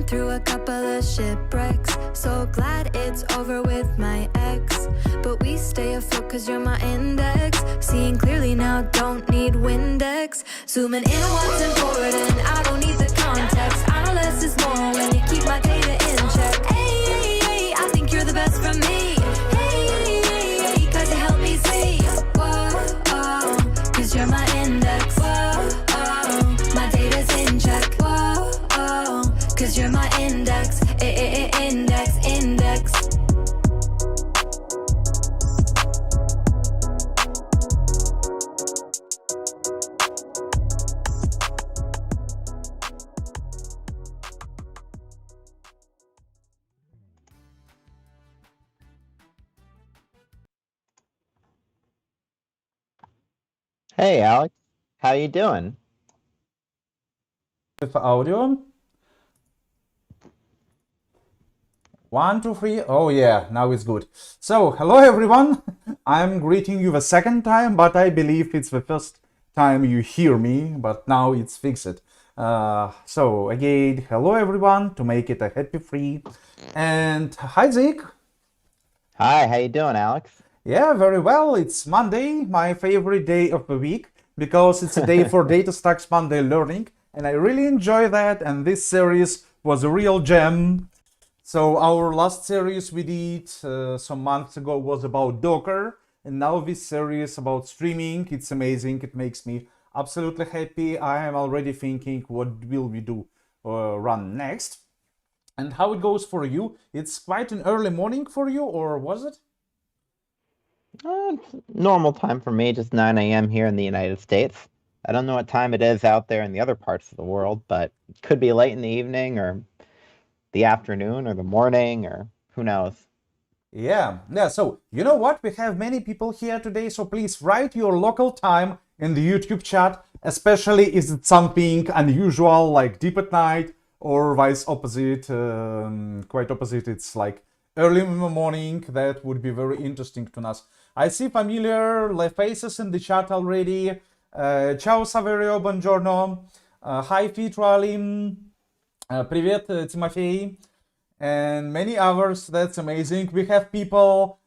been through a couple of shipwrecks. So glad it's over with my ex. But we stay afloat cause you're my index. Seeing clearly now, don't need Windex. Zooming in once and forward and I don't need the context. I know less is more when you keep my data in check. Hey, I think you're the best for me. Hey, cause you help me see. Whoa, cause you're my index. Whoa, my data's in check. Whoa, cause you're my index. Index. Hey Alex, how you doing? With audio. 1, 2, 3. Oh yeah, now it's good. So, hello everyone. I'm greeting you the second time, but I believe it's the first time you hear me, but now it's fixed. So again, hello everyone, to make it a happy free. And hi Zeke. Hi, how you doing, Alex? Yeah, very well. It's Monday, my favorite day of the week, because it's a day for DataStax Monday learning, and I really enjoy that, and this series was a real gem. So our last series we did some months ago was about Docker, and now this series about streaming. It's amazing. It makes me absolutely happy. I am already thinking what will we do run next, and how it goes for you. It's quite an early morning for you, or was it? It's normal time for me, just 9 a.m. here in the United States. I don't know what time it is out there in the other parts of the world, but it could be late in the evening or the afternoon or the morning or who knows. Yeah. So you know what? We have many people here today, so please write your local time in the YouTube chat, especially is it something unusual like deep at night or vice opposite, quite opposite. It's like early in the morning. That would be very interesting to us. I see familiar faces in the chat already. Ciao Saverio, buongiorno. Hi Fitro Привет, Timofey. And many others. That's amazing. We have people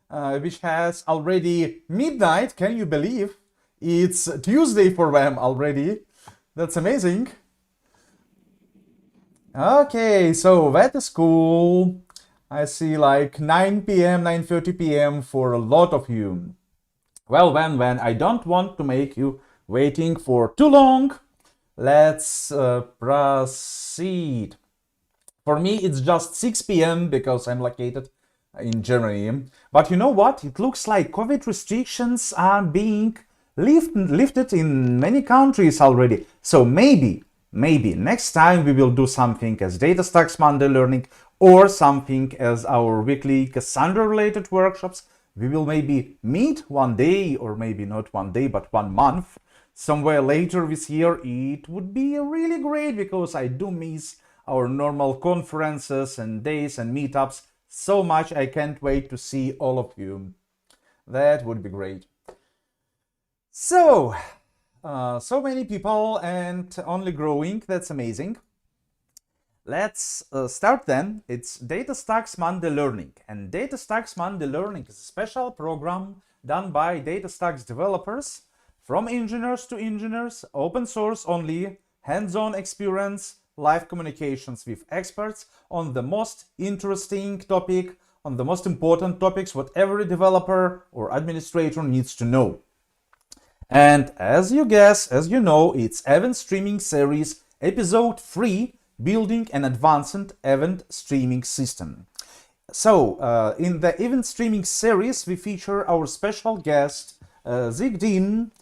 which has already midnight. Can you believe? It's Tuesday for them already. That's amazing. Okay, so that is cool. I see like 9 p.m., 9:30 p.m. for a lot of you. Well, when I don't want to make you waiting for too long, let's proceed. For me, it's just 6 p.m. because I'm located in Germany. But you know what? It looks like COVID restrictions are being lifted in many countries already. So maybe next time we will do something as DataStax Monday learning or something as our weekly Cassandra related workshops. We will maybe meet one day, or maybe not one day, but 1 month somewhere later this year. It would be really great because I do miss our normal conferences and days and meetups so much. I can't wait to see all of you. That would be great. So many people and only growing. That's amazing. Let's start then. It's DataStax Monday Learning, and DataStax Monday Learning is a special program done by DataStax developers, from engineers to engineers, open source only, hands-on experience, live communications with experts on the most interesting topic, on the most important topics what every developer or administrator needs to know. And as you guess, as you know, it's Event Streaming Series, Episode 3, Building an Advanced Event Streaming System. So, in the Event Streaming Series, we feature our special guest, Zig Dean,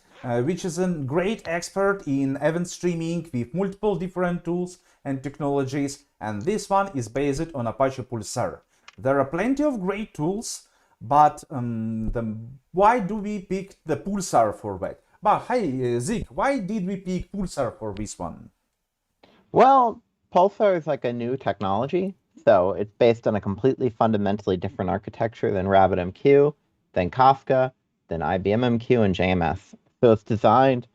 which is a great expert in event streaming with multiple different tools and technologies, and this one is based on Apache Pulsar. There are plenty of great tools, but why do we pick the Pulsar for that? But hey, Zig, why did we pick Pulsar for this one? Well, Pulsar is like a new technology, so it's based on a completely fundamentally different architecture than RabbitMQ, than Kafka, than IBM MQ and JMS. So it's designed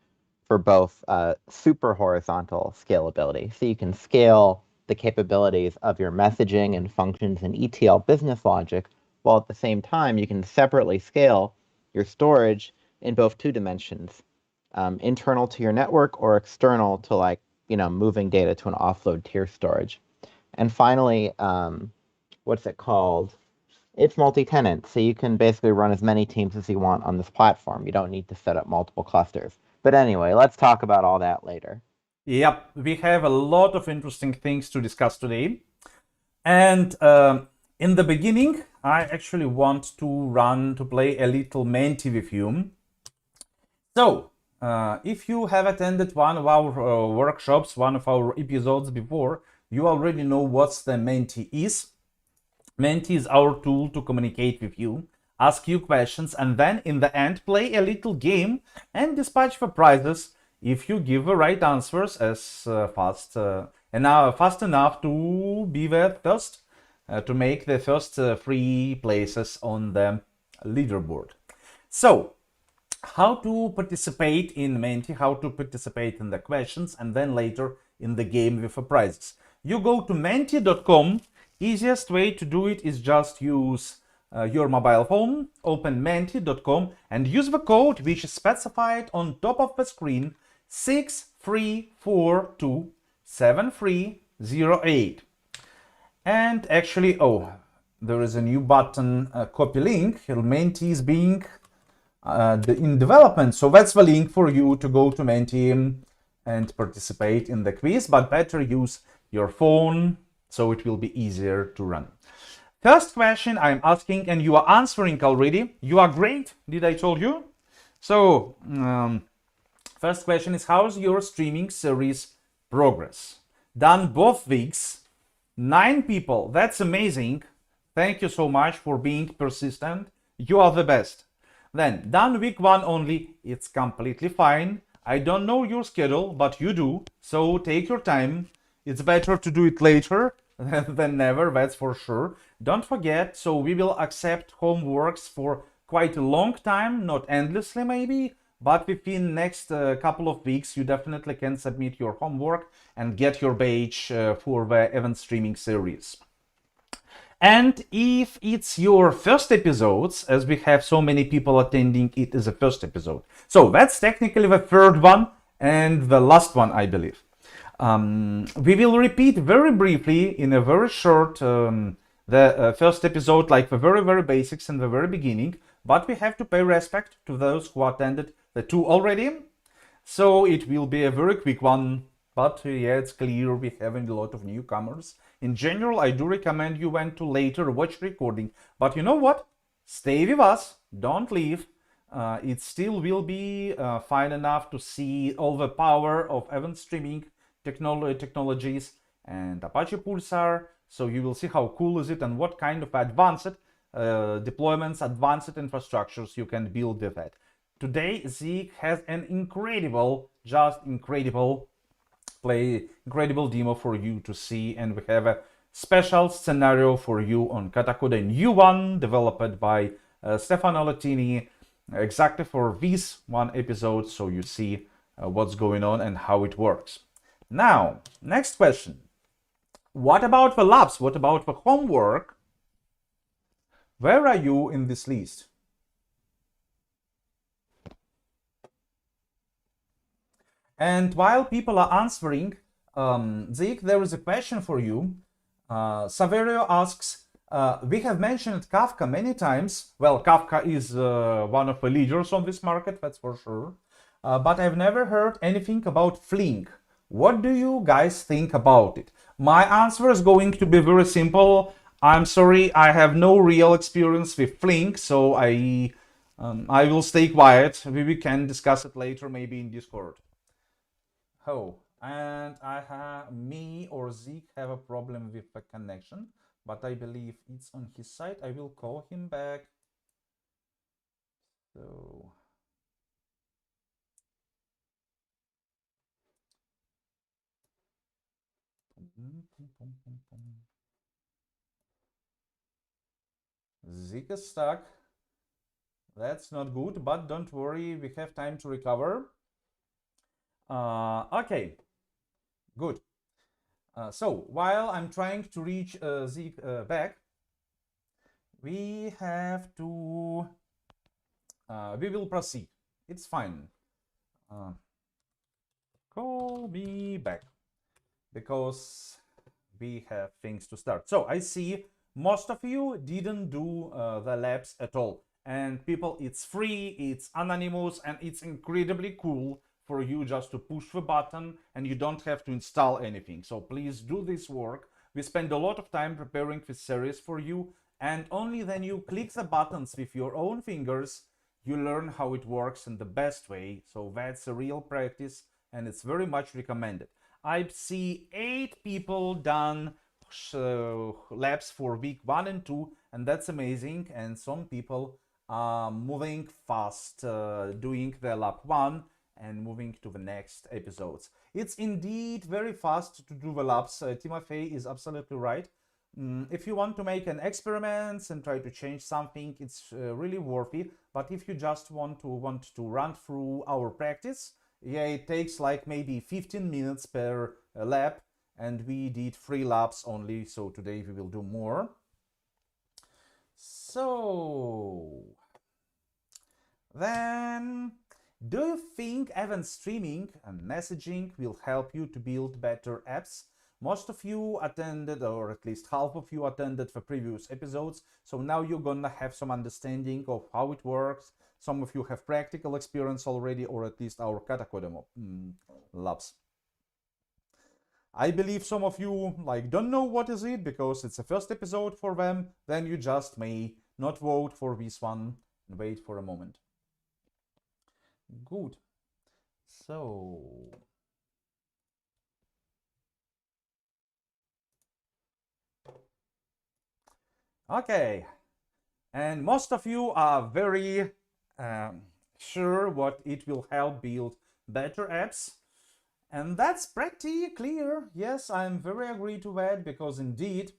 for both super horizontal scalability, so you can scale the capabilities of your messaging and functions and ETL business logic, while at the same time you can separately scale your storage in both two dimensions, internal to your network or external to, like, moving data to an offload tier storage. And finally, what's it called? It's multi-tenant, so you can basically run as many teams as you want on this platform. You don't need to set up multiple clusters. But anyway, let's talk about all that later. Yep, we have a lot of interesting things to discuss today. And in the beginning, I actually want to play a little Menti with you. So, if you have attended one of our workshops, one of our episodes before, you already know what the Menti is. Menti is our tool to communicate with you, ask you questions, and then in the end play a little game and dispatch for prizes if you give the right answers as fast enough to be the first, to make the first 3 places on the leaderboard. So, how to participate in Menti, how to participate in the questions, and then later in the game with the prizes. You go to menti.com. Easiest way to do it is just use your mobile phone, open menti.com, and use the code which is specified on top of the screen, 63427308. And actually, there is a new button, copy link. Menti is being in development, so that's the link for you to go to Menti and participate in the quiz, but better use your phone so it will be easier to run. First question I'm asking, and you are answering already. You are great, did I told you? So, first question is, how's your streaming series progress? Done both weeks, 9 people, that's amazing. Thank you so much for being persistent. You are the best. Then, done week 1 only, it's completely fine. I don't know your schedule, but you do, so take your time. It's better to do it later than never, that's for sure. Don't forget, so we will accept homeworks for quite a long time, not endlessly maybe, but within next couple of weeks you definitely can submit your homework and get your badge for the event streaming series. And if it's your first episodes, as we have so many people attending, it is a first episode. So that's technically the third one and the last one, I believe. We will repeat very briefly in a very short the first episode, like the very basics in the very beginning, but we have to pay respect to those who attended the 2 already. So it will be a very quick one, but yeah, it's clear we have a lot of newcomers. In general, I do recommend you went to later watch recording, but you know what? Stay with us, don't leave. It still will be fine enough to see all the power of event streaming technologies and Apache Pulsar, so you will see how cool is it and what kind of advanced deployments, advanced infrastructures you can build with it. Today, Zeke has an incredible demo for you to see, and we have a special scenario for you on Katakoda, a new one developed by Stefano Latini exactly for this one episode, so you see what's going on and how it works. Now, next question. What about the labs? What about the homework? Where are you in this list? And while people are answering, Zeke, there is a question for you. Saverio asks, we have mentioned Kafka many times. Well, Kafka is one of the leaders on this market, that's for sure. But I've never heard anything about Flink. What do you guys think about it? My answer is going to be very simple. I'm sorry, I have no real experience with Flink, so I will stay quiet. We can discuss it later, maybe in Discord. Oh, and me or Zeke have a problem with the connection, but I believe it's on his side. I will call him back. So. Zeke is stuck. That's not good, but don't worry, we have time to recover. Okay, good. So while I'm trying to reach Zeke back, we have to, we will proceed. It's fine. Call me back because we have things to start. So I see most of you didn't do the labs at all. And people, it's free, it's anonymous, and it's incredibly cool for you just to push the button and you don't have to install anything. So please do this work. We spend a lot of time preparing this series for you, and only then you click the buttons with your own fingers, you learn how it works in the best way. So that's a real practice and it's very much recommended. I see 8 people done labs for week 1 and 2, and that's amazing. And some people are moving fast, doing the lab 1 and moving to the next episodes. It's indeed very fast to do the labs. Timothy is absolutely right. If you want to make an experiment and try to change something, it's really worthy. But if you just want to run through our practice, yeah, it takes like maybe 15 minutes per lab, and we did 3 labs only, so today we will do more. So then, do you think event streaming and messaging will help you to build better apps? Most of you attended, or at least half of you attended the previous episodes, so now you're gonna have some understanding of how it works. Some of you have practical experience already, or at least our Katakodemo labs. I believe some of you don't know what is it because it's the first episode for them. Then you just may not vote for this one and wait for a moment. Good. So okay, and most of you are very sure what it will help build better apps, and that's pretty clear. Yes, I'm very agree to that because indeed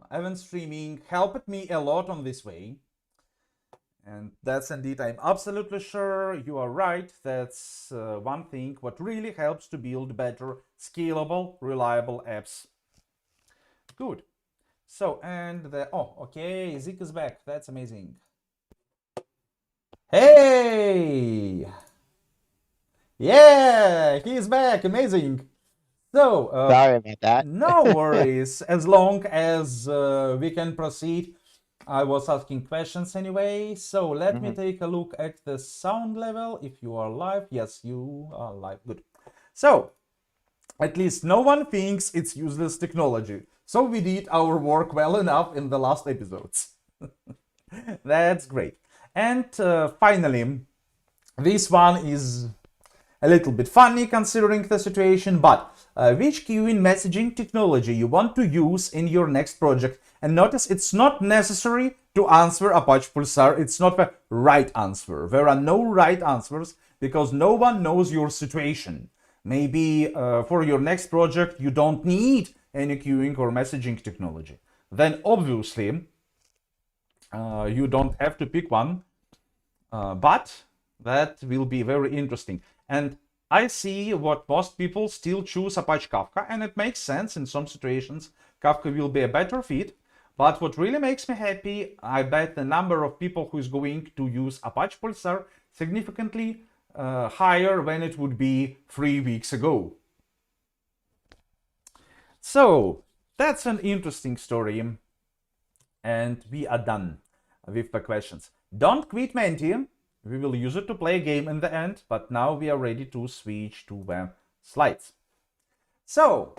event streaming helped me a lot on this way, and that's indeed, I'm absolutely sure you are right. That's one thing what really helps to build better, scalable, reliable apps. Good. So, and okay, Zeke is back. That's amazing. Hey! Yeah, he's back. Amazing. So, Sorry about that. no worries. As long as we can proceed. I was asking questions anyway. So let me take a look at the sound level. If you are live, yes, you are live. Good. So at least no one thinks it's useless technology. So we did our work well enough in the last episodes. That's great. And finally, this one is a little bit funny considering the situation, but which queuing messaging technology you want to use in your next project? And notice it's not necessary to answer Apache Pulsar. It's not the right answer. There are no right answers because no one knows your situation. Maybe for your next project you don't need any queuing or messaging technology. Then obviously you don't have to pick one, but that will be very interesting. And I see what most people still choose Apache Kafka, and it makes sense in some situations. Kafka will be a better fit. But what really makes me happy, I bet the number of people who is going to use Apache Pulsar significantly higher than it would be 3 weeks ago. So that's an interesting story. And we are done with the questions. Don't quit Menti. We will use it to play a game in the end, but now we are ready to switch to the slides. So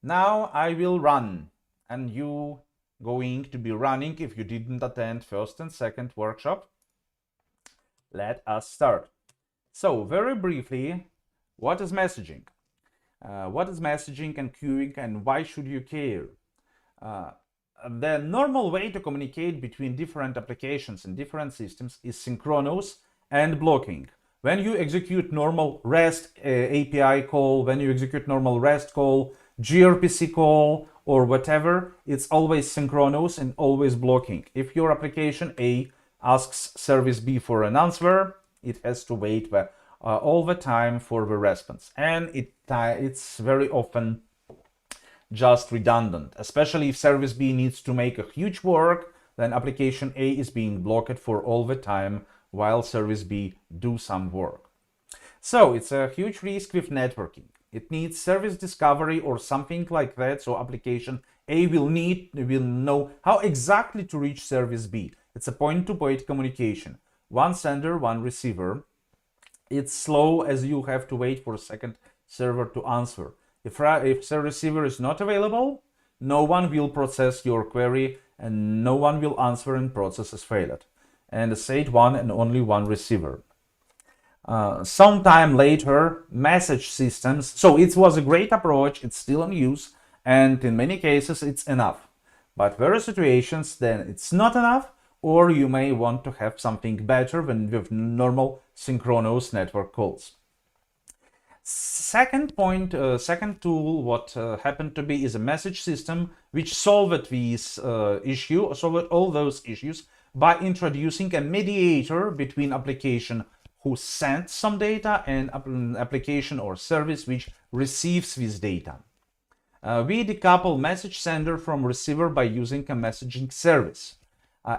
now I will run, and you going to be running if you didn't attend first and second workshop. Let us start. So very briefly, what is messaging? What is messaging and queuing, and why should you care? The normal way to communicate between different applications and different systems is synchronous and blocking. When you execute normal REST API call, when you execute normal REST call, gRPC call, or whatever, it's always synchronous and always blocking. If your application A asks service B for an answer, it has to wait the all the time for the response, and it's very often just redundant, especially if service B needs to make a huge work, then application A is being blocked for all the time while service B do some work. So it's a huge risk with networking. It needs service discovery or something like that, so application A will know how exactly to reach service B. It's a point-to-point communication. One sender, one receiver. It's slow as you have to wait for a second server to answer. If the receiver is not available, no one will process your query and no one will answer and process has failed. And said one and only one receiver. Sometime later, message systems. So it was a great approach, it's still in use, and in many cases it's enough. But there are situations then it's not enough, or you may want to have something better than with normal synchronous network calls. Second point, second tool, what happened to be is a message system which solved solved all those issues by introducing a mediator between application who sends some data and application or service which receives this data. We decouple message sender from receiver by using a messaging service.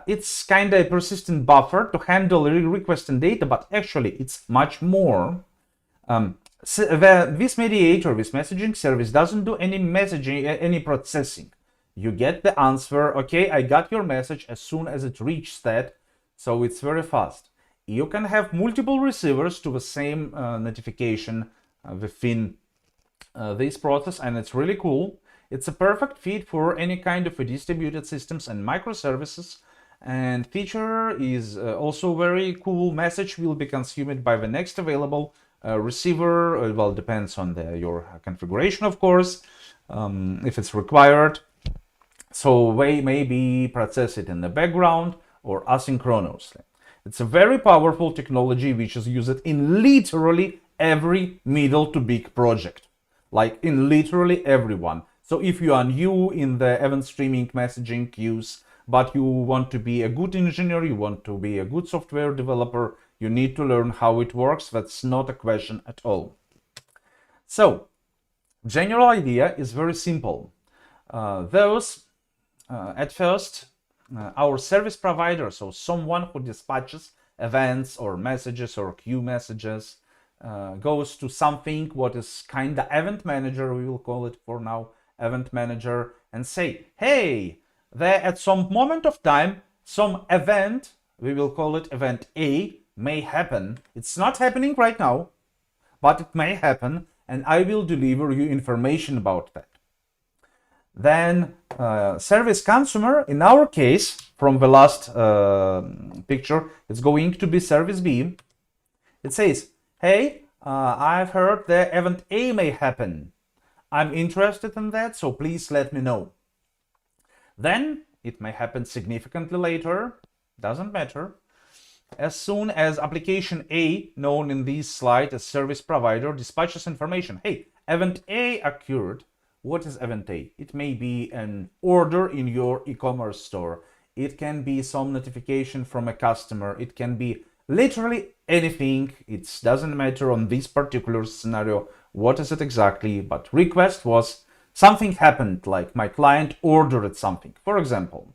It's kind of a persistent buffer to handle request and data, but actually it's much more. This mediator, this messaging service doesn't do any messaging, any processing. You get the answer, okay, I got your message as soon as it reaches that, so it's very fast. You can have multiple receivers to the same notification within this process, and it's really cool. It's a perfect fit for any kind of distributed systems and microservices, and feature is also very cool. Message will be consumed by the next available receiver. Well, depends on your configuration, of course, if it's required. So they may be processed in the background or asynchronously. It's a very powerful technology which is used in literally every middle to big project, like in literally everyone. So if you are new in the event streaming messaging use, but you want to be a good engineer, you want to be a good software developer, you need to learn how it works. That's not a question at all. So, general idea is very simple. At first, our service provider, so someone who dispatches events or messages or queue messages, goes to something what is kind of event manager, we will call it for now event manager, and say, hey, there at some moment of time, some event, we will call it event A, may happen. It's not happening right now, but it may happen, and I will deliver you information about that. Then service consumer, in our case, from the last picture, it's going to be service B. It says, hey, I've heard the event A may happen. I'm interested in that, so please let me know. Then it may happen significantly later, doesn't matter. As soon as application A, known in this slide as service provider, dispatches information, hey, event A occurred. What is event A? It may be an order in your e-commerce store. It can be some notification from a customer. It can be literally anything. It doesn't matter on this particular scenario. What is it exactly? But request was something happened, like my client ordered something. For example,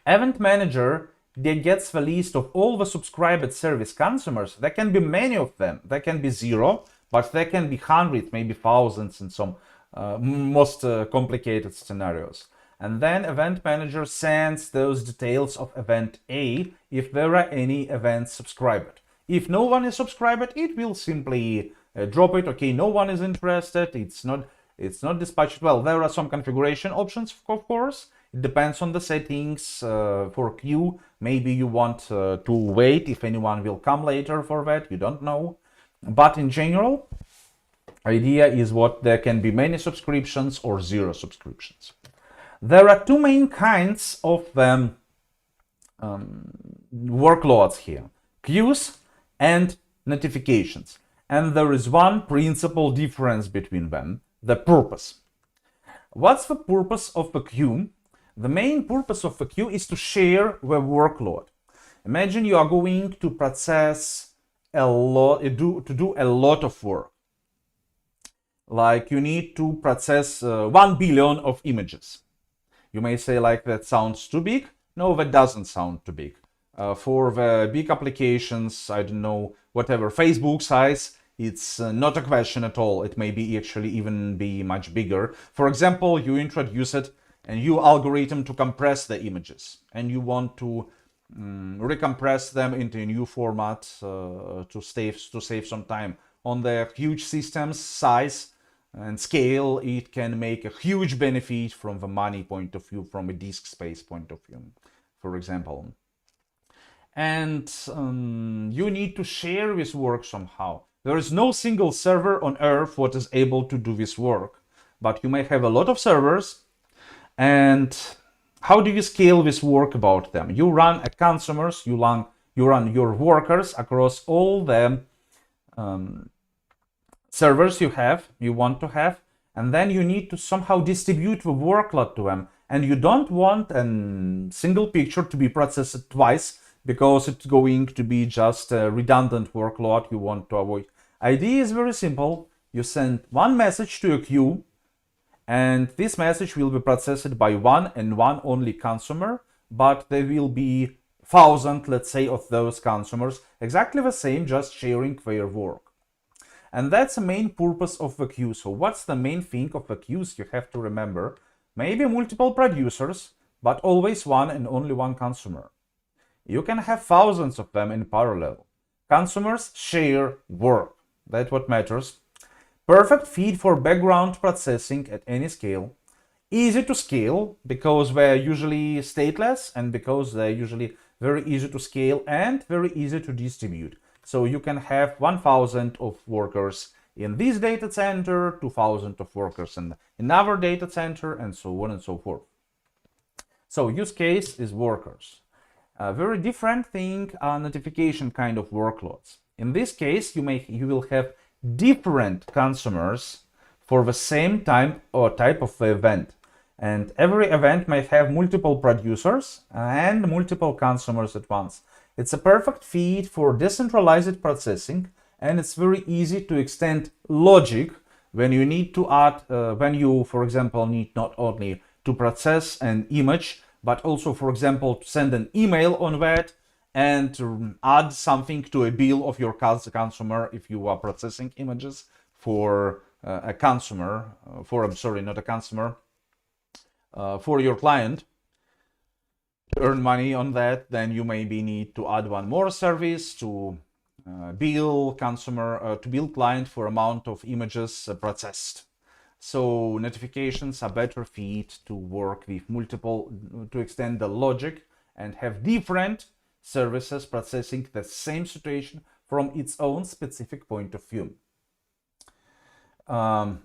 event manager gets the list of all the subscribed service consumers. There can be many of them. There can be 0, but there can be hundreds, maybe thousands in some most complicated scenarios. And then event manager sends those details of event A if there are any events subscribed. If no one is subscribed, it will simply drop it. Okay, no one is interested. It's not dispatched. Well, there are some configuration options, of course. It depends on the settings. For queue, maybe you want to wait if anyone will come later for that. You don't know. But in general, idea is what there can be many subscriptions or 0 subscriptions. There are two main kinds of workloads here, queues and notifications. And there is one principal difference between them, the purpose. What's the purpose of a queue? The main purpose of a queue is to share the workload. Imagine you are going to process to do a lot of work. Like you need to process 1 billion of images. You may say like that sounds too big. No, that doesn't sound too big. For the big applications, I don't know, whatever, Facebook size, it's not a question at all. It may be actually even be much bigger. For example, you introduce it a new algorithm to compress the images, and you want to recompress them into a new format to save some time. On the huge systems size and scale, it can make a huge benefit from the money point of view, from a disk space point of view, for example. And you need to share this work somehow. There is no single server on Earth that is able to do this work, but you may have a lot of servers. And how do you scale this work about them? You run a consumers, you run your workers across all the servers you want to have, and then you need to somehow distribute the workload to them. And you don't want a single picture to be processed twice, because it's going to be just a redundant workload you want to avoid. Idea is very simple. You send one message to a queue, and this message will be processed by one and one only consumer, but there will be 1,000, let's say, of those consumers, exactly the same, just sharing their work. And that's the main purpose of the queue. So what's the main thing of the queues? You have to remember, maybe multiple producers, but always one and only one consumer. You can have thousands of them in parallel. Consumers share work. That's what matters. Perfect feed for background processing at any scale. Easy to scale because they're usually stateless and because they're usually very easy to scale and very easy to distribute. So you can have 1,000 of workers in this data center, 2,000 of workers in another data center, and so on and so forth. So use case is workers. A very different thing are notification kind of workloads. In this case, you will have different consumers for the same time or type of event. And every event may have multiple producers and multiple consumers at once. It's a perfect feed for decentralized processing, and it's very easy to extend logic when you need to add, when you, for example, need not only to process an image, but also, for example, to send an email on that and to add something to a bill of your consumer if you are processing images for a consumer, not a consumer, for your client. To earn money on that, then you maybe need to add one more service to bill consumer, to bill client for amount of images processed. So notifications are better feed to work with multiple, to extend the logic and have different services processing the same situation from its own specific point of view. Yeah,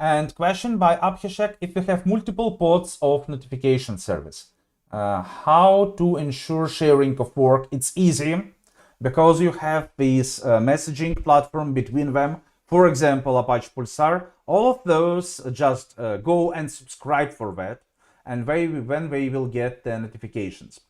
and question by Abhishek, if you have multiple pods of notification service, how to ensure sharing of work? It's easy because you have this messaging platform between them. For example, Apache Pulsar, all of those just go and subscribe for that, and when they will get the notifications.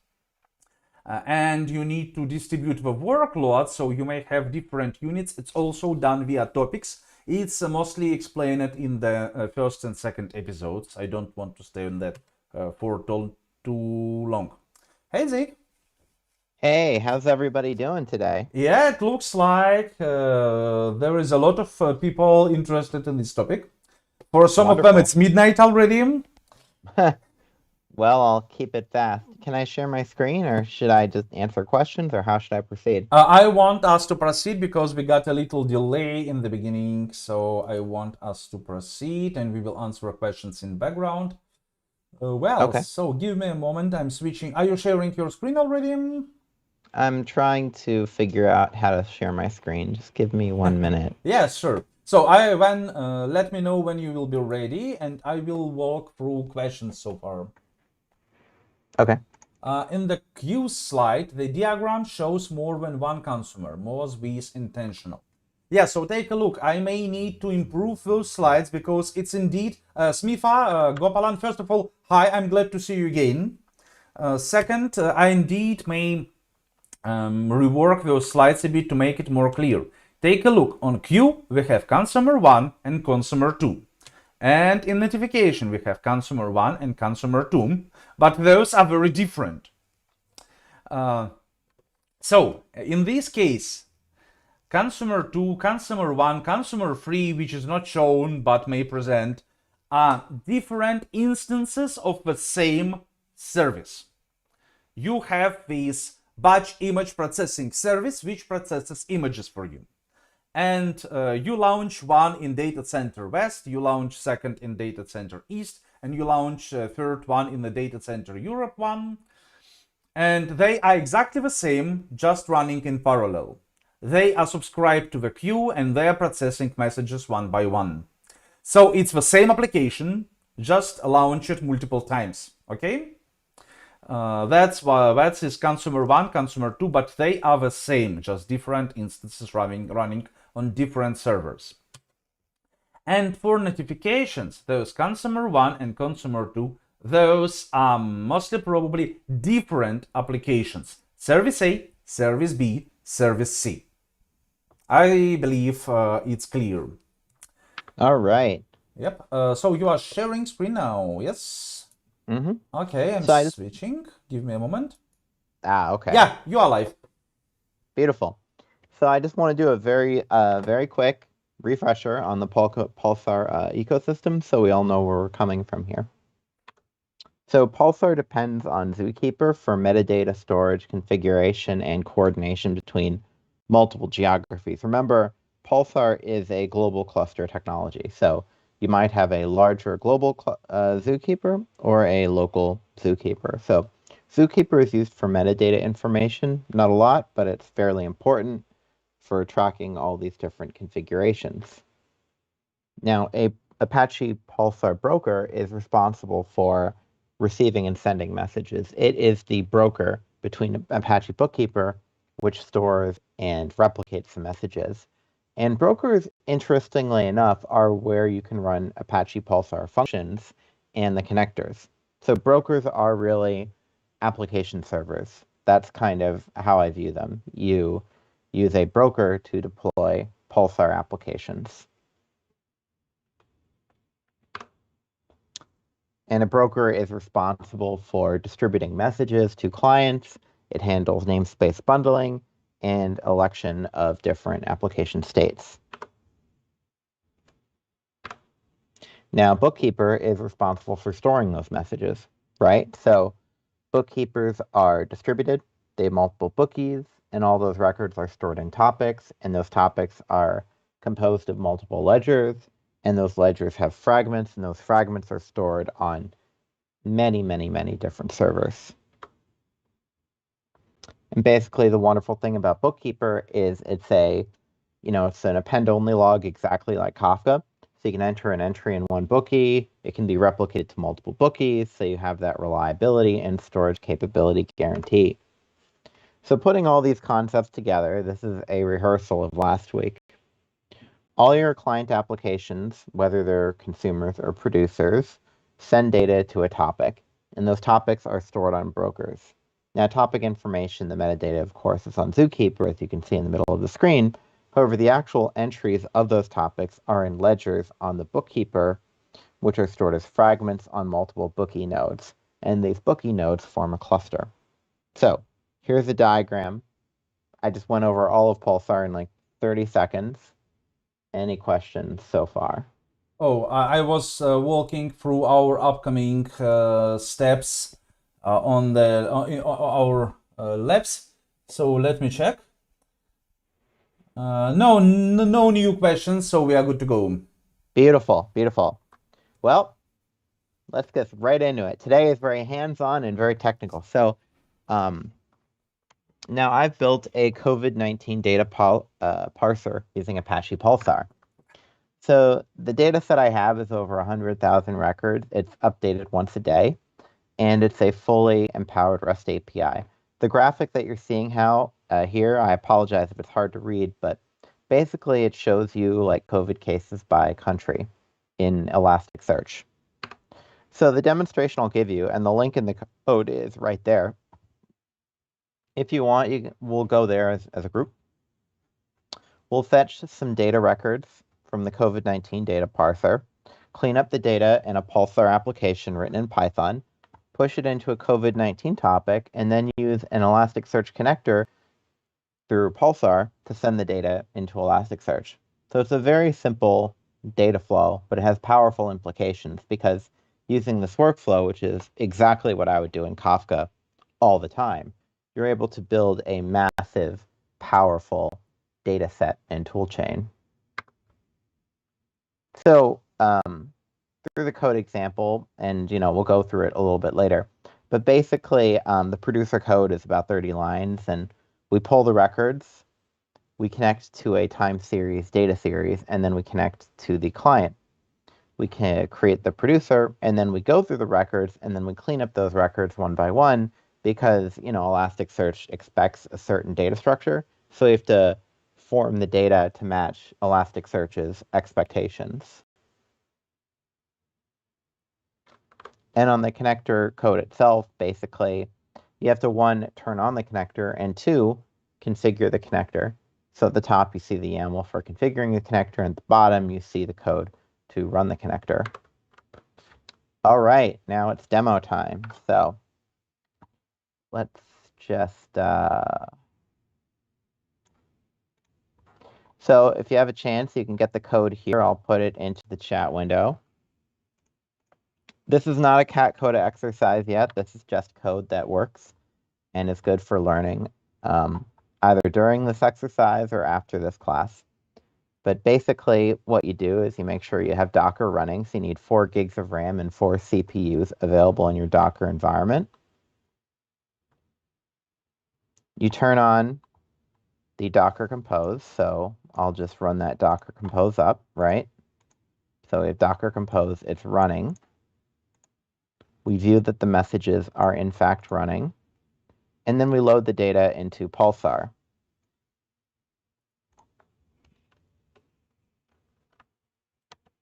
And you need to distribute the workload, so you may have different units. It's also done via topics. It's mostly explained in the first and second episodes. I don't want to stay on that for too long. Hey, Zeke. Hey, how's everybody doing today? Yeah, it looks like there is a lot of people interested in this topic. For some Wonderful. of them, it's midnight already. Well, I'll keep it fast. Can I share my screen, or should I just answer questions, or how should I proceed? I want us to proceed because we got a little delay in the beginning. So I want us to proceed and we will answer questions in background. Okay. So give me a moment. I'm switching. Are you sharing your screen already? I'm trying to figure out how to share my screen. Just give me 1 minute. Yeah, sure. So let me know when you will be ready, and I will walk through questions so far. Okay. In the queue slide, the diagram shows more than one consumer. Was this intentional? Yeah, so take a look. I may need to improve those slides because it's indeed Smitha, Gopalan. First of all, hi, I'm glad to see you again. Second, I indeed may rework those slides a bit to make it more clear. Take a look. On Q, we have consumer 1 and consumer 2. And in notification, we have consumer 1 and consumer 2, but those are very different. So, in this case, consumer 2, consumer 1, consumer 3, which is not shown but may present, are different instances of the same service. You have this batch image processing service which processes images for you. And you launch one in data center west, you launch second in data center east, and you launch third one in the data center Europe one. And they are exactly the same, just running in parallel. They are subscribed to the queue and they are processing messages one by one. So it's the same application, just launch it multiple times, okay? That's is consumer 1, consumer 2, but they are the same, just different instances running on different servers. And for notifications, those consumer 1 and consumer 2, those are mostly probably different applications. Service A, Service B, Service C. I believe it's clear. All right. Yep. So you are sharing screen now, yes? Mm-hmm. Okay, I'm switching. Give me a moment. Okay. Yeah, you are live. Beautiful. So I just want to do a very quick refresher on the Pulsar ecosystem so we all know where we're coming from here. So Pulsar depends on Zookeeper for metadata storage, configuration, and coordination between multiple geographies. Remember, Pulsar is a global cluster technology, so you might have a larger global Zookeeper or a local Zookeeper. So Zookeeper is used for metadata information, not a lot, but it's fairly important for tracking all these different configurations. Now, a Apache Pulsar broker is responsible for receiving and sending messages. It is the broker between Apache Bookkeeper, which stores and replicates the messages. And brokers, interestingly enough, are where you can run Apache Pulsar functions and the connectors. So brokers are really application servers. That's kind of how I view them. You use a broker to deploy Pulsar applications. And a broker is responsible for distributing messages to clients. It handles namespace bundling and election of different application states. Now, Bookkeeper is responsible for storing those messages, right? So bookkeepers are distributed. They have multiple bookies, and all those records are stored in topics, and those topics are composed of multiple ledgers, and those ledgers have fragments, and those fragments are stored on many, many, many different servers. And basically, the wonderful thing about Bookkeeper is it's an append-only log exactly like Kafka. So you can enter an entry in one bookie. It can be replicated to multiple bookies, so you have that reliability and storage capability guarantee. So putting all these concepts together, this is a rehearsal of last week. All your client applications, whether they're consumers or producers, send data to a topic, and those topics are stored on brokers. Now, topic information, the metadata, of course, is on Zookeeper, as you can see in the middle of the screen. However, the actual entries of those topics are in ledgers on the Bookkeeper, which are stored as fragments on multiple bookie nodes. And these bookie nodes form a cluster. So, here's a diagram. I just went over all of Pulsar in like 30 seconds. Any questions so far? Oh, I was walking through our upcoming steps on our labs. So let me check. No new questions, so we are good to go. Beautiful, beautiful. Well, let's get right into it. Today is very hands-on and very technical. So now I've built a COVID-19 data parser using Apache Pulsar. So the data set I have is over 100,000 records. It's updated once a day, and it's a fully empowered REST API. The graphic that you're seeing here, I apologize if it's hard to read, but basically it shows you like COVID cases by country in ElasticSearch. So the demonstration I'll give you, and the link in the code is right there, If you want, we'll go there as a group. We'll fetch some data records from the COVID-19 data parser, clean up the data in a Pulsar application written in Python, push it into a COVID-19 topic, and then use an ElasticSearch connector through Pulsar to send the data into ElasticSearch. So it's a very simple data flow, but it has powerful implications because using this workflow, which is exactly what I would do in Kafka all the time, you're able to build a massive, powerful data set and toolchain. So through the code example, and we'll go through it a little bit later, but basically the producer code is about 30 lines, and we pull the records, we connect to a time series data series, and then we connect to the client. We can create the producer, and then we go through the records, and then we clean up those records one by one because, Elasticsearch expects a certain data structure. So you have to form the data to match Elasticsearch's expectations. And on the connector code itself, basically, you have to, 1, turn on the connector, and 2, configure the connector. So at the top, you see the YAML for configuring the connector, and at the bottom, you see the code to run the connector. All right, now it's demo time. So let's just... So if you have a chance, you can get the code here. I'll put it into the chat window. This is not a cat code exercise yet. This is just code that works and is good for learning either during this exercise or after this class. But basically, what you do is you make sure you have Docker running. So you need 4 gigs of RAM and 4 CPUs available in your Docker environment. You turn on the Docker Compose. So I'll just run that Docker Compose up, right? So we have Docker Compose. It's running. We view that the messages are in fact running. And then we load the data into Pulsar.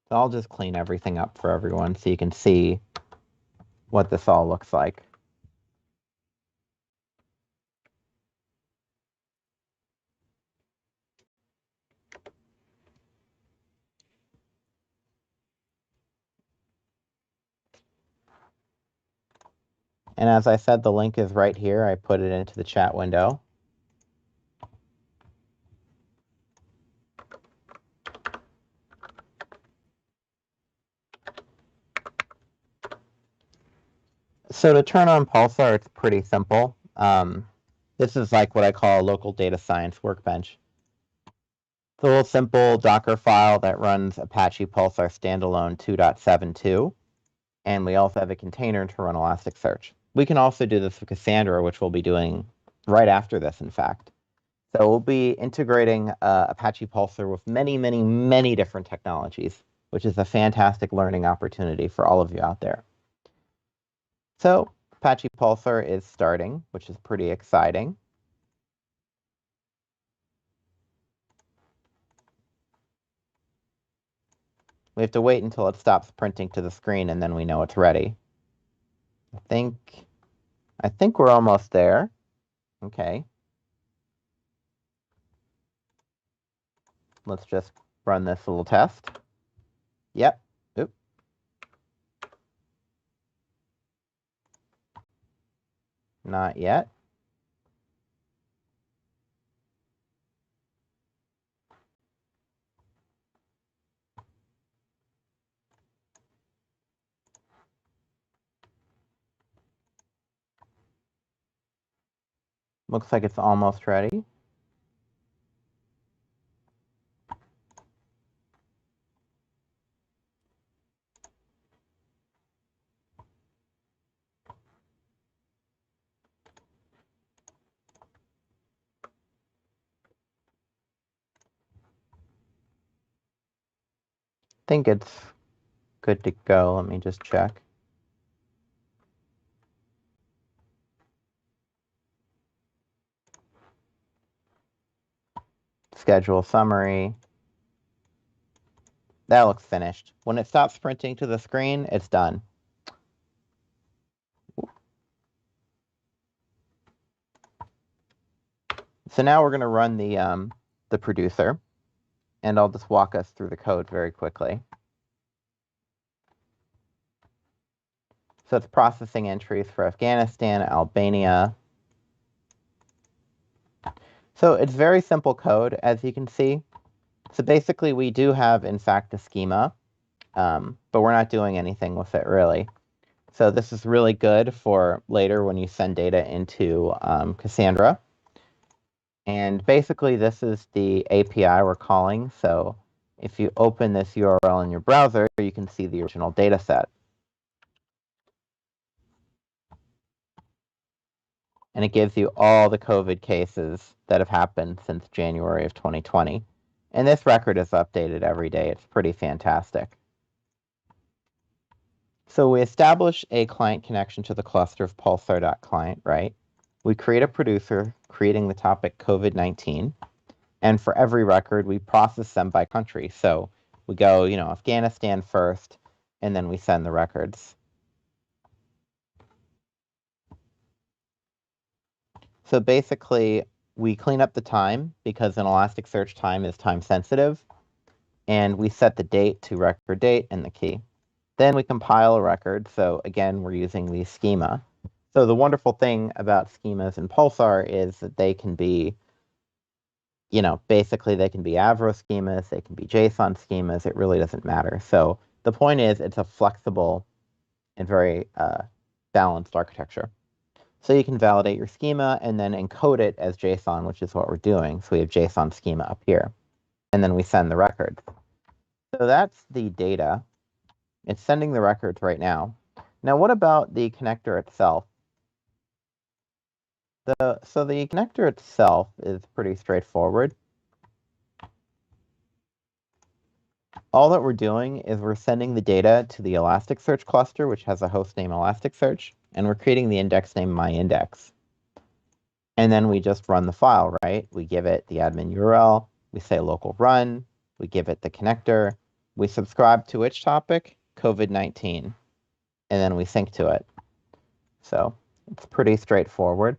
So I'll just clean everything up for everyone so you can see what this all looks like. And as I said, the link is right here. I put it into the chat window. So to turn on Pulsar, it's pretty simple. This is like what I call a local data science workbench. It's a little simple Docker file that runs Apache Pulsar standalone 2.72. And we also have a container to run Elasticsearch. We can also do this with Cassandra, which we'll be doing right after this, in fact. So we'll be integrating Apache Pulsar with many, many, many different technologies, which is a fantastic learning opportunity for all of you out there. So Apache Pulsar is starting, which is pretty exciting. We have to wait until it stops printing to the screen, and then we know it's ready. I think we're almost there. Okay. Let's just run this little test. Yep. Oop. Not yet. Looks like it's almost ready. I think it's good to go. Let me just check. Schedule summary. That looks finished. When it stops printing to the screen, it's done. So now we're going to run the producer, and I'll just walk us through the code very quickly. So it's processing entries for Afghanistan, Albania. So it's very simple code, as you can see. So basically, we do have, in fact, a schema, but we're not doing anything with it, really. So this is really good for later when you send data into Cassandra. And basically, this is the API we're calling. So if you open this URL in your browser, you can see the original data set. And it gives you all the COVID cases that have happened since January of 2020. And this record is updated every day. It's pretty fantastic. So we establish a client connection to the cluster of pulsar.client, right? We create a producer, creating the topic COVID-19. And for every record, we process them by country. So we go, Afghanistan first, and then we send the records. So basically, we clean up the time because an Elasticsearch time is time sensitive, and we set the date to record date and the key. Then we compile a record. So again, we're using the schema. So the wonderful thing about schemas in Pulsar is that they can be, basically they can be Avro schemas, they can be JSON schemas. It really doesn't matter. So the point is it's a flexible and very balanced architecture. So you can validate your schema and then encode it as JSON, which is what we're doing. So we have JSON schema up here. And then we send the records. So that's the data. It's sending the records right now. Now, what about the connector itself? So the connector itself is pretty straightforward. All that we're doing is we're sending the data to the Elasticsearch cluster, which has a host name Elasticsearch, and we're creating the index name myIndex. And then we just run the file, right? We give it the admin URL, we say local run, we give it the connector, we subscribe to which topic? COVID-19. And then we sync to it. So it's pretty straightforward.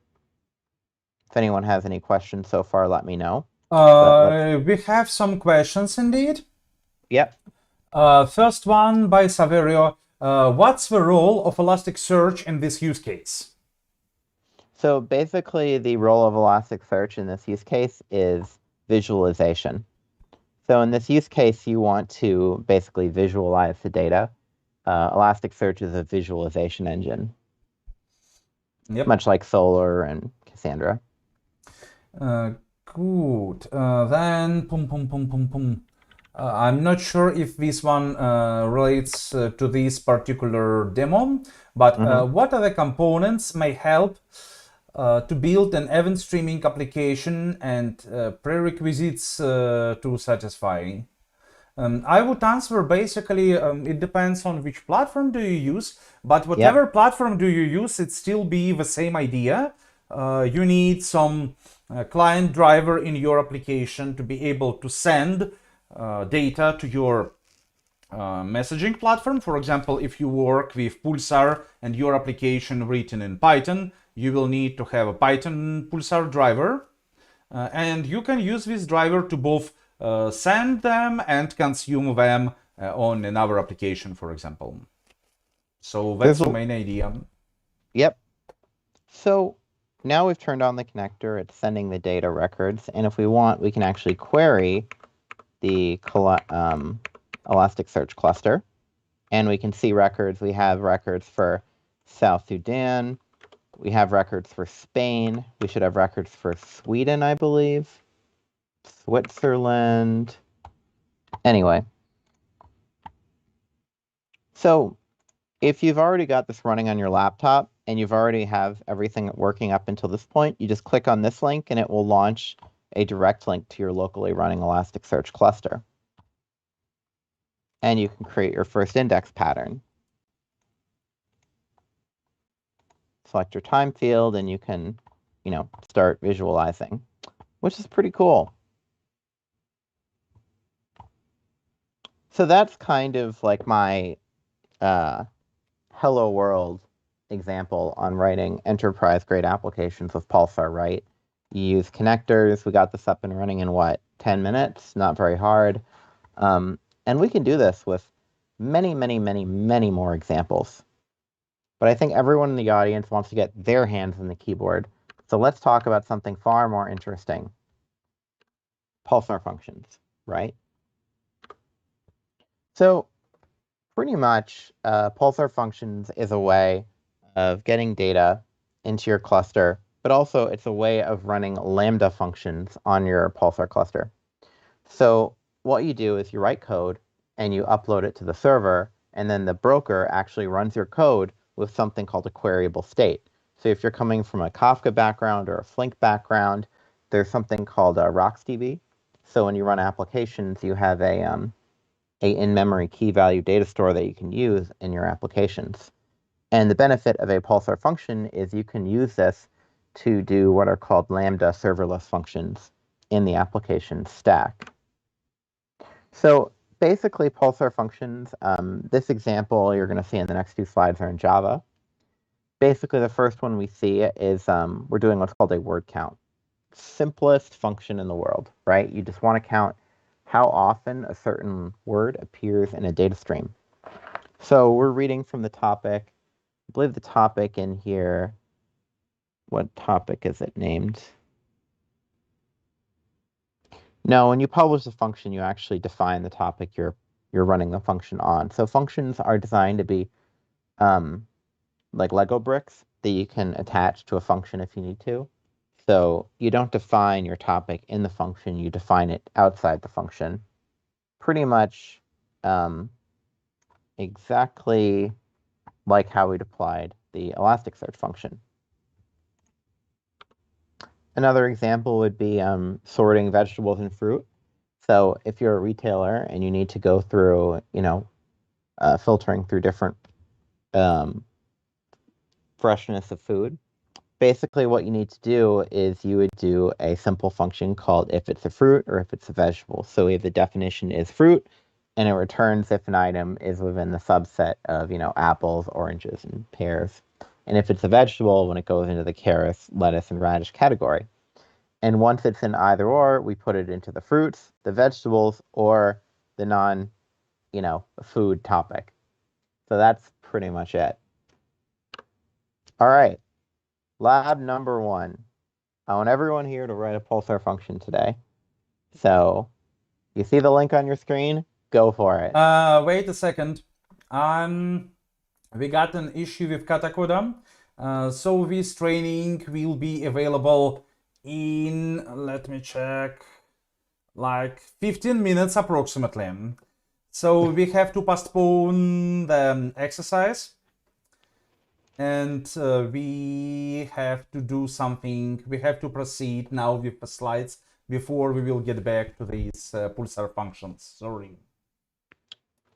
If anyone has any questions so far, let me know. We have some questions indeed. Yep. First one by Saverio. What's the role of Elasticsearch in this use case? So basically, the role of Elasticsearch in this use case is visualization. So in this use case, you want to basically visualize the data. Elasticsearch is a visualization engine, much like Solar and Cassandra. Good. Then, I'm not sure if this one relates to this particular demo, but what other components may help to build an event streaming application and prerequisites to satisfy? I would answer basically, it depends on which platform do you use, but whatever platform do you use, it still be the same idea. You need some client driver in your application to be able to send data to your messaging platform. For example, if you work with Pulsar and your application written in Python, you will need to have a Python Pulsar driver. And you can use this driver to both send them and consume them on another application, for example. So that's the main idea. Yep. So now we've turned on the connector. It's sending the data records. And if we want, we can actually query the Elasticsearch cluster. And we can see records. We have records for South Sudan. We have records for Spain. We should have records for Sweden, I believe. Switzerland. Anyway. So if you've already got this running on your laptop and you've already have everything working up until this point, you just click on this link and it will launch a direct link to your locally running Elasticsearch cluster. And you can create your first index pattern. Select your time field and you can, start visualizing, which is pretty cool. So that's kind of like my hello world example on writing enterprise grade applications with Pulsar, right? You use connectors. We got this up and running in what, 10 minutes? Not very hard. And we can do this with many, many, many, many more examples. But I think everyone in the audience wants to get their hands on the keyboard. So let's talk about something far more interesting. Pulsar functions, right? So pretty much, Pulsar functions is a way of getting data into your cluster, but also it's a way of running Lambda functions on your Pulsar cluster. So what you do is you write code and you upload it to the server, and then the broker actually runs your code with something called a queryable state. So if you're coming from a Kafka background or a Flink background, there's something called a RocksDB. So when you run applications, you have a in-memory key value data store that you can use in your applications. And the benefit of a Pulsar function is you can use this to do what are called Lambda serverless functions in the application stack. So basically, Pulsar functions, this example you're going to see in the next two slides are in Java. Basically, the first one we see is we're doing what's called a word count. Simplest function in the world, right? You just want to count how often a certain word appears in a data stream. So we're reading from the topic. I believe the topic in here, what topic is it named? No, when you publish a function, you actually define the topic you're running the function on. So functions are designed to be like Lego bricks that you can attach to a function if you need to. So you don't define your topic in the function, you define it outside the function. Pretty much exactly like how we deployed the ElasticSearch function. Another example would be sorting vegetables and fruit. So if you're a retailer and you need to go through, filtering through different freshness of food, basically what you need to do is you would do a simple function called if it's a fruit or if it's a vegetable. So if the definition is fruit, and it returns if an item is within the subset of, apples, oranges, and pears. And if it's a vegetable, when it goes into the carrots, lettuce, and radish category. And once it's in either or, we put it into the fruits, the vegetables, or the food topic. So that's pretty much it. All right. Lab number 1. I want everyone here to write a Pulsar function today. So you see the link on your screen? Go for it. Wait a second. We got an issue with Katakoda. So this training will be available in, let me check, like 15 minutes approximately. So we have to postpone the exercise. And we have to do something. We have to proceed now with the slides before we will get back to these Pulsar functions. Sorry.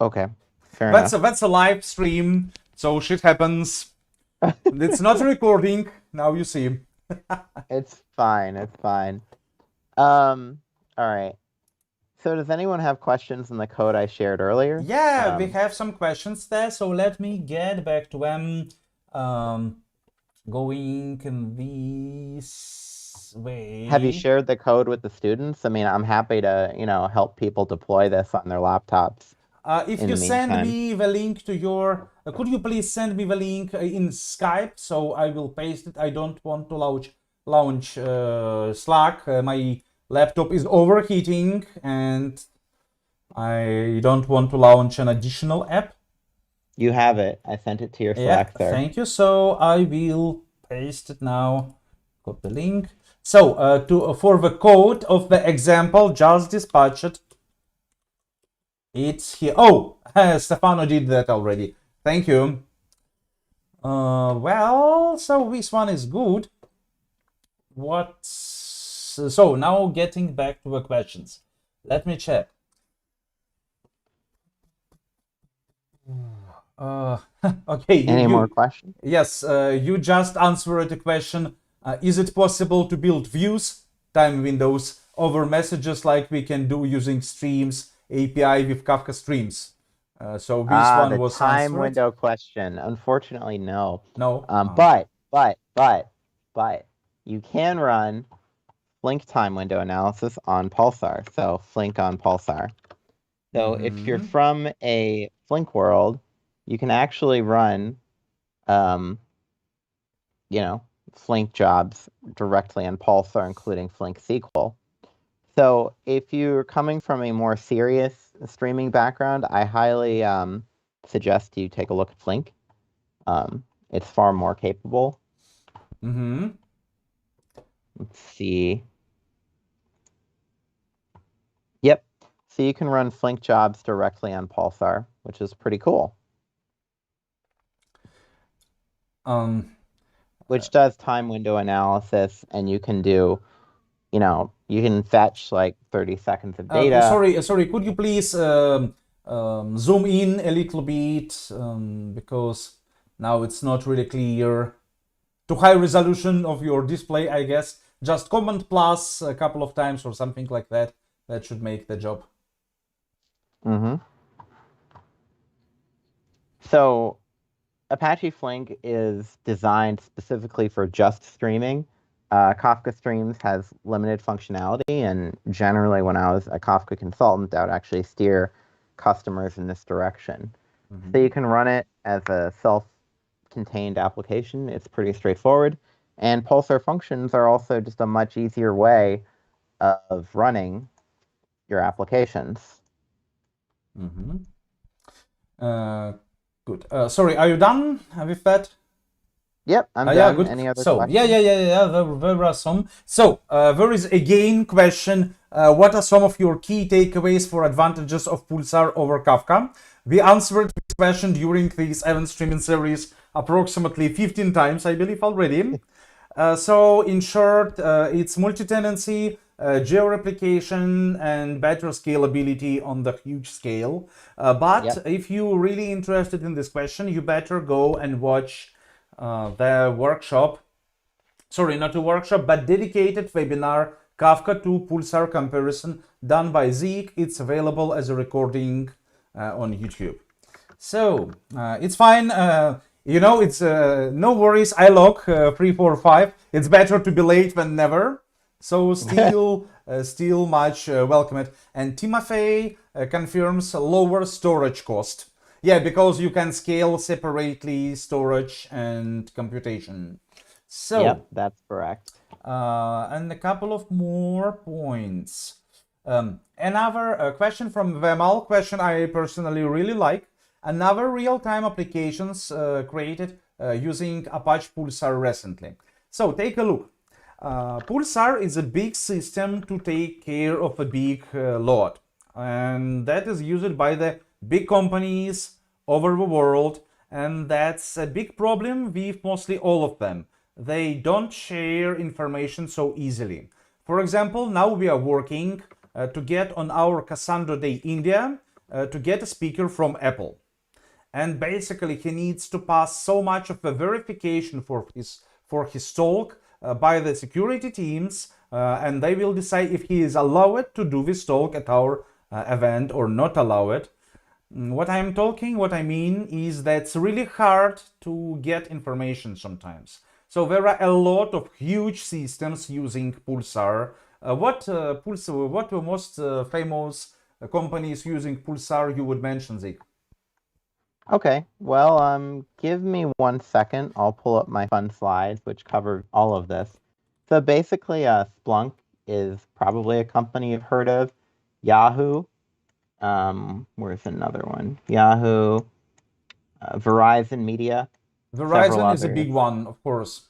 Okay, fair enough. That's a live stream, so shit happens. It's not recording. Now you see. It's fine. It's fine. All right. So does anyone have questions in the code I shared earlier? Yeah, we have some questions there. So let me get back to them. Going in this way. Have you shared the code with the students? I mean, I'm happy to, help people deploy this on their laptops. If you send me the link to your, could you please send me the link in Skype? So I will paste it. I don't want to launch Slack. My laptop is overheating and I don't want to launch an additional app. You have it. I sent it to your Slack, sir. Thank you. So I will paste it now. Got the link. So for the code of the example, just dispatch it. It's here. Oh, Stefano did that already. Thank you. Well, so this one is good. So now getting back to the questions. Let me check. Okay. Any more questions? Yes, you just answered the question. Is it possible to build views, time windows, over messages like we can do using Streams API with Kafka Streams? So this one was the time answered. window question. Unfortunately, no. No. But you can run Flink time window analysis on Pulsar. So Flink on Pulsar. So if you're from a Flink world, you can actually run, Flink jobs directly on Pulsar, including Flink SQL. So if you're coming from a more serious streaming background, I highly suggest you take a look at Flink. It's far more capable. Let's see. Yep. So you can run Flink jobs directly on Pulsar, which is pretty cool. Which does time window analysis, and you can do, you can fetch like 30 seconds of data. Sorry, could you please zoom in a little bit, because now it's not really clear. To high resolution of your display, I guess. Just Command plus a couple of times or something like that. That should make the job. So Apache Flink is designed specifically for just streaming. Kafka Streams has limited functionality, and generally when I was a Kafka consultant, I would actually steer customers in this direction. So you can run it as a self-contained application. It's pretty straightforward. And Pulsar functions are also just a much easier way of running your applications. Good. Sorry, are you done with that? Yep, I'm done. Yeah, good. Any other questions? Yeah. There are some. So there is again question. What are some of your key takeaways for advantages of Pulsar over Kafka? We answered this question during the 7 streaming series approximately 15 times, I believe, already. So in short, it's multi-tenancy, geo-replication, and better scalability on the huge scale. But if you're really interested in this question, you better go and watch the workshop. Sorry, not a workshop, but dedicated webinar, Kafka to Pulsar comparison, done by Zeke. It's available as a recording on YouTube. So it's fine. It's no worries. I log 345. It's better to be late than never. So still much welcome. And Timofey confirms lower storage cost. Yeah, because you can scale separately storage and computation. So yep, that's correct. And a couple of more points. Another question from Vemal, question I personally really like. Another real-time applications created using Apache Pulsar recently. So take a look. Pulsar is a big system to take care of a big load, and that is used by the big companies over the world, and that's a big problem with mostly all of them. They don't share information so easily. For example, now we are working to get on our Cassandra Day India to get a speaker from Apple. And basically he needs to pass so much of a verification for his talk by the security teams, and they will decide if he is allowed to do this talk at our event or not allow it. What I mean is that it's really hard to get information sometimes. So there are a lot of huge systems using Pulsar. What the most famous companies using Pulsar you would mention, Zeke? Okay, well, give me 1 second. I'll pull up my fun slides, which cover all of this. So basically, Splunk is probably a company you've heard of. Yahoo, where's another one? Yahoo, Verizon Media. Verizon is a big one, of course.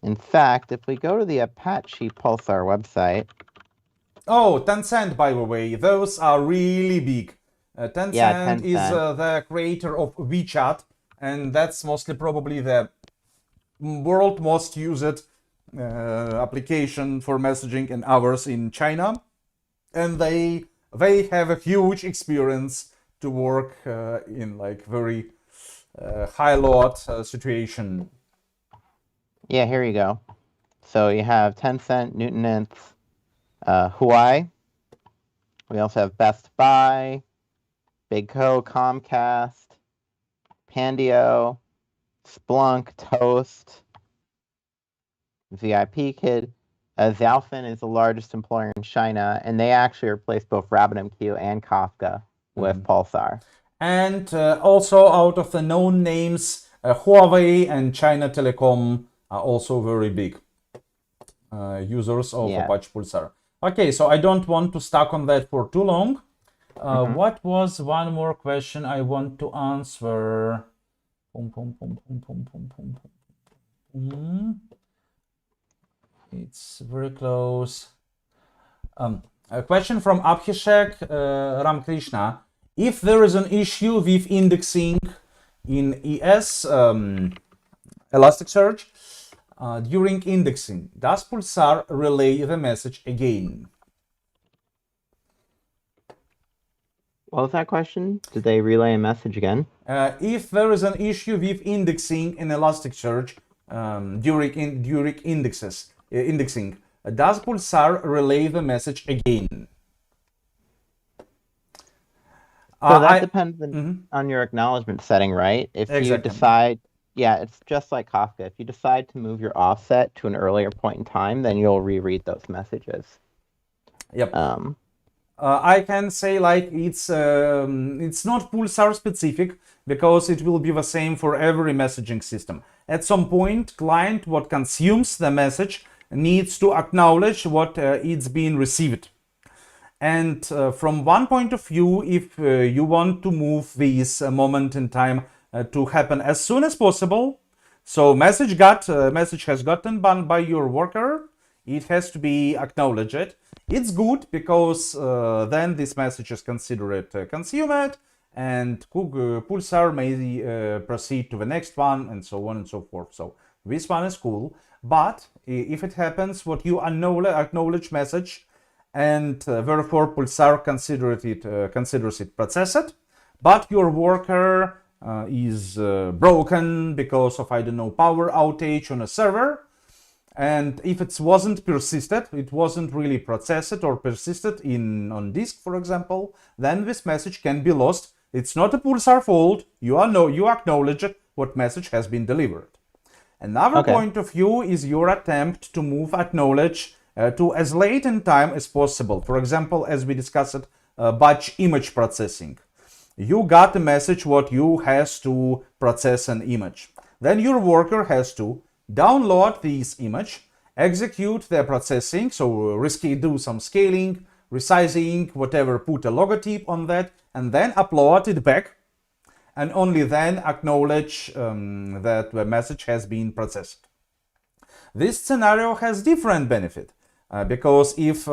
In fact, if we go to the Apache Pulsar website... Oh, Tencent, by the way, those are really big. Tencent is the creator of WeChat, and that's mostly probably the world most used application for messaging and ours in China. And they have a huge experience to work in like very high load situation. Yeah, here you go. So you have Tencent, Nutanix, Huawei. We also have Best Buy, Big Co, Comcast, Pandio, Splunk, Toast, VIP Kid, Xiaofin is the largest employer in China, and they actually replace both RabbitMQ and Kafka with Pulsar. And also out of the known names, Huawei and China Telecom are also very big users of Apache Pulsar. Okay, so I don't want to stuck on that for too long. What was one more question I want to answer? It's very close. A question from Abhishek Ramkrishna. If there is an issue with indexing in ES Elasticsearch during indexing, does Pulsar relay the message again? What was that question? Did they relay a message again? If there is an issue with indexing in Elasticsearch during indexing, does Pulsar relay the message again? So that depends on your acknowledgement setting, right? If you decide, it's just like Kafka. If you decide to move your offset to an earlier point in time, then you'll reread those messages. Yep. I can say like it's not Pulsar specific because it will be the same for every messaging system. At some point, client what consumes the message needs to acknowledge what it's being received. And from one point of view, if you want to move this moment in time to happen as soon as possible, so message has gotten by your worker, it has to be acknowledged. It's good because then this message is considered consumed, and Pulsar may proceed to the next one, and so on and so forth. So this one is cool. But if it happens, what you acknowledge message, and therefore Pulsar considers it processed, but your worker is broken because of, I don't know, power outage on a server, and if it wasn't really processed or persisted on disk, for example, then this message can be lost. It's not a Pulsar fault. You acknowledge what message has been delivered. Another point of view is your attempt to move acknowledge to as late in time as possible. For example, as we discussed, batch image processing. You got a message what you has to process an image. Then your worker has to download this image, execute the processing, so do some scaling, resizing, whatever, put a logotype on that, and then upload it back, and only then acknowledge that the message has been processed. This scenario has different benefit. Because if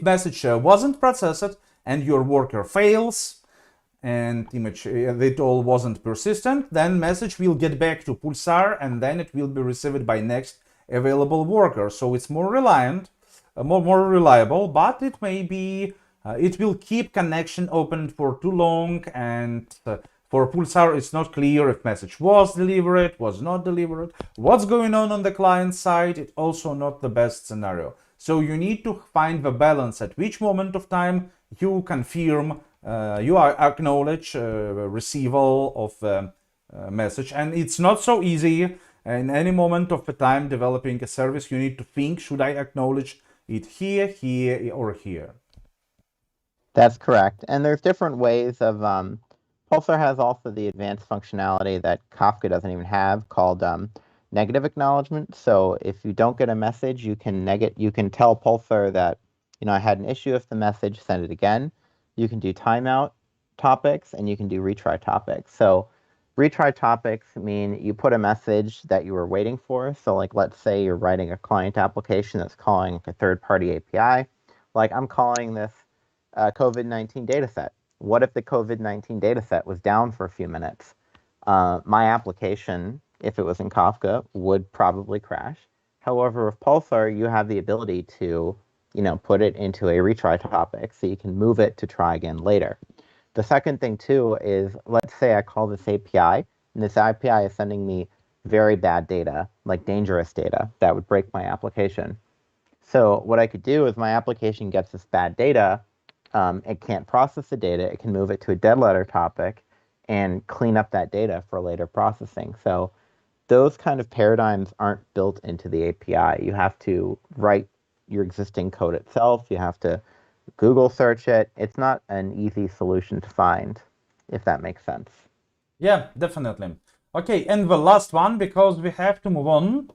message wasn't processed and your worker fails and image it all wasn't persistent, then message will get back to Pulsar and then it will be received by next available worker. So it's more reliant, more reliable, but it may be it will keep connection open for too long, and for Pulsar, it's not clear if message was delivered, was not delivered, what's going on the client side. It's also not the best scenario. So you need to find the balance at which moment of time you confirm, you acknowledge receival of the message. And it's not so easy. In any moment of the time developing a service, you need to think, should I acknowledge it here, here, or here? That's correct. And there's different ways of... Pulsar has also the advanced functionality that Kafka doesn't even have, called negative acknowledgement. So if you don't get a message, you can tell Pulsar that, I had an issue with the message, send it again. You can do timeout topics, and you can do retry topics. So retry topics mean you put a message that you were waiting for. So like, let's say you're writing a client application that's calling a third-party API. Like, I'm calling this COVID-19 dataset. What if the COVID-19 dataset was down for a few minutes? My application, if it was in Kafka, would probably crash. However, with Pulsar, you have the ability to, put it into a retry topic, so you can move it to try again later. The second thing, too, is let's say I call this API, and this API is sending me very bad data, like dangerous data, that would break my application. So what I could do is my application gets this bad data, it can't process the data, it can move it to a dead letter topic and clean up that data for later processing. So those kind of paradigms aren't built into the API. You have to write your existing code itself. You have to Google search it. It's not an easy solution to find, if that makes sense. Yeah, definitely. Okay, and the last one, because we have to move on,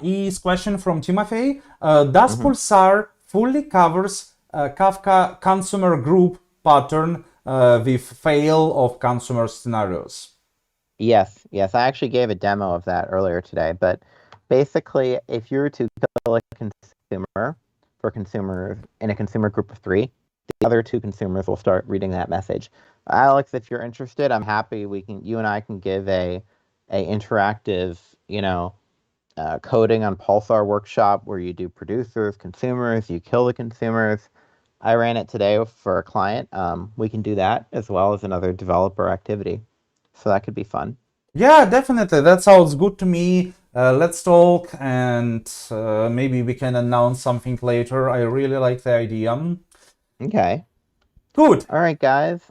is question from Timothy. Does Pulsar fully covers Kafka consumer group pattern with fail of consumer scenarios? Yes. I actually gave a demo of that earlier today, but basically, if you were to kill a consumer for consumers in a consumer group of 3, the other 2 consumers will start reading that message. Alex, if you're interested, I'm happy you and I can give a interactive, coding on Pulsar workshop where you do producers, consumers, you kill the consumers. I ran it today for a client. We can do that as well as another developer activity. So that could be fun. Yeah, definitely. That sounds good to me. Let's talk and maybe we can announce something later. I really like the idea. Okay. Good. All right, guys.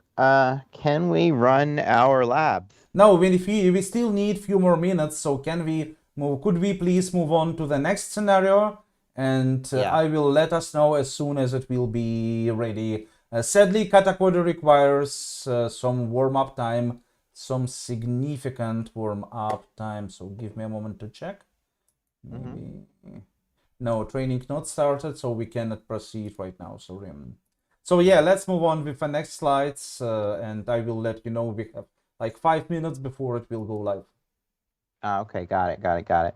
Can we run our labs? No, we still need few more minutes, so could we please move on to the next scenario? And I will let us know as soon as it will be ready. Sadly, Katakoda requires some warm-up time, some significant warm-up time, so give me a moment to check. Maybe. No, training not started, so we cannot proceed right now, sorry. So yeah, let's move on with the next slides, and I will let you know we have like 5 minutes before it will go live. Okay, got it.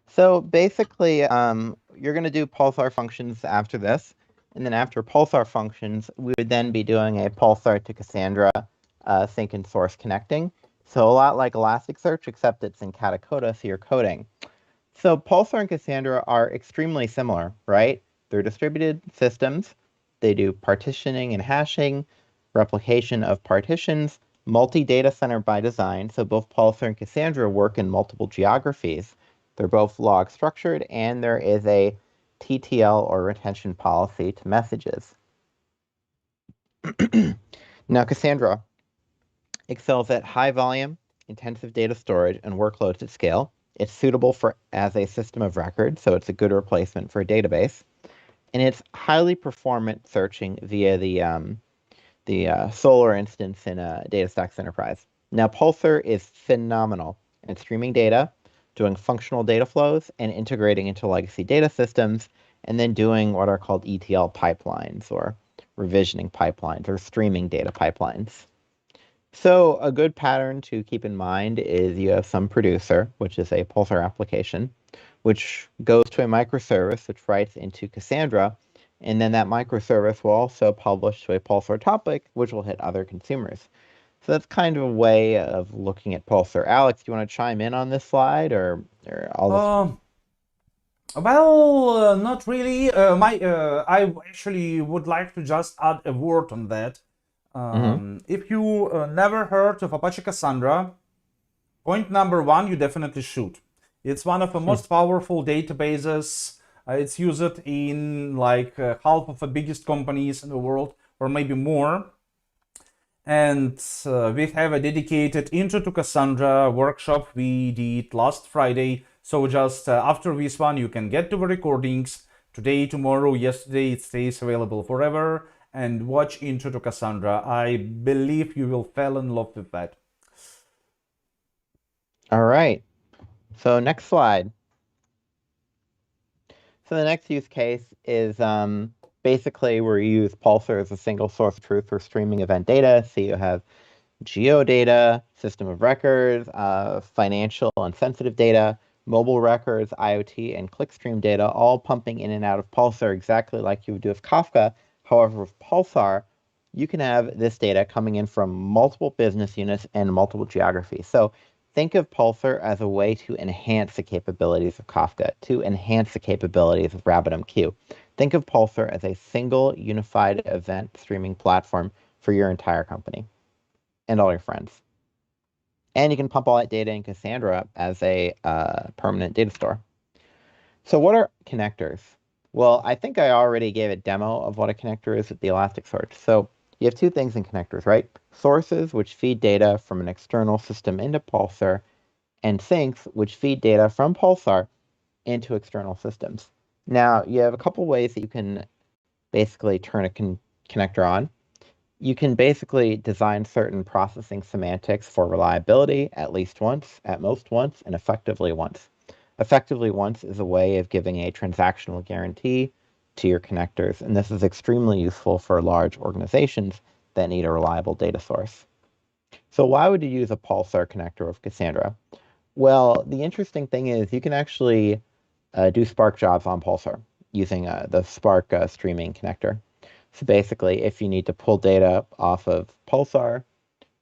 So basically, you're going to do Pulsar functions after this, and then after Pulsar functions, we would then be doing a Pulsar to Cassandra sync and source connecting. So a lot like Elasticsearch, except it's in Katakoda, so you're coding. So Pulsar and Cassandra are extremely similar, right? They're distributed systems. They do partitioning and hashing, replication of partitions, multi-data center by design, so both Pulsar and Cassandra work in multiple geographies. They're both log structured, and there is a TTL or retention policy to messages. Now, Cassandra excels at high volume, intensive data storage, and workloads at scale. It's suitable as a system of record, so it's a good replacement for a database. And it's highly performant searching via the Solar instance in DataStax Enterprise. Now, Pulsar is phenomenal at streaming data, doing functional data flows, and integrating into legacy data systems, and then doing what are called ETL pipelines, or revisioning pipelines, or streaming data pipelines. So a good pattern to keep in mind is you have some producer, which is a Pulsar application, which goes to a microservice, which writes into Cassandra, and then that microservice will also publish to a Pulsar topic, which will hit other consumers. So that's kind of a way of looking at Pulsar. Alex, do you want to chime in on this slide, or all this? Well, not really. I actually would like to just add a word on that. If you never heard of Apache Cassandra, point number 1, you definitely should. It's one of the most powerful databases. It's used in like half of the biggest companies in the world, or maybe more. And we have a dedicated Intro to Cassandra workshop we did last Friday. So just after this one, you can get to the recordings today, tomorrow, yesterday. It stays available forever. And watch Intro to Cassandra. I believe you will fall in love with that. All right. So next slide. So the next use case is basically where you use Pulsar as a single source of truth for streaming event data. So you have geodata, system of records, financial and sensitive data, mobile records, IoT, and clickstream data, all pumping in and out of Pulsar exactly like you would do with Kafka. However, with Pulsar, you can have this data coming in from multiple business units and multiple geographies. So think of Pulsar as a way to enhance the capabilities of Kafka, to enhance the capabilities of RabbitMQ. Think of Pulsar as a single unified event streaming platform for your entire company and all your friends. And you can pump all that data in Cassandra as a permanent data store. So what are connectors? Well, I think I already gave a demo of what a connector is with the Elasticsearch. So you have 2 things in connectors, right? Sources, which feed data from an external system into Pulsar, and sinks, which feed data from Pulsar into external systems. Now, you have a couple ways that you can basically turn a connector on. You can basically design certain processing semantics for reliability at least once, at most once, and effectively once. Effectively once is a way of giving a transactional guarantee to your connectors, and this is extremely useful for large organizations that need a reliable data source. So why would you use a Pulsar connector with Cassandra? Well, the interesting thing is you can actually do Spark jobs on Pulsar using the Spark streaming connector. So basically, if you need to pull data off of Pulsar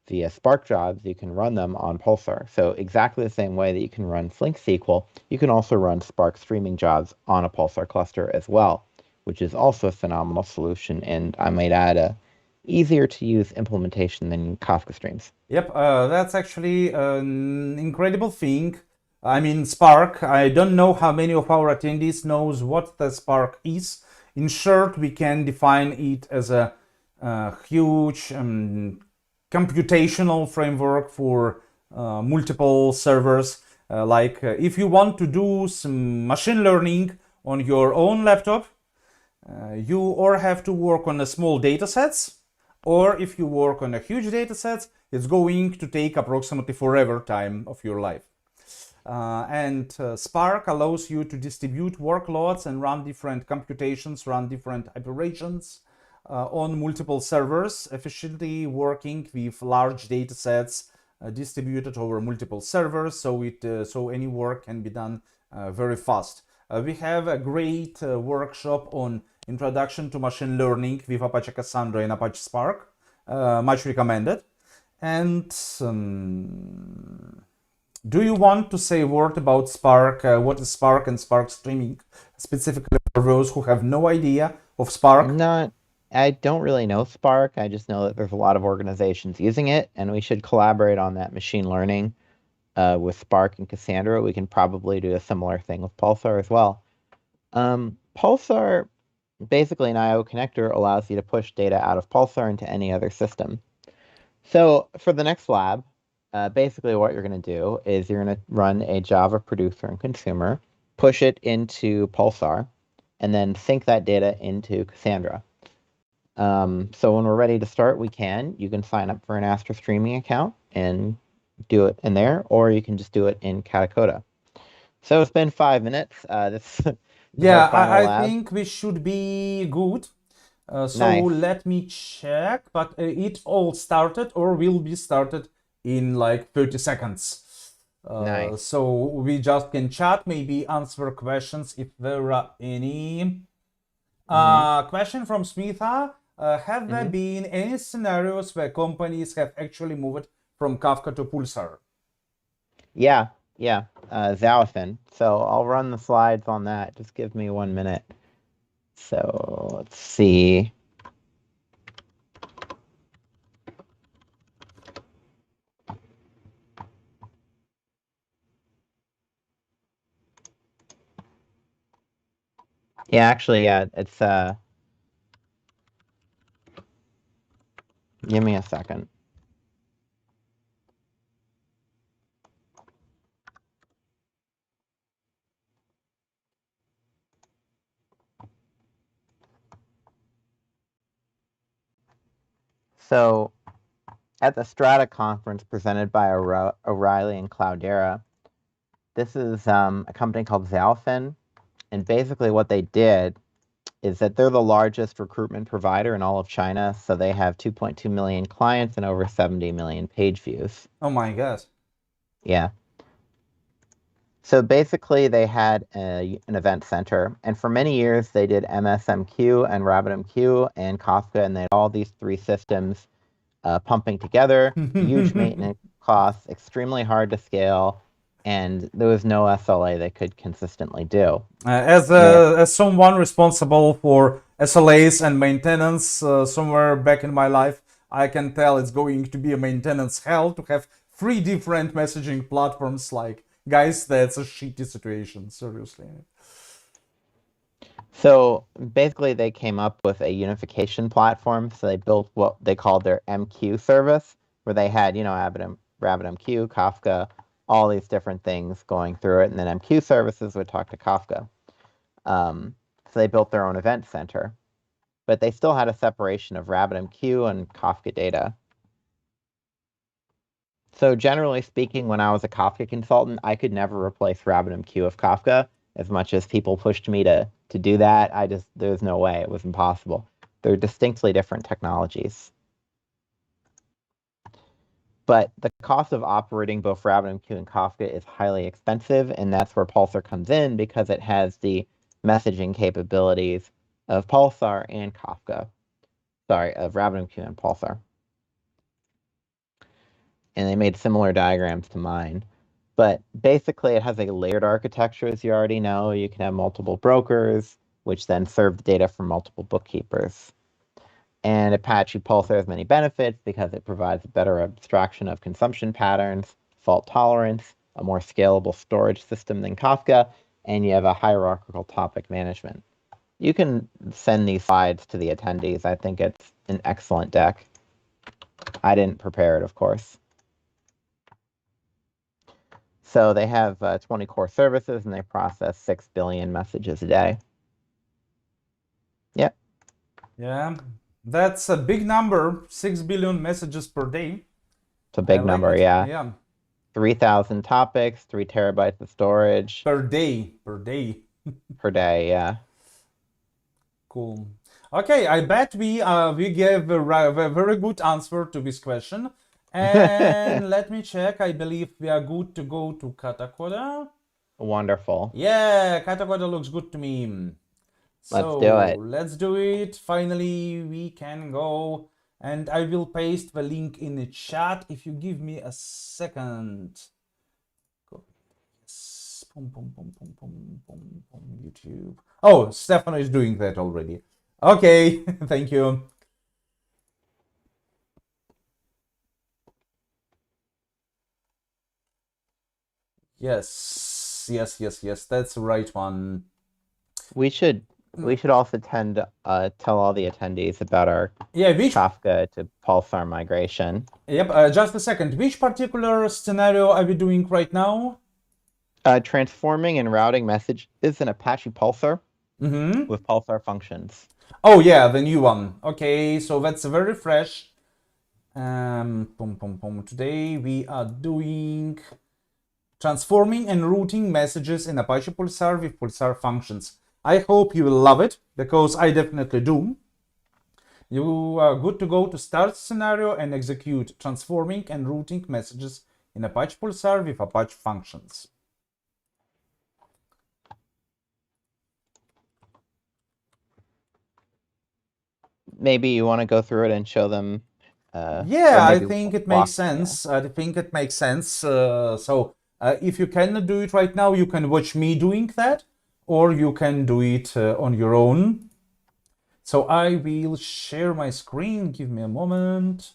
via Spark jobs, you can run them on Pulsar. So exactly the same way that you can run Flink SQL, you can also run Spark streaming jobs on a Pulsar cluster as well, which is also a phenomenal solution, and I might add a easier to use implementation than Kafka streams. Yep, that's actually an incredible thing. I mean, Spark, I don't know how many of our attendees knows what the Spark is. In short, we can define it as a huge computational framework for multiple servers. If you want to do some machine learning on your own laptop, you or have to work on a small data sets, or if you work on a huge data sets, it's going to take approximately forever time of your life. Spark allows you to distribute workloads and run different computations, run different operations on multiple servers, efficiently working with large data sets distributed over multiple servers, so any work can be done very fast. We have a great workshop on Introduction to Machine Learning with Apache Cassandra and Apache Spark, much recommended. And do you want to say a word about Spark? What is Spark and Spark streaming, specifically for those who have no idea of Spark? I don't really know Spark. I just know that there's a lot of organizations using it, and we should collaborate on that machine learning with Spark and Cassandra. We can probably do a similar thing with Pulsar as well. Pulsar, basically an I/O connector, allows you to push data out of Pulsar into any other system. So for the next lab, basically what you're going to do is you're going to run a Java producer and consumer, push it into Pulsar, and then sync that data into Cassandra. So when we're ready to start, we can. You can sign up for an Astra Streaming account and do it in there, or you can just do it in Katacoda. So it's been 5 minutes. This Yeah, I think we should be good. So Nice. let me check, but it all started or will be started in like 30 seconds. Nice. So we just can chat, maybe answer questions if there are any. Question from Smitha. Have there been any scenarios where companies have actually moved from Kafka to Pulsar? Yeah, Zalafin. So I'll run the slides on that. Just give me 1 minute. So let's see. Yeah, actually, it's give me a second. So at the Strata conference presented by O'Reilly and Cloudera, this is a company called Zalafin, and basically what they did is that they're the largest recruitment provider in all of China, so they have 2.2 million clients and over 70 million page views. Oh my God. Yeah. So basically they had an event center, and for many years they did MSMQ and RabbitMQ and Kafka, and they had all these three systems pumping together, huge maintenance costs, extremely hard to scale, and there was no SLA they could consistently do. As someone responsible for SLAs and maintenance somewhere back in my life, I can tell it's going to be a maintenance hell to have 3 different messaging platforms. Like, guys, that's a shitty situation, seriously. So basically they came up with a unification platform. So they built what they called their MQ service, where they had, RabbitMQ, Kafka, all these different things going through it, and then MQ services would talk to Kafka. So they built their own event center, but they still had a separation of RabbitMQ and Kafka data. So generally speaking, when I was a Kafka consultant, I could never replace RabbitMQ with Kafka. As much as people pushed me to do that, there's no way. It was impossible. They're distinctly different technologies. But the cost of operating both RabbitMQ and Kafka is highly expensive, and that's where Pulsar comes in because it has the messaging capabilities of Pulsar and Kafka. Sorry, of RabbitMQ and Pulsar. And they made similar diagrams to mine. But basically, it has a layered architecture, as you already know. You can have multiple brokers, which then serve the data from multiple bookkeepers. And Apache Pulsar has many benefits because it provides a better abstraction of consumption patterns, fault tolerance, a more scalable storage system than Kafka, and you have a hierarchical topic management. You can send these slides to the attendees. I think it's an excellent deck. I didn't prepare it, of course. So they have 20 core services, and they process 6 billion messages a day. Yep. Yeah, that's a big number, 6 billion messages per day. It's a big number, yeah. Yeah. 3,000 topics, 3 terabytes of storage. Per day. Per day, yeah. Cool. Okay, I bet we gave a very good answer to this question. And let me check. I believe we are good to go to Katakoda. Wonderful. Yeah, Katakoda looks good to me. Let's do it. Let's do it. Finally, we can go. And I will paste the link in the chat if you give me a second. Yes. YouTube. Oh, Stefano is doing that already. Okay, thank you. Yes, that's the right one. We should also tell all the attendees about our Kafka to Pulsar migration. Yep, just a second. Which particular scenario are we doing right now? Transforming and routing messages in Apache Pulsar with Pulsar functions. Oh yeah, the new one. Okay, so that's very fresh. Today we are doing transforming and routing messages in Apache Pulsar with Pulsar functions. I hope you will love it, because I definitely do. You are good to go to start scenario and execute transforming and routing messages in Apache Pulsar with Apache functions. Maybe you want to go through it and show them. Yeah, I think it makes sense. I think it makes sense. So if you cannot do it right now, you can watch me doing that, or you can do it on your own. So I will share my screen. Give me a moment.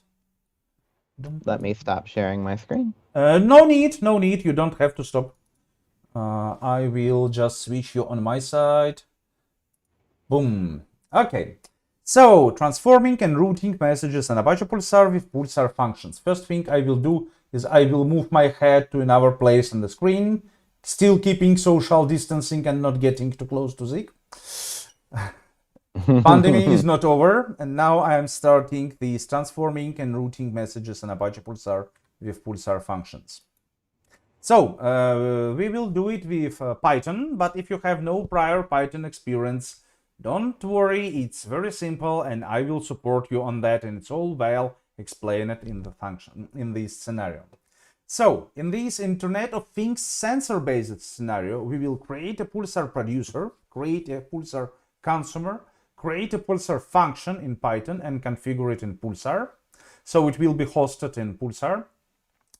Let me stop sharing my screen. No need. You don't have to stop. I will just switch you on my side. Boom. Okay. So, transforming and routing messages in Apache Pulsar with Pulsar functions. First thing I will do is I will move my head to another place on the screen, still keeping social distancing and not getting too close to Zeke. Pandemic is not over, and now I am starting these transforming and routing messages in Apache Pulsar with Pulsar functions. So, we will do it with Python, but if you have no prior Python experience, don't worry, it's very simple, and I will support you on that, and it's all well explained in the function, in this scenario. So, in this Internet of Things sensor-based scenario, we will create a Pulsar producer, create a Pulsar consumer, create a Pulsar function in Python, and configure it in Pulsar. So it will be hosted in Pulsar.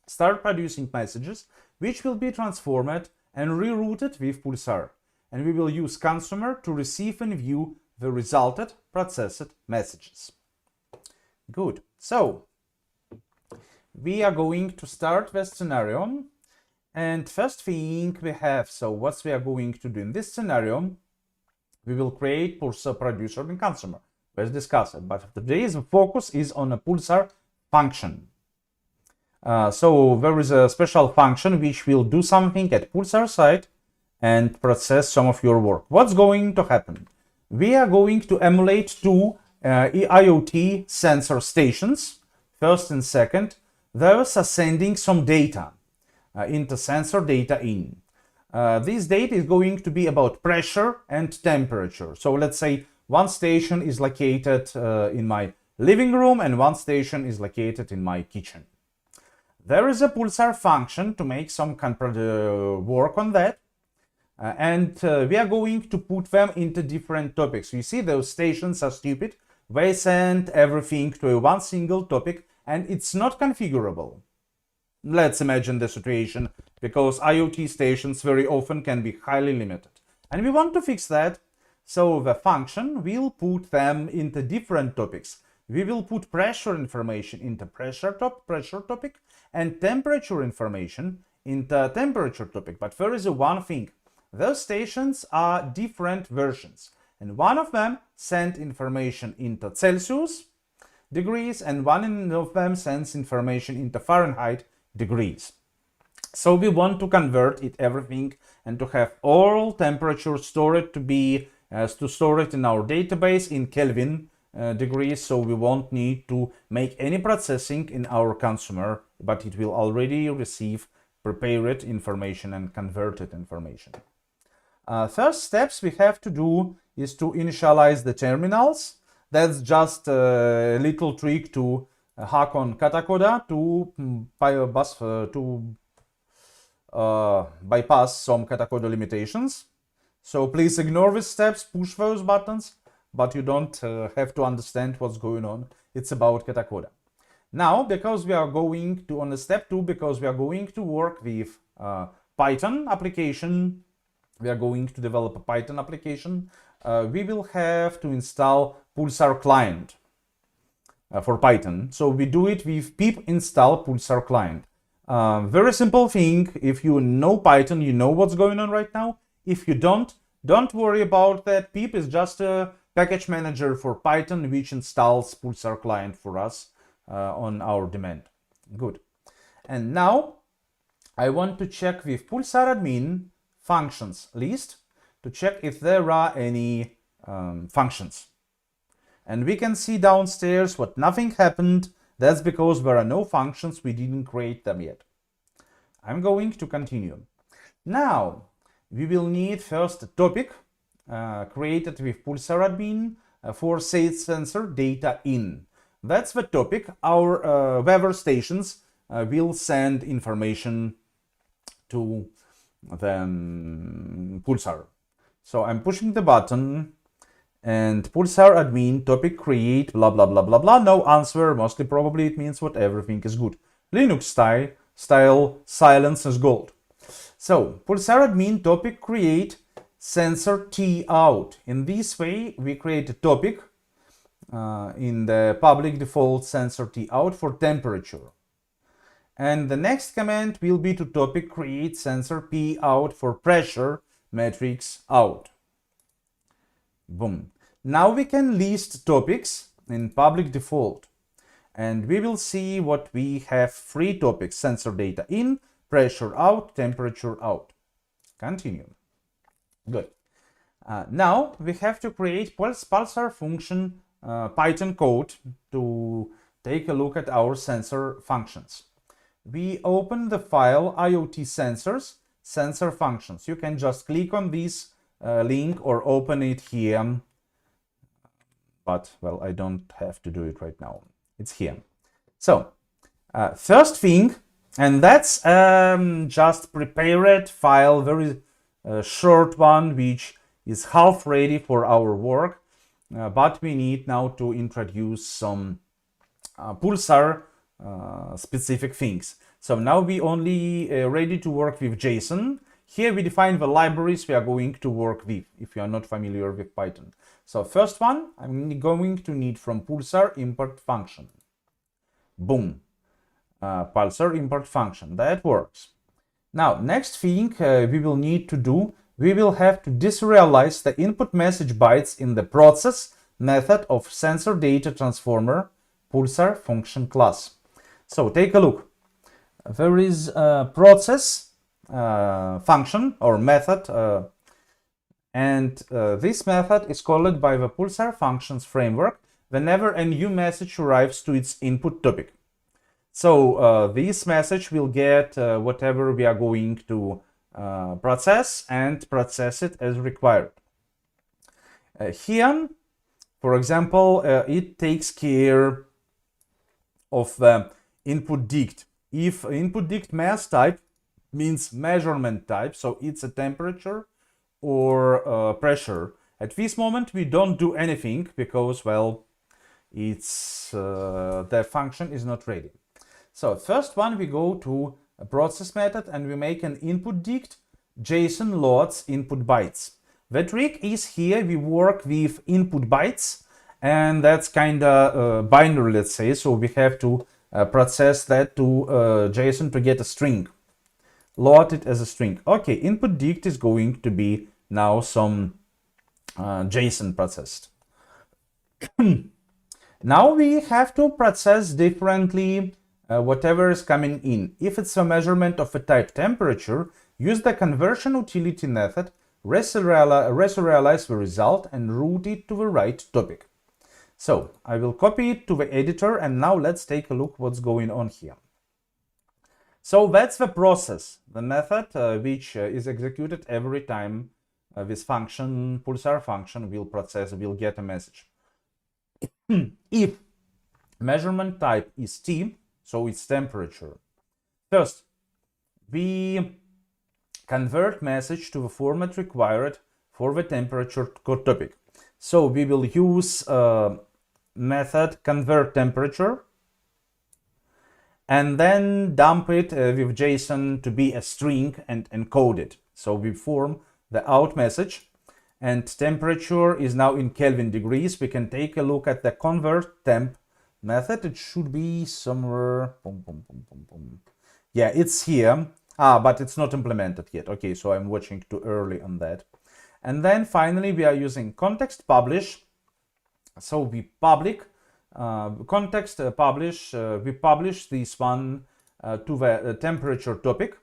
Start producing messages, which will be transformed and rerouted with Pulsar. And we will use consumer to receive and view the resulted processed messages. Good. So we are going to start the scenario. And first thing we have, so what we are going to do in this scenario, we will create Pulsar producer and consumer. Let's discuss it. But today's focus is on a Pulsar function. So there is a special function which will do something at Pulsar side and process some of your work. What's going to happen? We are going to emulate two IoT sensor stations, first and second. Those are sending some data into sensor data in. This data is going to be about pressure and temperature. So let's say one station is located in my living room and one station is located in my kitchen. There is a Pulsar function to make some work on that. And we are going to put them into different topics. You see, those stations are stupid. They send everything to one single topic and it's not configurable. Let's imagine the situation, because IoT stations very often can be highly limited. And we want to fix that. So the function will put them into different topics. We will put pressure information into pressure topic and temperature information into temperature topic. But there is one thing. Those stations are different versions. And one of them sends information into Celsius degrees and one of them sends information into Fahrenheit degrees. So we want to convert everything and to have all temperature stored to store it in our database in Kelvin degrees. So we won't need to make any processing in our consumer, but it will already receive prepared information and converted information. First steps we have to do is to initialize the terminals. That's just a little trick to hack on Katacoda to bypass some Katacoda limitations. So please ignore these steps, push those buttons, but you don't have to understand what's going on. It's about Katacoda. Now, because we are going to, on the step 2, because we are going to work with Python application, we are going to develop a Python application, we will have to install Pulsar client for Python. So we do it with pip install Pulsar client. Very simple thing. If you know Python, you know what's going on right now. If you don't worry about that. Pip is just a package manager for Python which installs Pulsar client for us on our demand. Good. And now I want to check with Pulsar admin functions list to check if there are any functions. And we can see downstairs what nothing happened. That's because there are no functions. We didn't create them yet. I'm going to continue. Now we will need first a topic created with Pulsar admin for sensor data in. That's the topic. Our weather stations will send information to the Pulsar. So I'm pushing the button and Pulsar admin topic create blah blah blah blah blah. No answer. Mostly probably it means what everything is good. Linux style silence is gold. So Pulsar admin topic create sensor T out. In this way we create a topic in the public default sensor T out for temperature. And the next command will be to topic create sensor P out for pressure matrix out. Boom. Now we can list topics in public default and we will see what we have. 3 topics: sensor data in, pressure out, temperature out. Continue. Good. Now we have to create Pulsar function Python code to take a look at our sensor functions. We open the file IoT sensors, sensor functions. You can just click on this link or open it here. But, well, I don't have to do it right now. It's here. So, first thing, and that's just prepared file, very short one, which is half ready for our work. But we need now to introduce some Pulsar specific things. So now we only ready to work with JSON. Here we define the libraries we are going to work with, if you are not familiar with Python. So first one, I'm going to need from Pulsar import function. Boom. Pulsar import function. That works. Now, next thing we will need to do, we will have to deserialize the input message bytes in the process method of sensor data transformer Pulsar function class. So take a look. there is a process function or method, and this method is called by the Pulsar functions framework whenever a new message arrives to its input topic. So this message will get whatever we are going to process and process it as required. Here, for example, it takes care of the input dict. If input dict mass type means measurement type, so it's a temperature or pressure. At this moment, we don't do anything because, well, it's the function is not ready. So first one, we go to a process method and we make an input dict JSON loads input bytes. The trick is here we work with input bytes, and that's kind of binary, let's say, so we have to process that to JSON to get a string, load it as a string. Okay, input dict is going to be now some JSON processed. Now we have to process differently whatever is coming in. If it's a measurement of a type temperature, use the conversion utility method, reserialize the result and route it to the right topic. So I will copy it to the editor, and now let's take a look what's going on here. So that's the process, the method which is executed every time this function, Pulsar function, will get a message. If measurement type is T, so it's temperature, first we convert message to the format required for the temperature topic. So we will use method convert temperature and then dump it with JSON to be a string and encode it. So we form the out message, and temperature is now in Kelvin degrees. We can take a look at the convert temp method. It should be somewhere. Yeah, it's here. But it's not implemented yet. Okay, so I'm watching too early on that. And then finally, we are using context publish. So we publish this one to the temperature topic,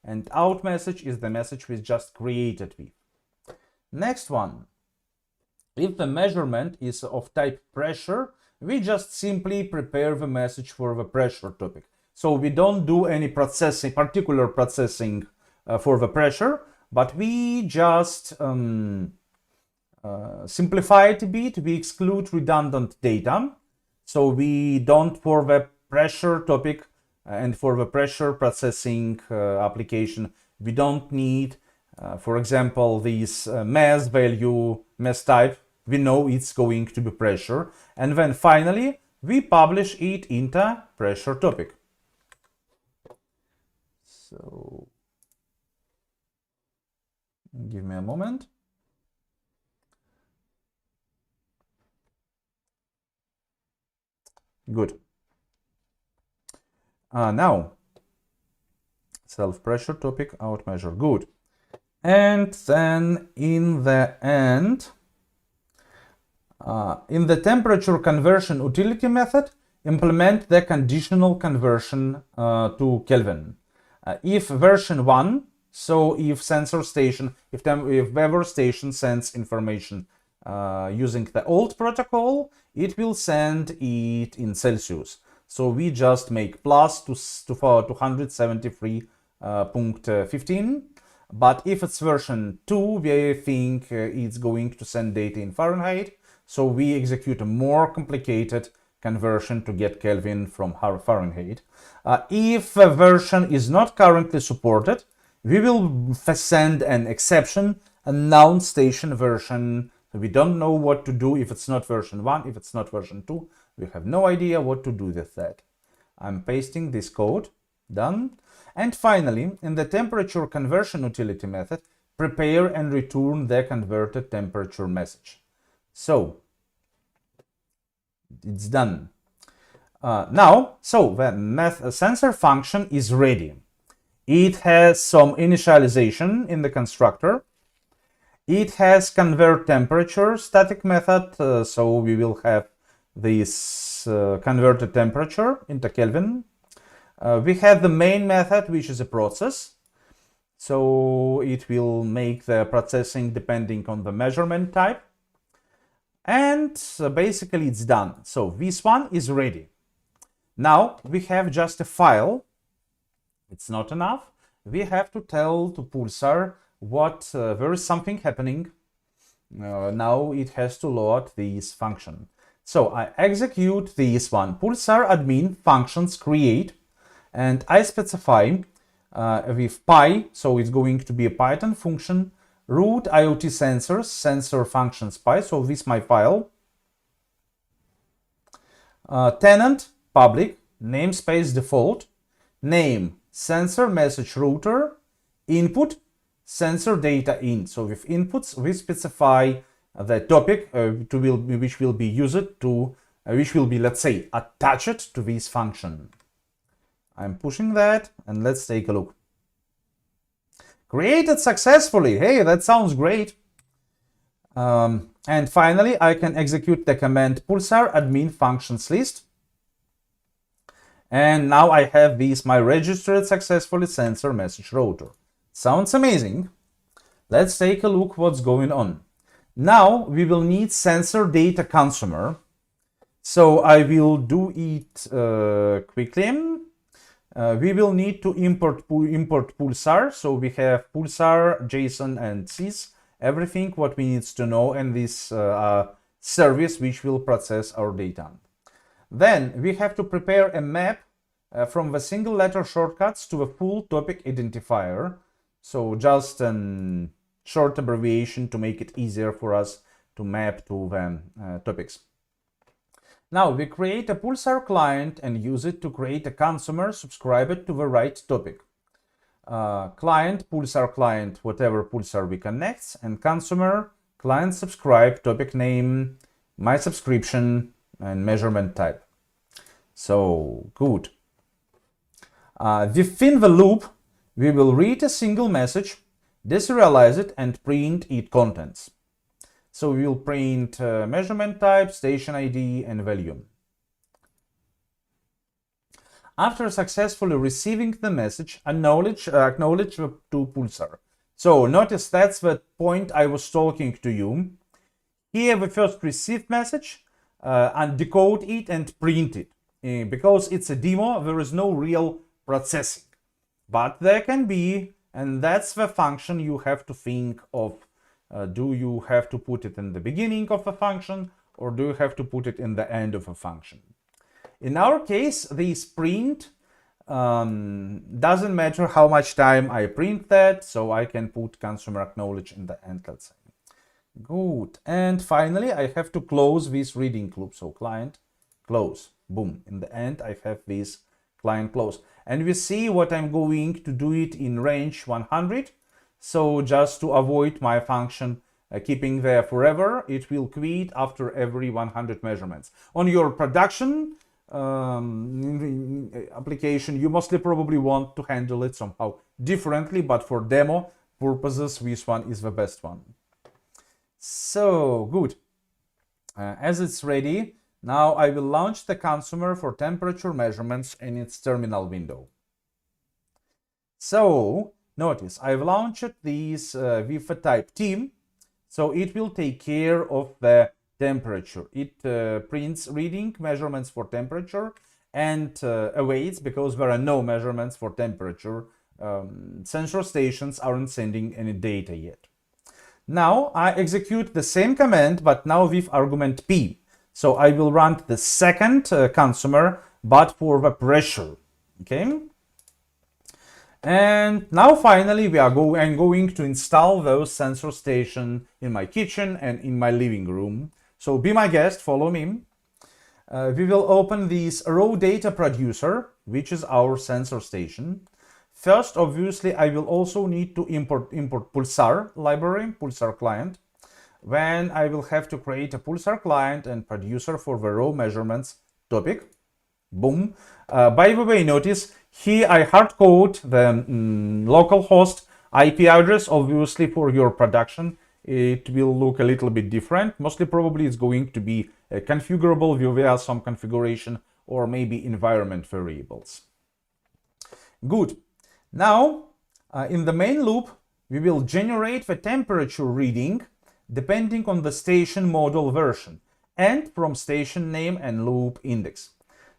and out message is the message we just created with. Next one, if the measurement is of type pressure, we just simply prepare the message for the pressure topic. So we don't do any particular processing for the pressure, but we just simplify it a bit. We exclude redundant data. So we don't, for the pressure topic and for the pressure processing application, we don't need, for example, this mass value, mass type. We know it's going to be pressure. And then finally, we publish it into pressure topic. So give me a moment. Good. Now, self-pressure topic, out measure, good. And then in the end, in the temperature conversion utility method, implement the conditional conversion to Kelvin. If version 1, so if sensor station, if weather station sends information using the old protocol, it will send it in Celsius. So we just make plus to 273.15. But if it's version 2, we think it's going to send data in Fahrenheit. So we execute a more complicated conversion to get Kelvin from Fahrenheit. If a version is not currently supported, we will send an exception, a noun station version. We don't know what to do if it's not version 1, if it's not version 2. We have no idea what to do with that. I'm pasting this code. Done. And finally, in the temperature conversion utility method, prepare and return the converted temperature message. So it's done. Now, so the sensor function is ready. It has some initialization in the constructor. It has convert temperature static method, so we will have this converted temperature into Kelvin. We have the main method, which is a process. So it will make the processing depending on the measurement type. And basically it's done. So this one is ready. Now we have just a file. It's not enough. We have to tell to Pulsar what there is something happening. Now it has to load this function. So I execute this one, Pulsar admin functions create, and I specify with Py, so it's going to be a Python function, root IoT sensors, sensor functions Py, so this is my file. Tenant, public, namespace default, name, sensor message router, input, sensor data in. So with inputs, we specify the topic which will be used to, which will be, let's say, attached to this function. I'm pushing that, and let's take a look. Created successfully. Hey, that sounds great. And finally, I can execute the command Pulsar admin functions list. And now I have this, my registered successfully sensor message router. Sounds amazing. Let's take a look what's going on. Now we will need sensor data consumer. So I will do it quickly. We will need to import Pulsar. So we have Pulsar, JSON, and sys. Everything what we need to know in this service which will process our data. Then we have to prepare a map from the single letter shortcuts to a full topic identifier. So just a short abbreviation to make it easier for us to map to the topics. Now we create a Pulsar client and use it to create a consumer subscribed to the right topic. Client, Pulsar client, whatever Pulsar we connect, and consumer, client subscribe, topic name, my subscription, and measurement type. So good. Within the loop, we will read a single message, deserialize it, and print its contents. So we will print measurement type, station ID, and value. After successfully receiving the message, acknowledge to Pulsar. So notice that's the point I was talking to you. Here we first receive message and decode it and print it. Because it's a demo, there is no real processing. But there can be, and that's the function you have to think of. Do you have to put it in the beginning of a function, or do you have to put it in the end of a function? In our case, this print doesn't matter how much time I print that, so I can put consumer acknowledge in the end, let's say. Good. And finally, I have to close this reading loop. So client, close, boom. In the end, I have this client close. And we see what I'm going to do it in range 100. So just to avoid my function keeping there forever, it will quit after every 100 measurements. On your production application, you mostly probably want to handle it somehow differently, but for demo purposes, this one is the best one. So good. As it's ready, now I will launch the consumer for temperature measurements in its terminal window. So notice I've launched this with a type team, so it will take care of the temperature. It prints reading measurements for temperature and awaits, because there are no measurements for temperature. Sensor stations aren't sending any data yet. Now I execute the same command, but now with argument P. So I will run the second consumer, but for the pressure. Okay. And now finally I'm going to install those sensor stations in my kitchen and in my living room. So be my guest, follow me. We will open this raw data producer, which is our sensor station. First, obviously, I will also need to import Pulsar library, Pulsar client. When I will have to create a Pulsar client and producer for the raw measurements topic. Boom. By the way, notice here I hardcode the localhost IP address. Obviously, for your production, it will look a little bit different. Mostly probably it's going to be configurable via some configuration or maybe environment variables. Good. Now, in the main loop, we will generate the temperature reading depending on the station model version and from station name and loop index.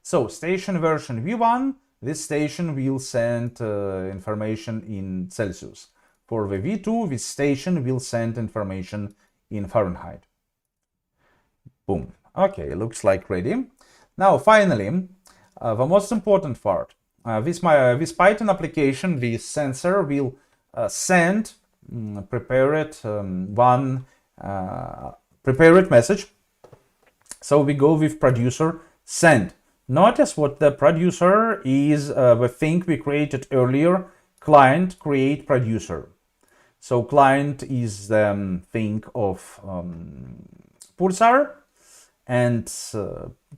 So station version V1, this station will send information in Celsius. For the V2, this station will send information in Fahrenheit. Boom. Okay, looks like ready. Now, finally, the most important part. This Python application, this sensor will send prepared message. So we go with producer send. Notice what the producer is the thing we created earlier, client create producer. So client is the thing of Pulsar, and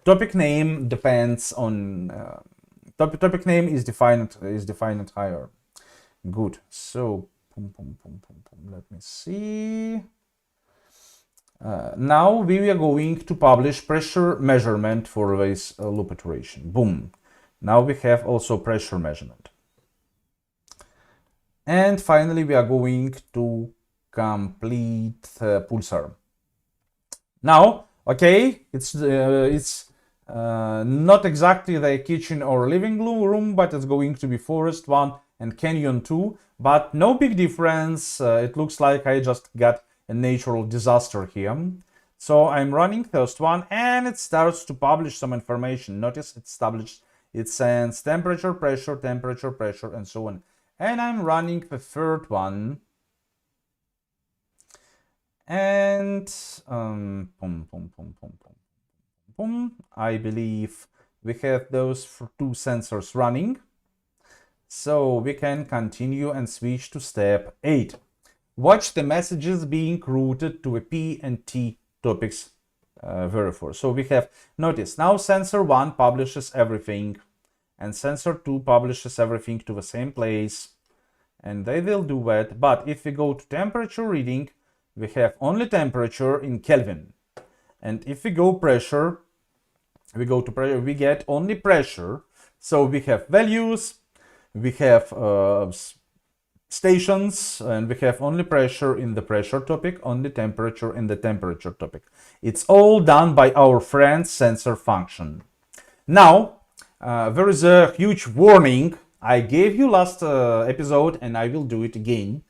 topic name depends on topic name is defined higher. Good. So let me see. Now we are going to publish pressure measurement for this loop iteration. Boom. Now we have also pressure measurement. And finally, we are going to complete Pulsar. Now, okay, it's not exactly the kitchen or living room, but it's going to be forest 1 and canyon 2, but no big difference. It looks like I just got a natural disaster here. So I'm running first one and it starts to publish some information. Notice it sends temperature, pressure, and so on. And I'm running the third one. And I believe we have those two sensors running. So we can continue and switch to step 8. Watch the messages being routed to a P and T topics therefore. So we have, notice now sensor 1 publishes everything and sensor 2 publishes everything to the same place, and they will do that. But if we go to temperature reading, we have only temperature in Kelvin, and if we go pressure, we get only pressure. So we have values, we have stations, and we have only pressure in the pressure topic, only temperature in the temperature topic. It's all done by our friend sensor function. Now there is a huge warning I gave you last episode, and I will do it again.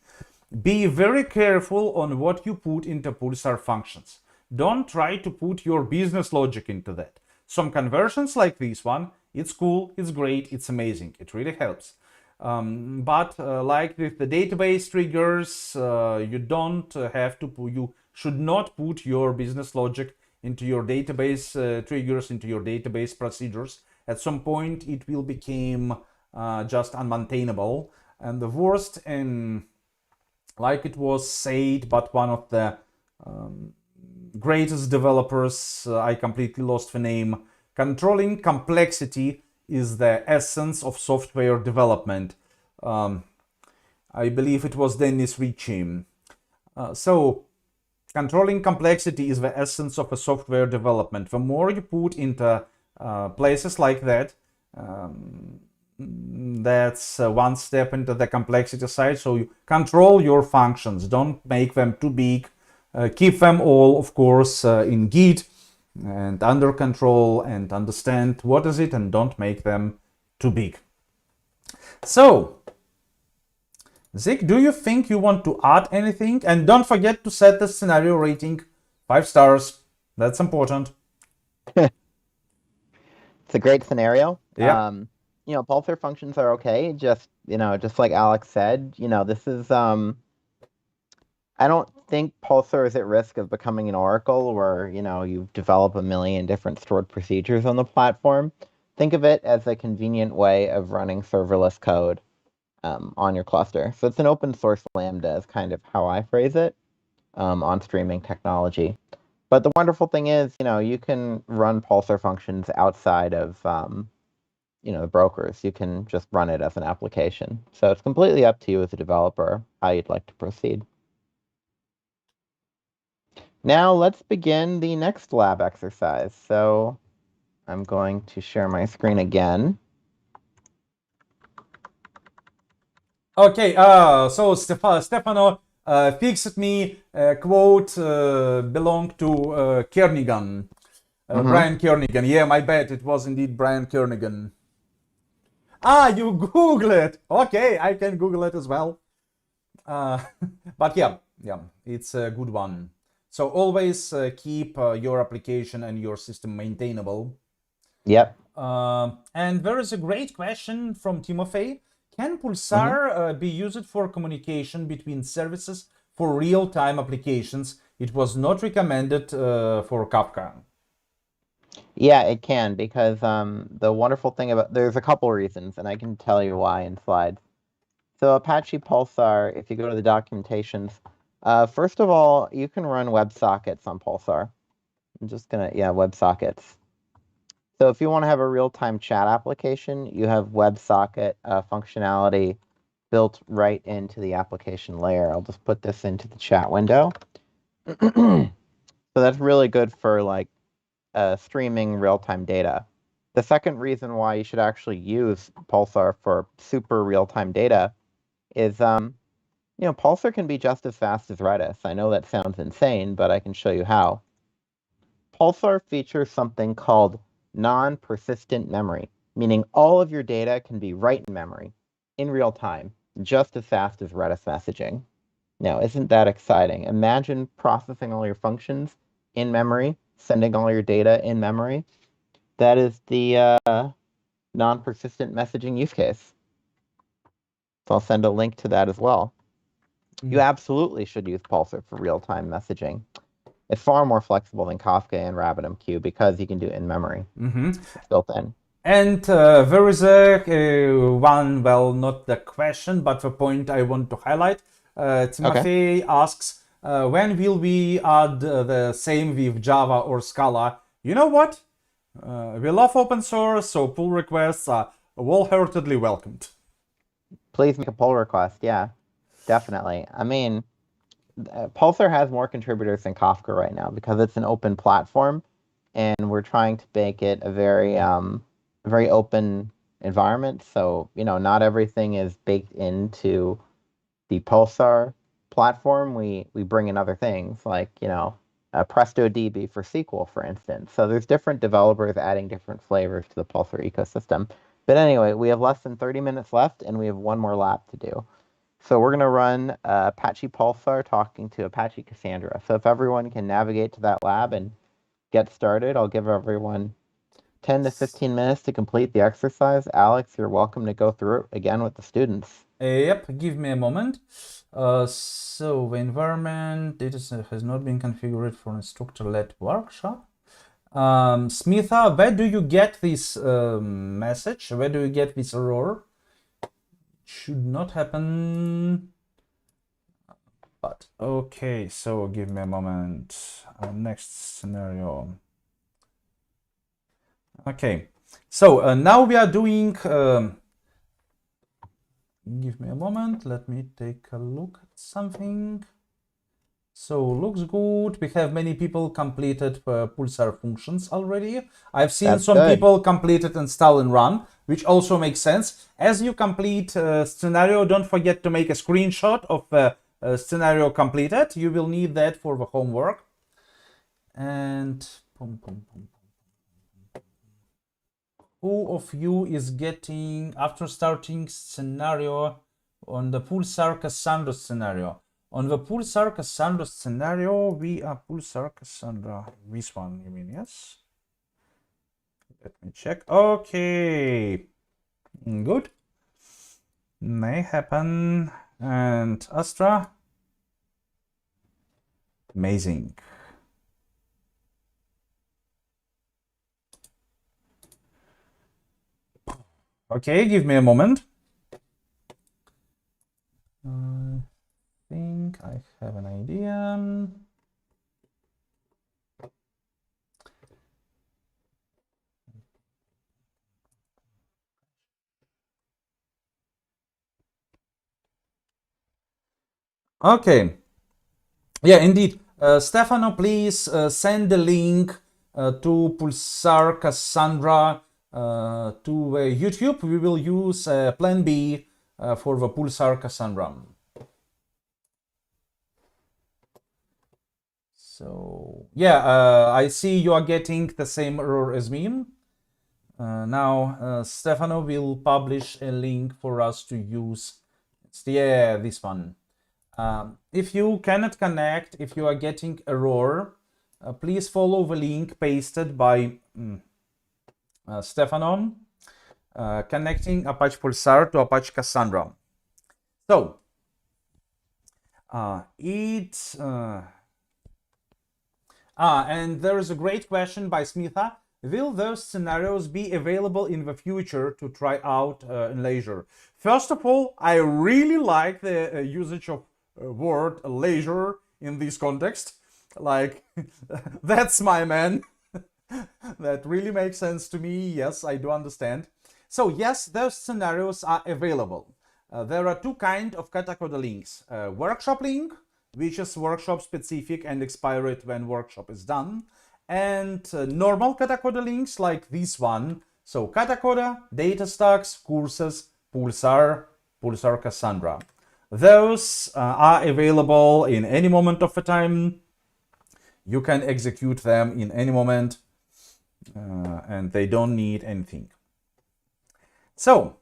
Be very careful on what you put into Pulsar functions. Don't try to put your business logic into that. Some conversions like this one, it's cool, it's great, it's amazing, it really helps. But like with the database triggers, you should not put your business logic into your database triggers, into your database procedures. At some point, it will become just unmaintainable. And the worst, and like it was said, but one of the greatest developers, I completely lost the name, controlling complexity is the essence of software development. I believe it was Dennis Ritchie. So controlling complexity is the essence of a software development. The more you put into places like that, that's one step into the complexity side. So you control your functions, don't make them too big. Keep them all, of course, in Git and under control, and understand what is it, and don't make them too big. So, Zik, do you think you want to add anything? And don't forget to set the scenario rating 5 stars. That's important. It's a great scenario. Yeah. Pulsar functions are okay. Just like Alex said, this is I don't think Pulsar is at risk of becoming an Oracle where, you develop a million different stored procedures on the platform. Think of it as a convenient way of running serverless code on your cluster. So it's an open source Lambda is kind of how I phrase it on streaming technology. But the wonderful thing is, you can run Pulsar functions outside of, the brokers. You can just run it as an application. So it's completely up to you as a developer how you'd like to proceed. Now let's begin the next lab exercise. So I'm going to share my screen again. Okay, so Stefano fixed me, quote, belonged to Kernighan. Brian Kernighan. Yeah, my bad. It was indeed Brian Kernighan. Ah, you Google it. Okay, I can Google it as well. But yeah, it's a good one. So always keep your application and your system maintainable. Yep. And there is a great question from Timofey. Can Pulsar be used for communication between services for real-time applications? It was not recommended for Kafka. Yeah, it can, because the wonderful thing about, there's a couple reasons, and I can tell you why in slides. So Apache Pulsar, if you go to the documentations, first of all, you can run WebSockets on Pulsar. I'm just gonna, yeah, WebSockets. So if you want to have a real-time chat application, you have WebSocket functionality built right into the application layer. I'll just put this into the chat window. So that's really good for like streaming real-time data. The second reason why you should actually use Pulsar for super real-time data is, Pulsar can be just as fast as Redis. I know that sounds insane, but I can show you how. Pulsar features something called non-persistent memory, meaning all of your data can be right in memory, in real time, just as fast as Redis messaging. Now, isn't that exciting? Imagine processing all your functions in memory, sending all your data in memory. That is the non-persistent messaging use case. So I'll send a link to that as well. You absolutely should use Pulsar for real-time messaging. It's far more flexible than Kafka and RabbitMQ because you can do it in memory. It's built in. And there is a one, well, not the question, but the point I want to highlight. Timothy asks, when will we add the same with Java or Scala? You know what? We love open source, so pull requests are wholeheartedly welcomed. Please make a pull request. Yeah, definitely. I mean, Pulsar has more contributors than Kafka right now because it's an open platform, and we're trying to make it a very open environment. So, not everything is baked into the Pulsar platform. We bring in other things like, PrestoDB for SQL, for instance. So there's different developers adding different flavors to the Pulsar ecosystem. But anyway, we have less than 30 minutes left, and we have one more lap to do. So we're going to run Apache Pulsar talking to Apache Cassandra. So if everyone can navigate to that lab and get started, I'll give everyone 10 to 15 minutes to complete the exercise. Alex, you're welcome to go through it again with the students. Yep, give me a moment. So the environment data has not been configured for instructor-led workshop. Smitha, where do you get this message? Where do you get this error? Should not happen. But okay, so give me a moment. Next scenario. Okay, so now we are doing. Give me a moment. Let me take a look at something. So looks good. We have many people completed Pulsar functions already. I've seen That's some good. people completed install and run, which also makes sense. As you complete scenario, don't forget to make a screenshot of scenario completed. You will need that for the homework. And who of you is getting after starting scenario on the Pulsar Cassandra scenario? On the Pulsar Cassandra scenario, we are Pulsar Cassandra. This one, you mean, yes? Let me check. Okay. Good. May happen. And Astra. Amazing. Okay, give me a moment. I think I have an idea. Okay. Yeah, indeed. Stefano, please send the link to Pulsar Cassandra to YouTube. We will use Plan B for the Pulsar Cassandra. So yeah, I see you are getting the same error as me. Now Stefano will publish a link for us to use. Yeah, this one. If you cannot connect, if you are getting error, please follow the link pasted by Stefano, connecting Apache Pulsar to Apache Cassandra. So and there is a great question by Smitha. Will those scenarios be available in the future to try out in leisure? First of all, I really like the usage of word leisure in this context. Like, that's my man. That really makes sense to me. Yes, I do understand. So yes, those scenarios are available. There are two kinds of Katacoda links. Workshop link, which is workshop specific and expired when workshop is done, and normal Katacoda links like this one. So Katacoda, data stacks, courses, Pulsar, Pulsar Cassandra. Those are available in any moment of the time. You can execute them in any moment, and they don't need anything. So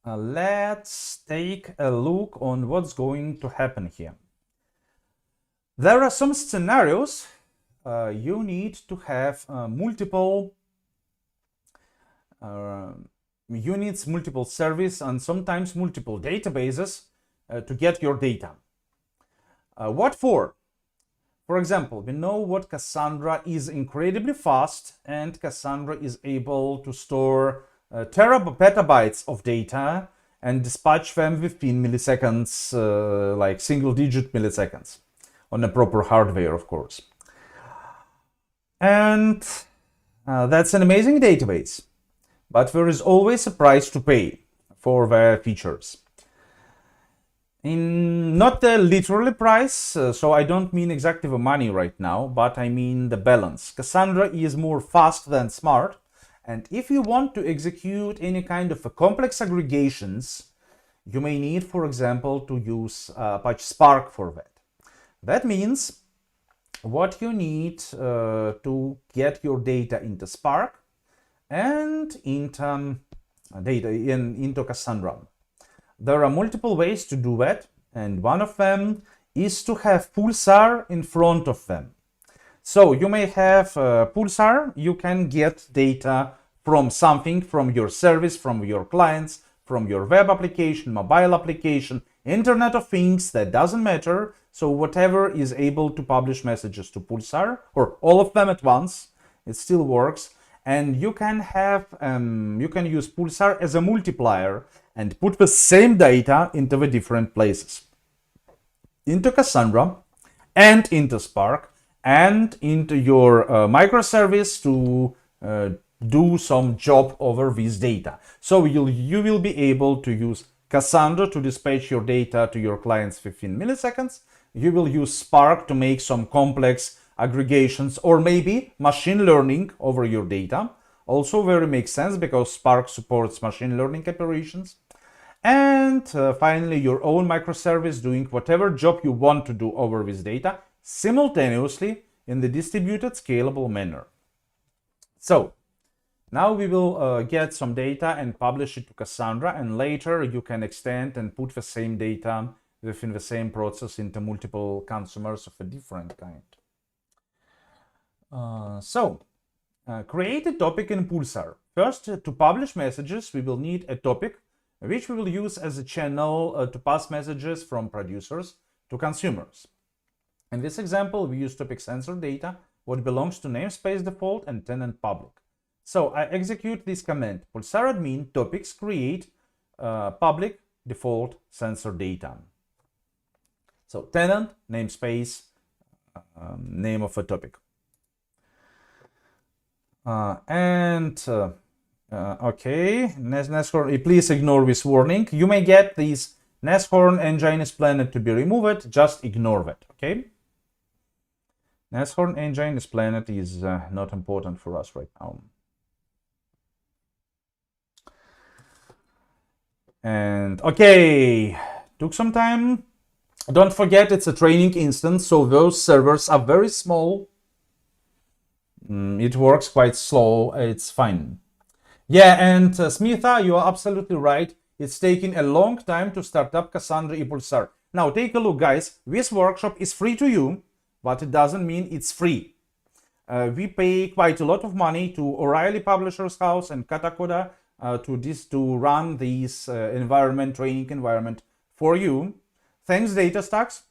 let's take a look on what's going to happen here. There are some scenarios you need to have multiple units, multiple service, and sometimes multiple databases to get your data. What for? For example, we know what Cassandra is incredibly fast, and Cassandra is able to store petabytes of data and dispatch them within milliseconds, like single-digit milliseconds, on a proper hardware, of course. And that's an amazing database, but there is always a price to pay for the features. Not the literal price, so I don't mean exactly the money right now, but I mean the balance. Cassandra is more fast than smart, and if you want to execute any kind of complex aggregations, you may need, for example, to use Apache Spark for that. That means what you need to get your data into Spark and into Cassandra. There are multiple ways to do that, and one of them is to have Pulsar in front of them. So you may have Pulsar, you can get data from something, from your service, from your clients, from your web application, mobile application, Internet of Things, that doesn't matter. So whatever is able to publish messages to Pulsar, or all of them at once, it still works. And you can have, you can use Pulsar as a multiplier and put the same data into the different places. Into Cassandra and into Spark and into your microservice to do some job over this data. So you will be able to use Cassandra to dispatch your data to your clients within milliseconds. You will use Spark to make some complex aggregations or maybe machine learning over your data. Also very makes sense because Spark supports machine learning operations. And finally, your own microservice doing whatever job you want to do over this data simultaneously in the distributed scalable manner. So now we will get some data and publish it to Cassandra, and later you can extend and put the same data within the same process into multiple consumers of a different kind. Create a topic in Pulsar. First, to publish messages, we will need a topic which we will use as a channel to pass messages from producers to consumers. In this example, we use topic sensor data, what belongs to namespace default and tenant public. So I execute this command, Pulsar admin topics create public default sensor data. So tenant, namespace, name of a topic. Okay, Neshorn, please ignore this warning. You may get this Neshorn engine is planned to be removed, just ignore that, okay? Neshorn engine is planned is not important for us right now. And okay, took some time. Don't forget it's a training instance, so those servers are very small. It works quite slow, it's fine. Yeah, and Smitha, you are absolutely right. It's taking a long time to start up Cassandra and Pulsar. Now take a look, guys. This workshop is free to you, but it doesn't mean it's free. We pay quite a lot of money to O'Reilly Publishers House and Katakoda to run this training environment for you. Thanks, DataStax.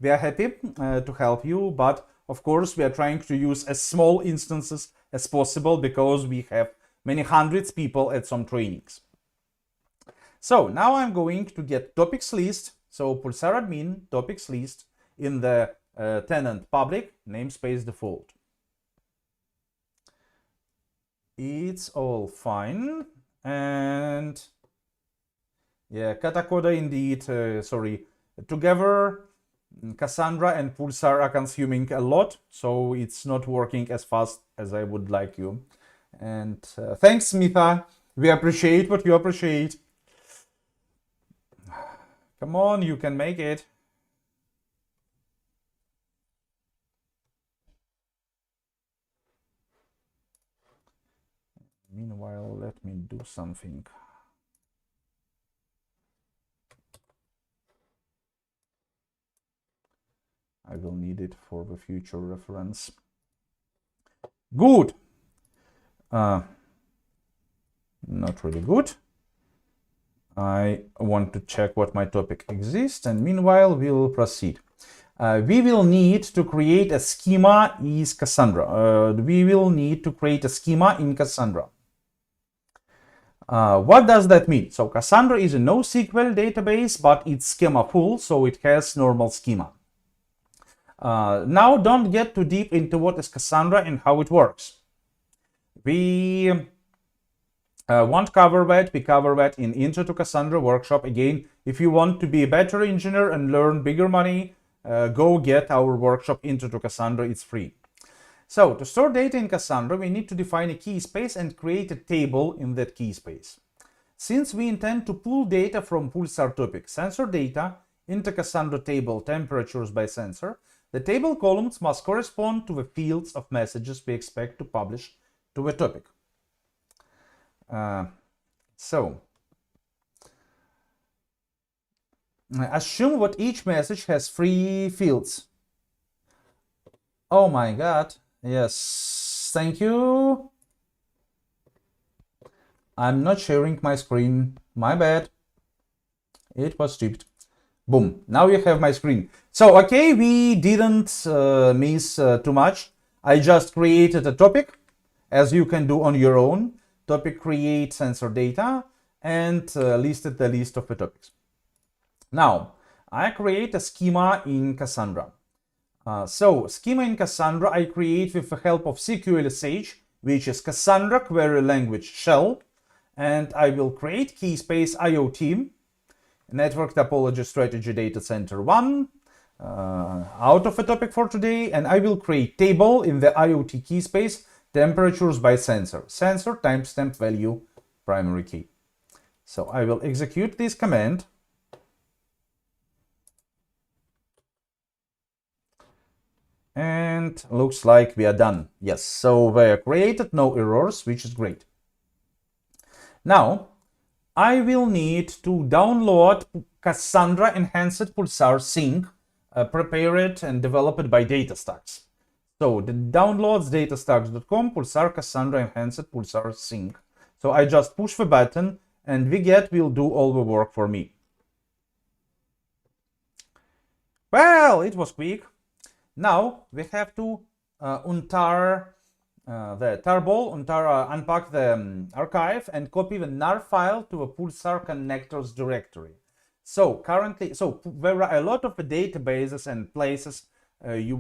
We are happy to help you, but of course we are trying to use as small instances as possible because we have many hundreds people at some trainings. So now I'm going to get topics list. So Pulsar admin topics list in the tenant public namespace default. It's all fine. And yeah, Katakoda indeed, sorry. Together, Cassandra and Pulsar are consuming a lot, so it's not working as fast as I would like you. And thanks, Smitha. We appreciate what you appreciate. Come on, you can make it. Meanwhile, let me do something. I will need it for the future reference. Good. Not really good. I want to check what my topic exists, and meanwhile we'll proceed. We will need to create a schema in Cassandra. We will need to create a schema in Cassandra. What does that mean? So Cassandra is a NoSQL database, but it's schema full, so it has normal schema. Now don't get too deep into what is Cassandra and how it works. We won't cover that. We cover that in Intro to Cassandra workshop. Again, if you want to be a better engineer and learn bigger money, go get our workshop Intro to Cassandra. It's free. So to store data in Cassandra, we need to define a key space and create a table in that key space. Since we intend to pull data from Pulsar topic sensor data into Cassandra table temperatures by sensor, the table columns must correspond to the fields of messages we expect to publish to the topic. Assume that each message has 3 fields. Oh my god. Yes, thank you. I'm not sharing my screen. My bad. It was stupid. Boom. Now you have my screen. So, okay, we didn't miss too much. I just created a topic, as you can do on your own. Topic create sensor data and listed the list of the topics. Now, I create a schema in Cassandra. So, schema in Cassandra I create with the help of CQLSH, which is Cassandra Query Language Shell, and I will create key space IoT, Network Topology Strategy Data Center 1, out of the topic for today, and I will create table in the IoT key space, temperatures by sensor, sensor timestamp value, primary key. So I will execute this command. And looks like we are done. Yes, so they are created, no errors, which is great. Now, I will need to download Cassandra Enhanced Pulsar Sync, prepared and developed by DataStax. So the downloads datastax.com, Pulsar Cassandra Enhanced Pulsar Sync. So I just push the button and Wiget will do all the work for me. Well, it was quick. Now we have to untar the tarball, unpack the archive and copy the nar file to a Pulsar connectors directory. So currently, there are a lot of databases and places you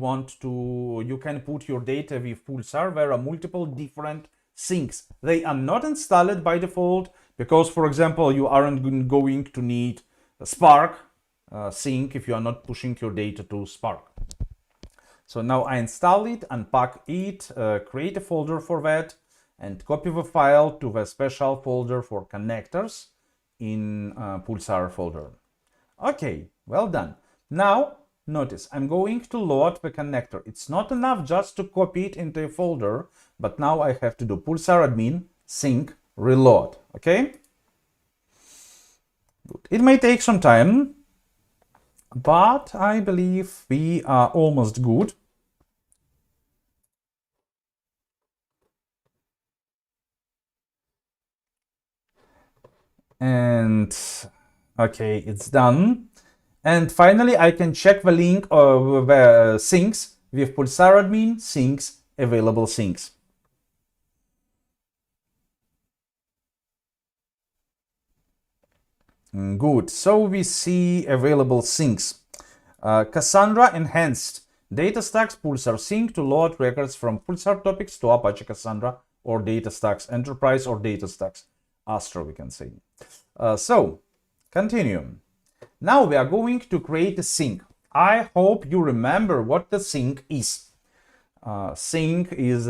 can put your data with Pulsar. There are multiple different syncs. They are not installed by default because, for example, you aren't going to need a Spark sync if you are not pushing your data to Spark. So now I install it, unpack it, create a folder for that, and copy the file to the special folder for connectors. in Pulsar folder. Okay, well done. Now, notice I'm going to load the connector. It's not enough just to copy it into a folder, but now I have to do Pulsar admin sync reload. Okay? Good. It may take some time, but I believe we are almost good. And okay, it's done. And finally, I can check the link of the syncs with Pulsar admin syncs available syncs. Good. So we see available syncs. Cassandra enhanced DataStax Pulsar sync to load records from Pulsar topics to Apache Cassandra or DataStax Enterprise or DataStax Astra, we can say. So, continue. Now we are going to create a sync. I hope you remember what the sync is. Sync is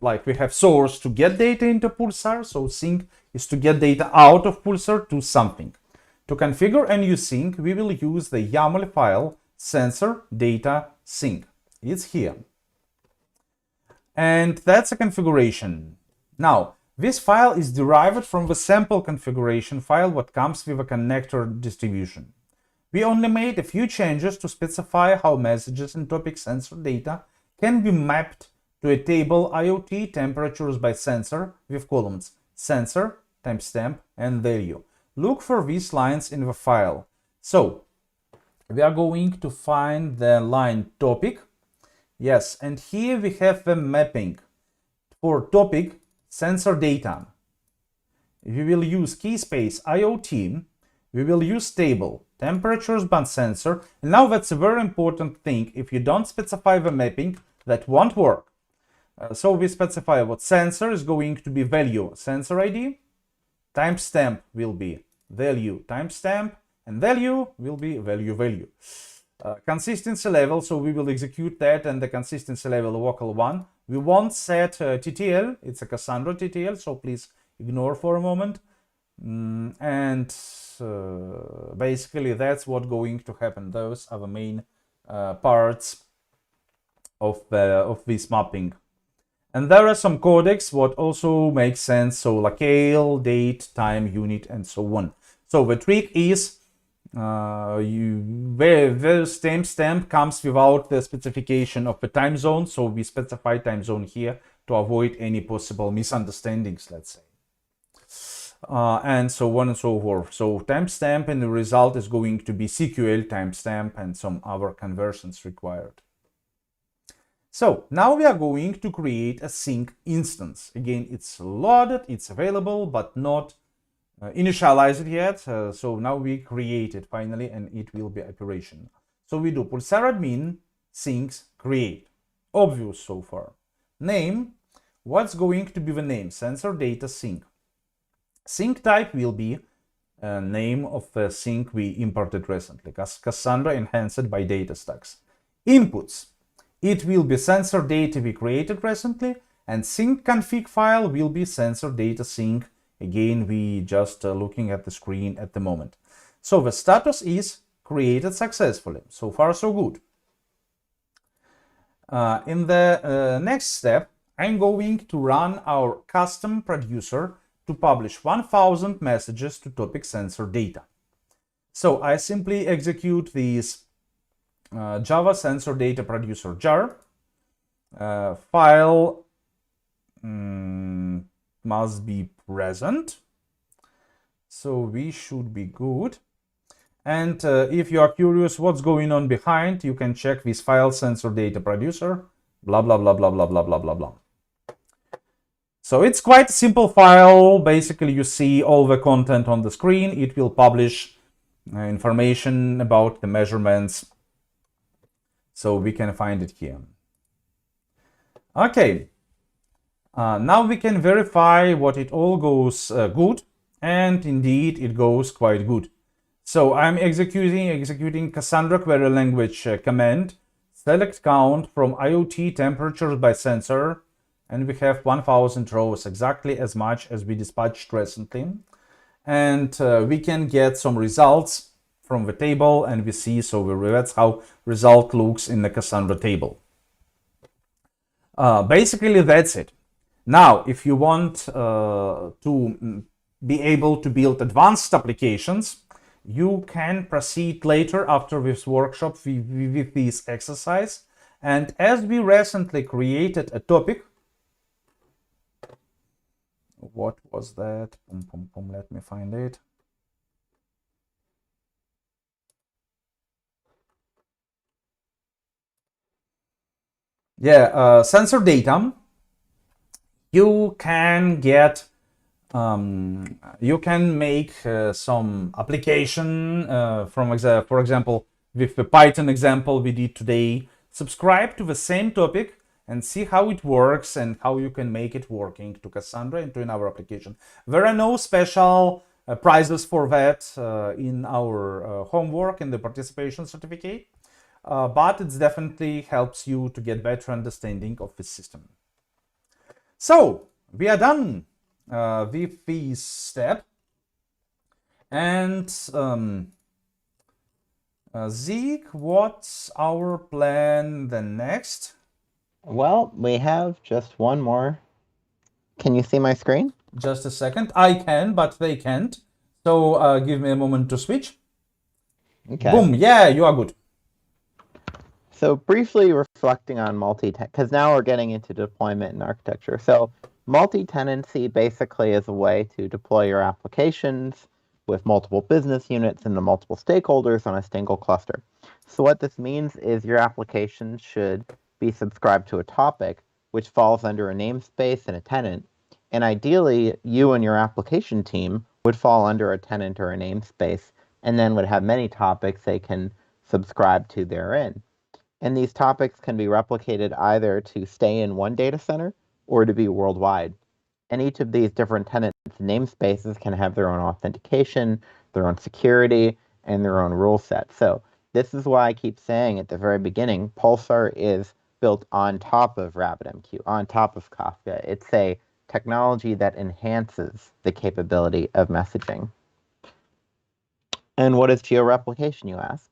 like we have source to get data into Pulsar, so sync is to get data out of Pulsar to something. To configure a new sync, we will use the YAML file sensor data sync. It's here. And that's a configuration. Now, this file is derived from the sample configuration file what comes with a connector distribution. We only made a few changes to specify how messages and topic sensor data can be mapped to a table IoT temperatures by sensor with columns sensor, timestamp, and value. Look for these lines in the file. So, we are going to find the line topic. Yes, and here we have the mapping for topic sensor data. We will use key space IoT. We will use table temperatures by sensor. And now that's a very important thing. If you don't specify the mapping, that won't work. So we specify what sensor is going to be value sensor ID, timestamp will be value timestamp, and value will be value. Consistency level, so we will execute that, and the consistency level local 1. We won't set TTL, it's a Cassandra TTL, so please ignore for a moment. Basically that's what's going to happen. Those are the main parts of this mapping. And there are some codecs what also makes sense, so locale, date, time, unit, and so on. So the trick is the timestamp comes without the specification of the time zone, so we specify time zone here to avoid any possible misunderstandings, let's say. And so on and so forth. So timestamp and the result is going to be CQL timestamp and some other conversions required. So now we are going to create a sync instance. Again, it's loaded, it's available, but not initialized yet. So now we create it finally, and it will be operational. So we do Pulsar admin syncs create. Obvious so far. Name, what's going to be the name? Sensor data sync. Sync type will be name of the sync we imported recently, Cassandra enhanced by DataStax. Inputs. It will be sensor data we created recently, and sync config file will be sensor data sync. Again, we just looking at the screen at the moment. So the status is created successfully. So far, so good. In the next step, I'm going to run our custom producer to publish 1000 messages to topic sensor data. So I simply execute these Java sensor data producer jar. File must be present, so we should be good. And if you are curious what's going on behind, you can check this file sensor data producer, blah blah blah blah blah blah blah blah blah. So it's quite a simple file. Basically, you see all the content on the screen. It will publish information about the measurements. So we can find it here. Okay. Now we can verify what it all goes good. And indeed, it goes quite good. So I'm executing Cassandra query language command. Select count from IoT temperatures by sensor. And we have 1000 rows, exactly as much as we dispatched recently. and we can get some results from the table, and we see, so that's how result looks in the Cassandra table. Basically, that's it. Now, if you want to be able to build advanced applications, you can proceed later after this workshop with this exercise. And as we recently created a topic, what was that? Let me find it. Yeah, sensor data. You can get, you can make some application for example, with the Python example we did today. Subscribe to the same topic and see how it works and how you can make it working to Cassandra and to in our application. There are no special prizes for that in our homework in the participation certificate, but it definitely helps you to get better understanding of the system. So we are done with this step, and Zeke, what's our plan then next? Well, we have just one more. Can you see my screen? Just a second. I can, but they can't. So give me a moment to switch. Okay. Boom. Yeah, you are good. So briefly reflecting on multi-tenant, because now we're getting into deployment and architecture. So multi-tenancy basically is a way to deploy your applications with multiple business units and the multiple stakeholders on a single cluster. So what this means is your application should be subscribed to a topic which falls under a namespace and a tenant. And ideally, you and your application team would fall under a tenant or a namespace, and then would have many topics they can subscribe to therein. And these topics can be replicated either to stay in one data center or to be worldwide. And each of these different tenants namespaces can have their own authentication, their own security, and their own rule set. So this is why I keep saying at the very beginning, Pulsar is built on top of RabbitMQ, on top of Kafka. It's a technology that enhances the capability of messaging. And what is georeplication, you ask?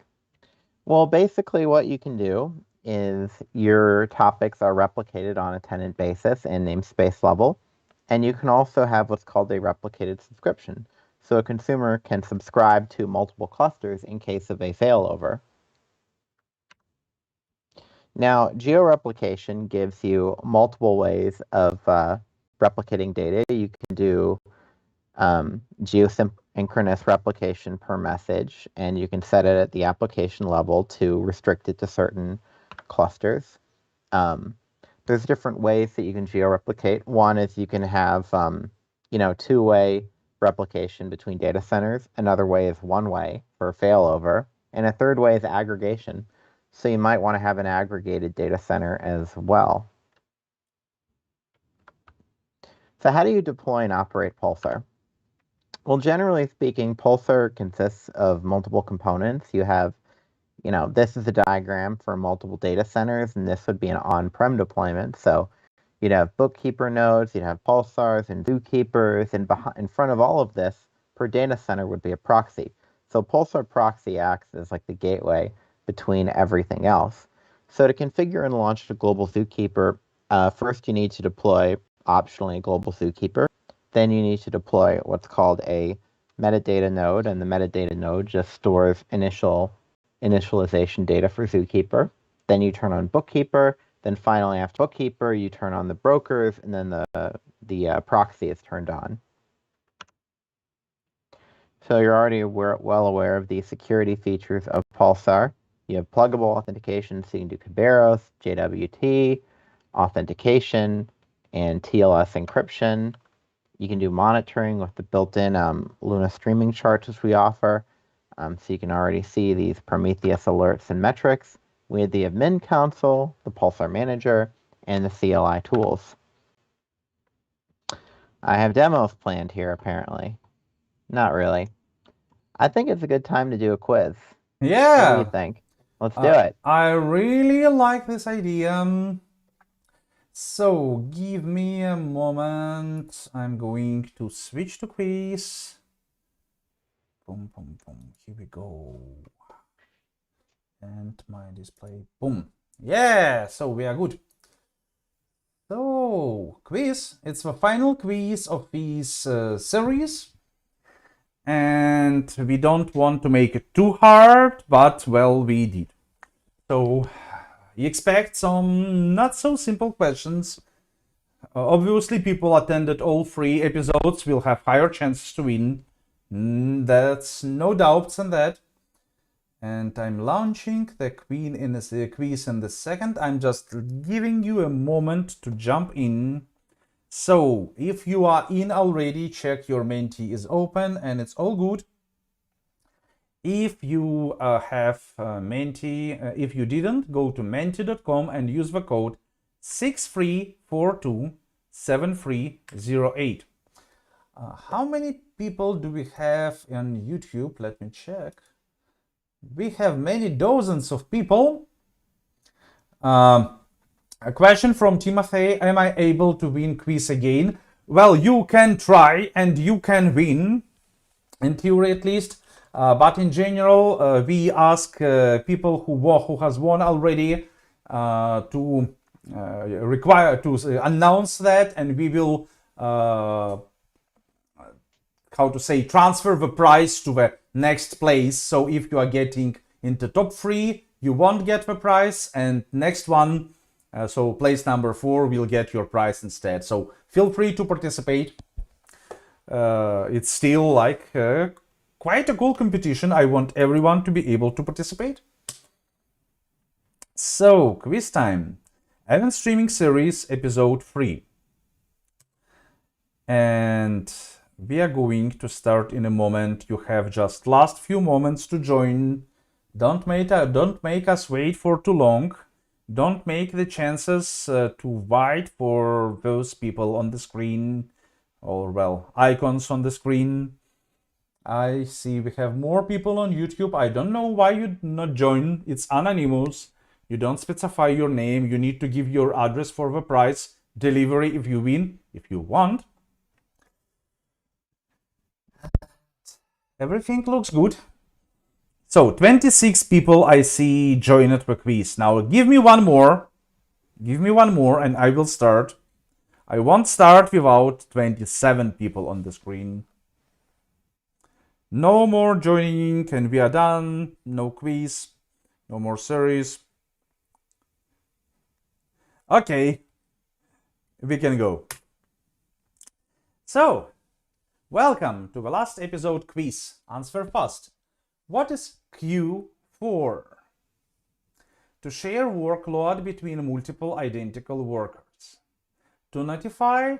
Well, basically what you can do is your topics are replicated on a tenant basis and namespace level, and you can also have what's called a replicated subscription. So a consumer can subscribe to multiple clusters in case of a failover. Now, georeplication gives you multiple ways of replicating data. You can do geosynchronous replication per message, and you can set it at the application level to restrict it to certain clusters. There's different ways that you can georeplicate. One is you can have, two-way replication between data centers. Another way is one-way for failover. And a third way is aggregation. So you might want to have an aggregated data center as well. So how do you deploy and operate Pulsar? Well, generally speaking, Pulsar consists of multiple components. You have, this is a diagram for multiple data centers, and this would be an on-prem deployment. So you'd have bookkeeper nodes, you'd have pulsars and zookeepers, and in front of all of this, per data center would be a proxy. So Pulsar proxy acts as like the gateway between everything else. So to configure and launch a global zookeeper, first you need to deploy optionally a global zookeeper. Then you need to deploy what's called a metadata node, and the metadata node just stores initialization data for zookeeper. Then you turn on bookkeeper. Then finally, after bookkeeper, you turn on the brokers, and then the proxy is turned on. So you're already well aware of the security features of Pulsar. You have pluggable authentication, so you can do Kerberos, JWT, authentication, and TLS encryption. You can do monitoring with the built-in Luna streaming charts, which we offer. So you can already see these Prometheus alerts and metrics. We have the admin console, the Pulsar manager, and the CLI tools. I have demos planned here, apparently. Not really. I think it's a good time to do a quiz. Yeah. What do you think? Let's do it. I really like this idea. So give me a moment. I'm going to switch to quiz. Boom, boom, boom. Here we go. And my display. Boom. Yeah, so we are good. So, quiz. It's the final quiz of this series. And we don't want to make it too hard, but, well, we did. So, you expect some not so simple questions. Obviously, people attended all 3 episodes will have higher chances to win. That's no doubts on that. And I'm launching the quiz in the second. I'm just giving you a moment to jump in. So, if you are in already, check your Menti is open and it's all good. If you have Menti, if you didn't, go to menti.com and use the code 63427308. How many people do we have on YouTube? Let me check. We have many dozens of people. A question from Timothy: am I able to win quiz again? Well, you can try and you can win, in theory at least. But in general, we ask people who has won already to announce that, and we will transfer the prize to the next place. So if you are getting into top 3, you won't get the prize, and next one, so place number 4, will get your prize instead. So feel free to participate. It's still like quite a cool competition. I want everyone to be able to participate. So, quiz time. Event Streaming Series, Episode 3. And we are going to start in a moment. You have just last few moments to join. Don't make us wait for too long. Don't make the chances too wide for those people on the screen, or, well, icons on the screen. I see we have more people on YouTube. I don't know why you not join. It's anonymous. You don't specify your name. You need to give your address for the prize. Delivery if you win, if you want. Everything looks good. So 26 people I see joined the quiz. Now give me one more. Give me one more and I will start. I won't start without 27 people on the screen. No more joining and we are done. No quiz. No more series. Okay. We can go. So, welcome to the last episode quiz. Answer fast. What is queue for? To share workload between multiple identical workers. To notify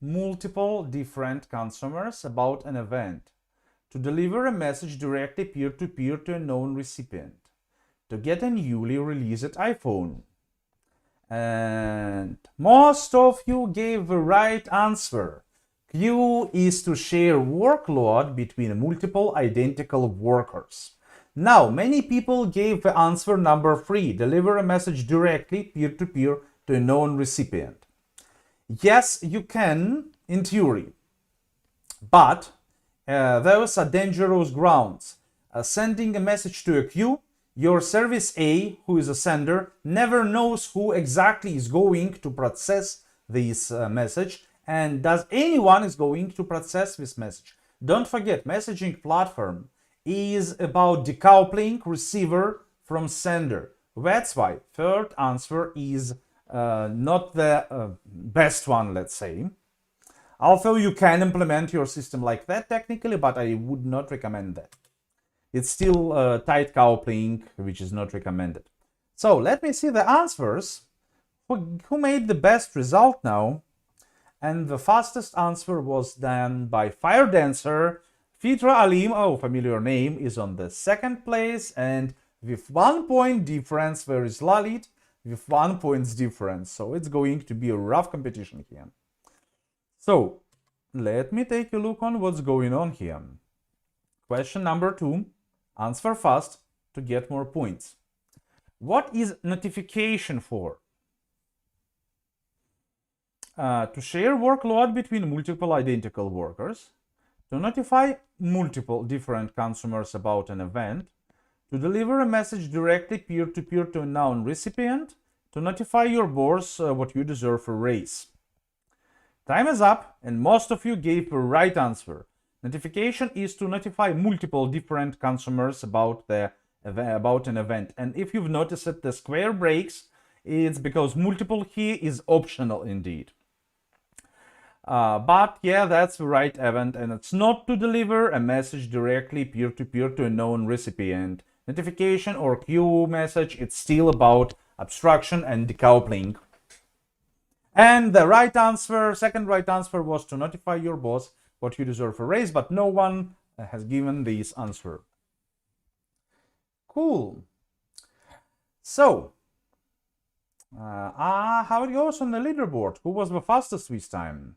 multiple different consumers about an event. To deliver a message directly peer-to-peer to a known recipient. To get a newly released iPhone. And most of you gave the right answer. Queue is to share workload between multiple identical workers. Now, many people gave the answer number 3, deliver a message directly peer-to-peer to a known recipient. Yes, you can, in theory, but those are dangerous grounds. Sending a message to a queue, your service A, who is a sender, never knows who exactly is going to process this message, and does anyone is going to process this message. Don't forget, messaging platform is about decoupling receiver from sender. That's why third answer is not the best one, let's say. Although you can implement your system like that technically, but I would not recommend that. It's still tight coupling, which is not recommended. So let me see the answers. Who made the best result now? And the fastest answer was done by Fire Dancer. Fitra Alim, oh, familiar name, is on the second place. And with 1 point difference, there is Lalit with 1 point difference. So it's going to be a rough competition here. So let me take a look on what's going on here. Question number 2. Answer fast to get more points. What is notification for? To share workload between multiple identical workers. to notify multiple different consumers about an event, to deliver a message directly peer-to-peer to a known recipient, to notify your boss what you deserve a raise. Time is up, and most of you gave the right answer. Notification is to notify multiple different consumers about an event. And if you've noticed that the square breaks, it's because multiple here is optional indeed. But yeah, that's the right event, and it's not to deliver a message directly peer-to-peer to a known recipient. Notification or queue message, it's still about abstraction and decoupling. And the right answer, second right answer, was to notify your boss what you deserve a raise, but no one has given this answer. Cool. So, how it goes on the leaderboard? Who was the fastest this time?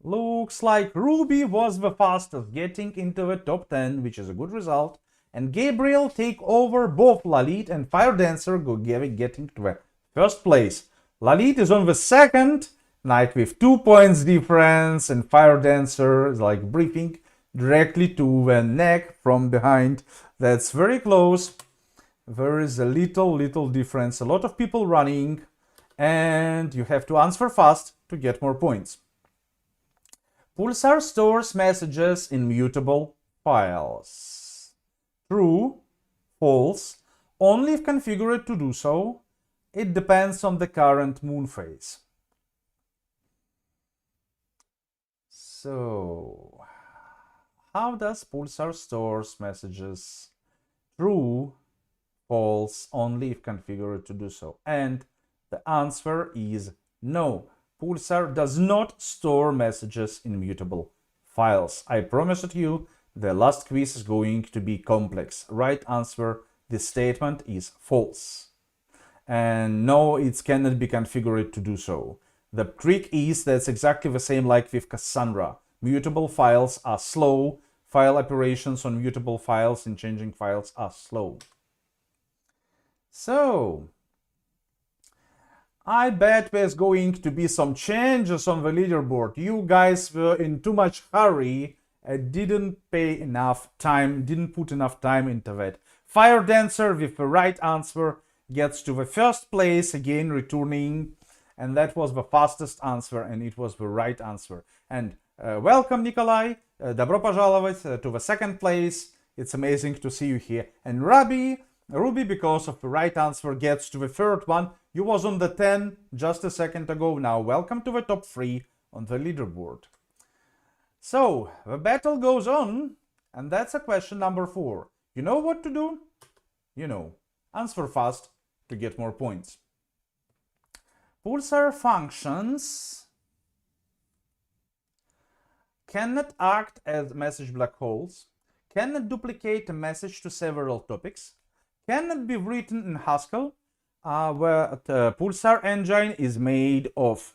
Looks like Ruby was the fastest, getting into the top 10, which is a good result. And Gabriel take over both Lalit and Fire Dancer, getting to the first place. Lalit is on the second, like with 2 points difference, and Fire Dancer is like briefing directly to the neck from behind. That's very close. There is a little difference. A lot of people running, and you have to answer fast to get more points. Pulsar stores messages in mutable files. True, false, only if configured to do so. It depends on the current moon phase. So, how does Pulsar stores messages? True, false, only if configured to do so. And the answer is no. Pulsar does not store messages in mutable files. I promise it you, the last quiz is going to be complex. Right answer, this statement is false. And no, it cannot be configured to do so. The trick is that's exactly the same like with Cassandra. Mutable files are slow. File operations on mutable files and changing files are slow. So, I bet there's going to be some changes on the leaderboard. You guys were in too much hurry and didn't put enough time into that. Fire Dancer with the right answer gets to the first place, again returning, and that was the fastest answer, and it was the right answer. And welcome, Nikolai. Добро пожаловать to the second place. It's amazing to see you here. And Ruby, because of the right answer, gets to the third one. You was on the 10 just a second ago. Now, welcome to the top 3 on the leaderboard. So, the battle goes on, and that's a question number 4. You know what to do? You know. Answer fast to get more points. Pulsar functions cannot act as message black holes, cannot duplicate a message to several topics, cannot be written in Haskell, where the Pulsar engine is made of.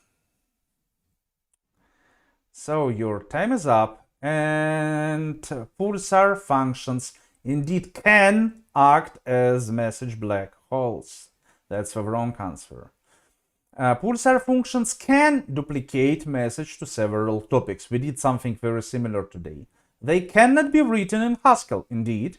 So your time is up, and Pulsar functions indeed can act as message black holes. That's the wrong answer. Pulsar functions can duplicate message to several topics. We did something very similar today. They cannot be written in Haskell, indeed,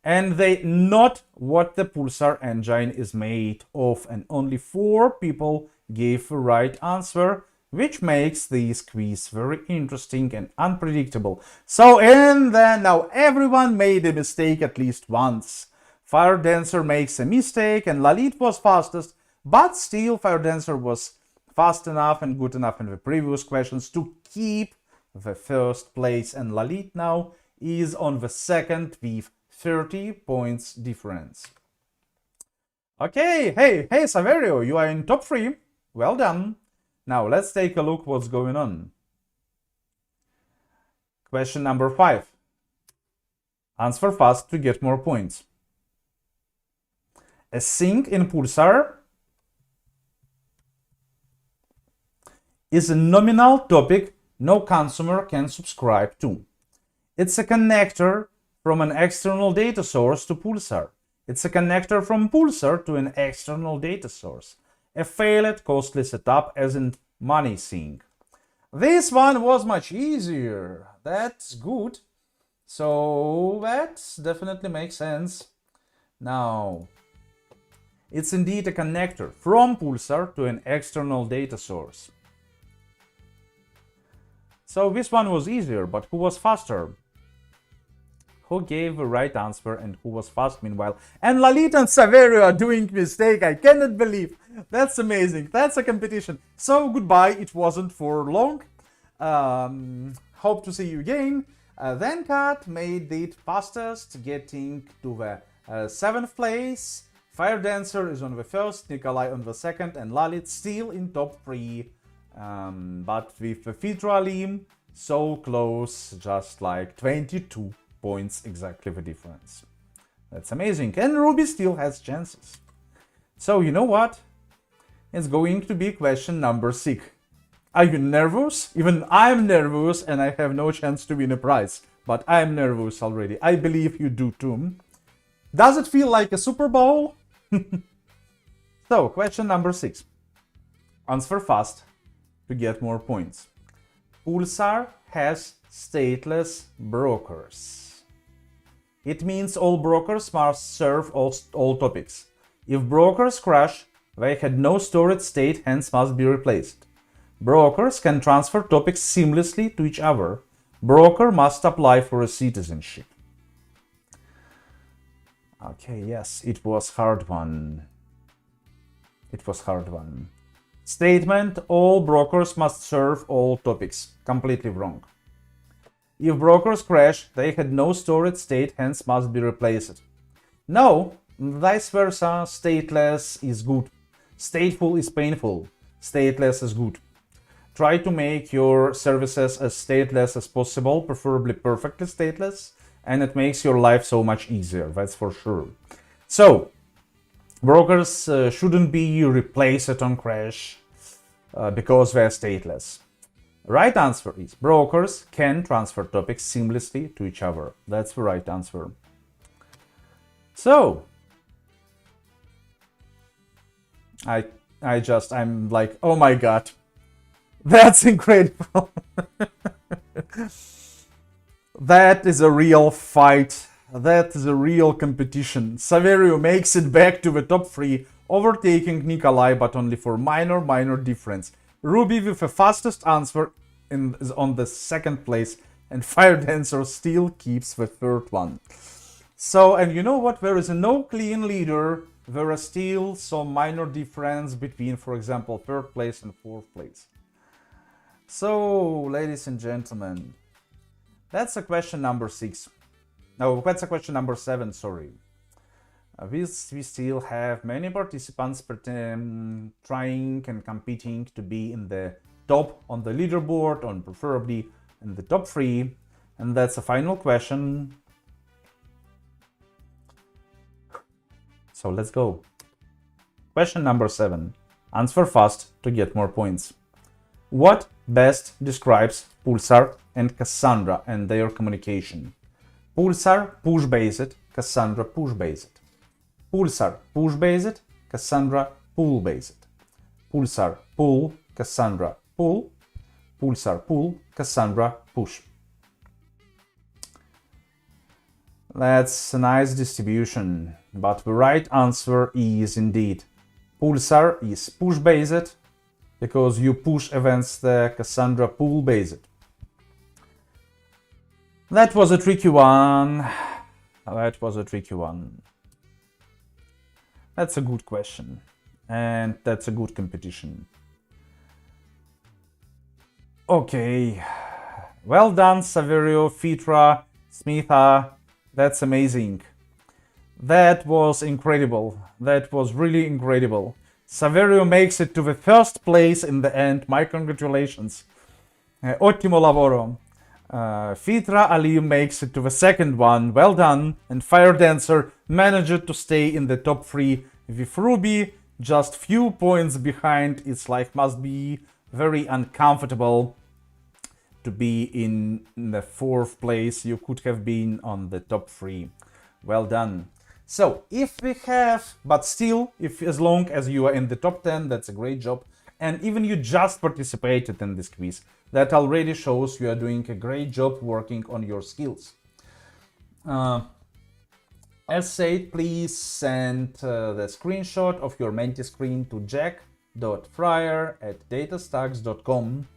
and they not what the Pulsar engine is made of, and only 4 people gave the right answer, which makes this quiz very interesting and unpredictable. So now everyone made a mistake at least once. Fire Dancer makes a mistake and Lalit was fastest, but still Fire Dancer was fast enough and good enough in the previous questions to keep the first place, and Lalit now is on the second with 30 points difference. Okay, hey Saverio, you are in top 3. Well done. Now let's take a look what's going on. Question number 5. Answer fast to get more points. A sync in Pulsar is a nominal topic no consumer can subscribe to. It's a connector from an external data source to Pulsar. It's a connector from Pulsar to an external data source. A failed, costly setup as in money sync. This one was much easier. That's good. So that definitely makes sense. Now, it's indeed a connector from Pulsar to an external data source. So this one was easier, but who was faster? Who gave the right answer and who was fast meanwhile? And Lalit and Saverio are doing mistake. I cannot believe. That's amazing. That's a competition. So goodbye. It wasn't for long. Hope to see you again. Then Kat made it fastest, getting to the 7th place. Fire Dancer is on the 1st, Nikolai on the 2nd, and Lalit still in top 3. But with the Fitra Alim so close, just like 22 points exactly the difference. That's amazing. And Ruby still has chances. So you know what? It's going to be question number 6. Are you nervous? Even I'm nervous and I have no chance to win a prize. But I'm nervous already. I believe you do too. Does it feel like a Super Bowl? So, question number 6. Answer fast to get more points. Pulsar has stateless brokers. It means all brokers must serve all topics. If brokers crash, they had no stored state, hence must be replaced. Brokers can transfer topics seamlessly to each other. Broker must apply for a citizenship. Okay, yes, it was hard one. It was hard one. Statement, all brokers must serve all topics. Completely wrong. If brokers crash, they had no stored state, hence must be replaced. No, vice versa, stateless is good. Stateful is painful. Stateless is good. Try to make your services as stateless as possible, preferably perfectly stateless, and it makes your life so much easier, that's for sure. So, brokers shouldn't be replaced on crash because they're stateless. Right answer is brokers can transfer topics seamlessly to each other. That's the right answer. So, I'm like, oh my god, that's incredible. That is a real fight. That is a real competition. Saverio makes it back to the top 3, overtaking Nikolai, but only for minor difference. Ruby with the fastest answer is on the 2nd place, and Fire Dancer still keeps the 3rd one. So, and you know what? There is no clean leader. There are still some minor difference between, for example, 3rd place and 4th place. So, ladies and gentlemen, that's a question number 6. No, that's a question number 7, sorry. We still have many participants trying and competing to be in the top on the leaderboard, or preferably in the top 3. And that's a final question. So let's go. Question number 7. Answer fast to get more points. What best describes Pulsar and Cassandra and their communication? Pulsar push-based, Cassandra push-based. Pulsar push-based, Cassandra pull-based. Pulsar pull, Cassandra pull. Pulsar pull, Cassandra push. That's a nice distribution, but the right answer is indeed Pulsar is push-based, because you push events, the Cassandra pull-based. That was a tricky one. That was a tricky one. That's a good question. And that's a good competition. Okay. Well done, Saverio, Fitra, Smitha. That's amazing. That was incredible. That was really incredible. Saverio makes it to the 1st place in the end. My congratulations. Ottimo lavoro. Fitra Ali makes it to the 2nd one. Well done. And Fire Dancer managed to stay in the top 3 with Ruby just few points behind. It's like must be very uncomfortable to be in the 4th place. You could have been on the top 3. Well done. So if we have, but still, if as long as you are in the top 10, that's a great job. and even you just participated in this quiz, that already shows you are doing a great job working on your skills. As said, please send the screenshot of your Menti screen to jack.fryer@datastacks.com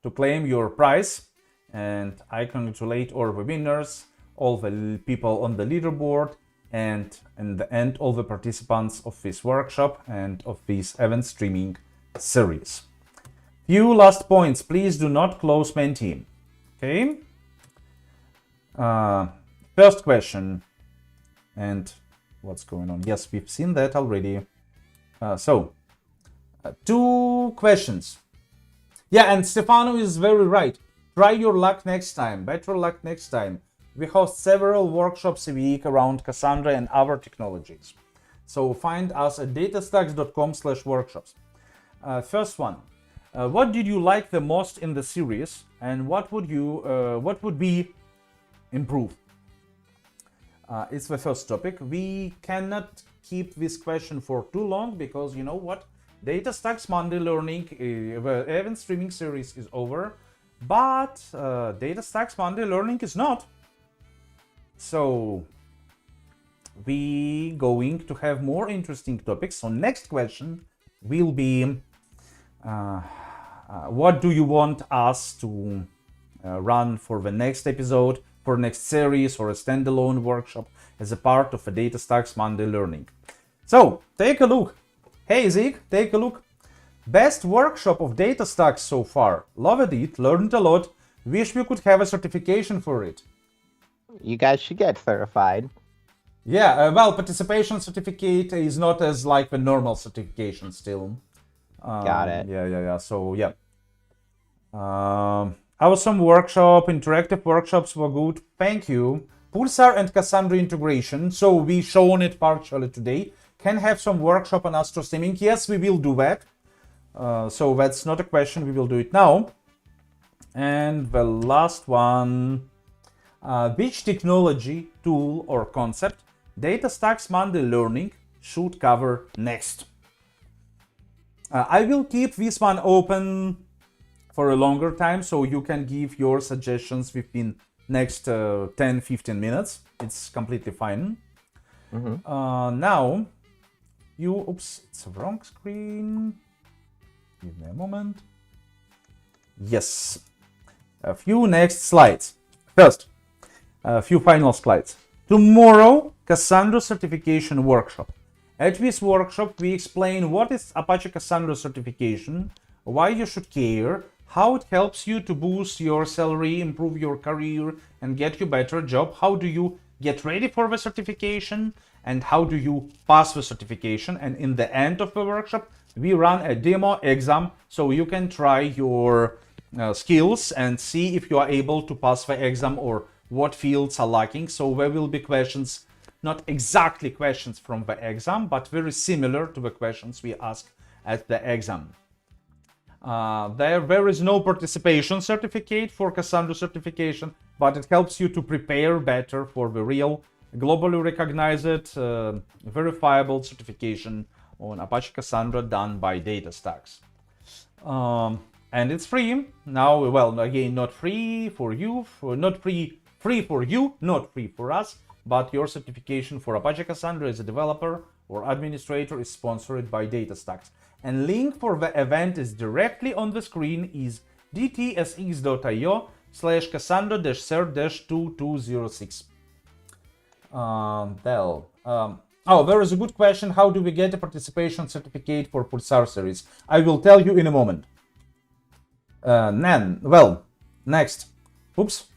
to claim your prize. And I congratulate all the winners, all the people on the leaderboard, and in the end, all the participants of this workshop and of this event streaming series. Few last points. Please do not close Menti. Okay? First question. And what's going on? Yes, we've seen that already. Two questions. Yeah, and Stefano is very right. Try your luck next time. Better luck next time. We host several workshops a week around Cassandra and other technologies. So find us at datastacks.com/workshops. First one. What did you like the most in the series, and what would be improved? It's the first topic. We cannot keep this question for too long because you know what? DataStacks Monday Learning, the event streaming series is over, but DataStacks Monday Learning is not. So we going to have more interesting topics. So next question will be, what do you want us to run for the next episode, for next series, or a standalone workshop as a part of a DataStacks Monday Learning? So take a look. Hey Zeke, take a look. Best workshop of DataStacks so far. Loved it, learned a lot. Wish we could have a certification for it. You guys should get certified. Yeah, well, participation certificate is not as like the normal certification still. Got it. Yeah. So yeah. Awesome workshop, interactive workshops were good. Thank you. Pulsar and Cassandra integration. So we shown it partially today. Can have some workshop on Astra Streaming. Yes, we will do that. So that's not a question. We will do it now. And the last one. Which technology, tool, or concept DataStacks Monday Learning should cover next? I will keep this one open for a longer time, so you can give your suggestions within next 10-15 minutes. It's completely fine. Now, oops, it's a wrong screen. Give me a moment. Yes. A few next slides. First, a few final slides. Tomorrow, Cassandra certification workshop. At this workshop, we explain what is Apache Cassandra certification, why you should care, how it helps you to boost your salary, improve your career, and get you better job. How do you get ready for the certification, and how do you pass the certification? And in the end of the workshop, we run a demo exam so you can try your skills and see if you are able to pass the exam or what fields are lacking. So there will be questions, not exactly questions from the exam, but very similar to the questions we ask at the exam. There is no participation certificate for Cassandra certification, but it helps you to prepare better for the real, globally recognized, verifiable certification on Apache Cassandra done by DataStacks. And it's free. Now, well, again, not free for you, not free for you, not free for us, but your certification for Apache Cassandra as a developer or administrator is sponsored by DataStacks. And link for the event is directly on the screen, is dtsx.io/Cassandra-cert-2206. There is a good question. How do we get a participation certificate for Pulsar series? I will tell you in a moment. Next. Oops.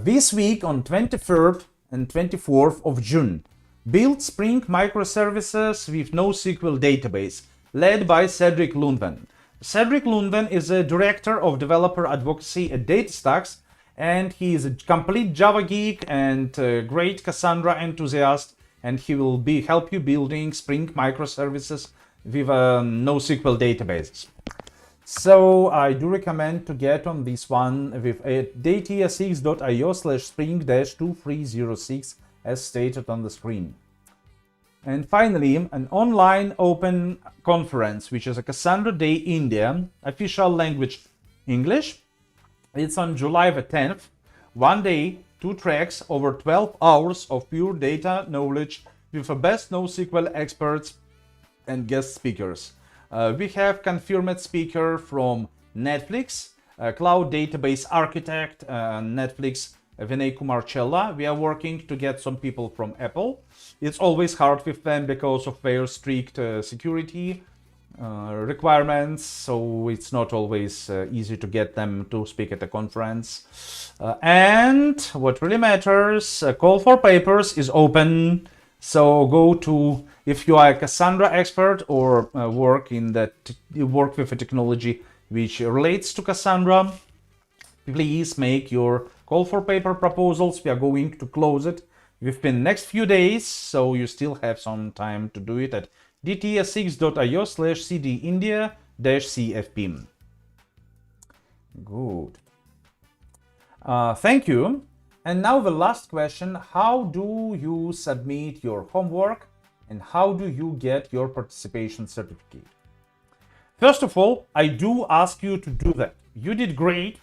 This week on 23rd and 24th of June, build Spring microservices with NoSQL database, led by Cedric Lundven. Cedric Lundven is a director of developer advocacy at DataStacks, and he is a complete Java geek and a great Cassandra enthusiast, and he will help you building Spring microservices with NoSQL databases. So I do recommend to get on this one with dtsx.io/spring-2306 as stated on the screen. And finally, an online open conference, which is a Cassandra Day India, official language English. It's on July the 10th. 1 day, 2 tracks, over 12 hours of pure data knowledge with the best NoSQL experts and guest speakers. We have confirmed speaker from Netflix, cloud database architect, Netflix, Vinay Kumarchella. We are working to get some people from Apple. It's always hard with them because of their strict security requirements, so it's not always easy to get them to speak at a conference. And what really matters, call for papers is open. So go to, if you are a Cassandra expert or work with a technology which relates to Cassandra, please make your call for paper proposals. We are going to close it within next few days, so you still have some time to do it at dts6.io/cdindia-cfp. Good. Thank you. And now the last question: how do you submit your homework and how do you get your participation certificate? First of all, I do ask you to do that. You did great.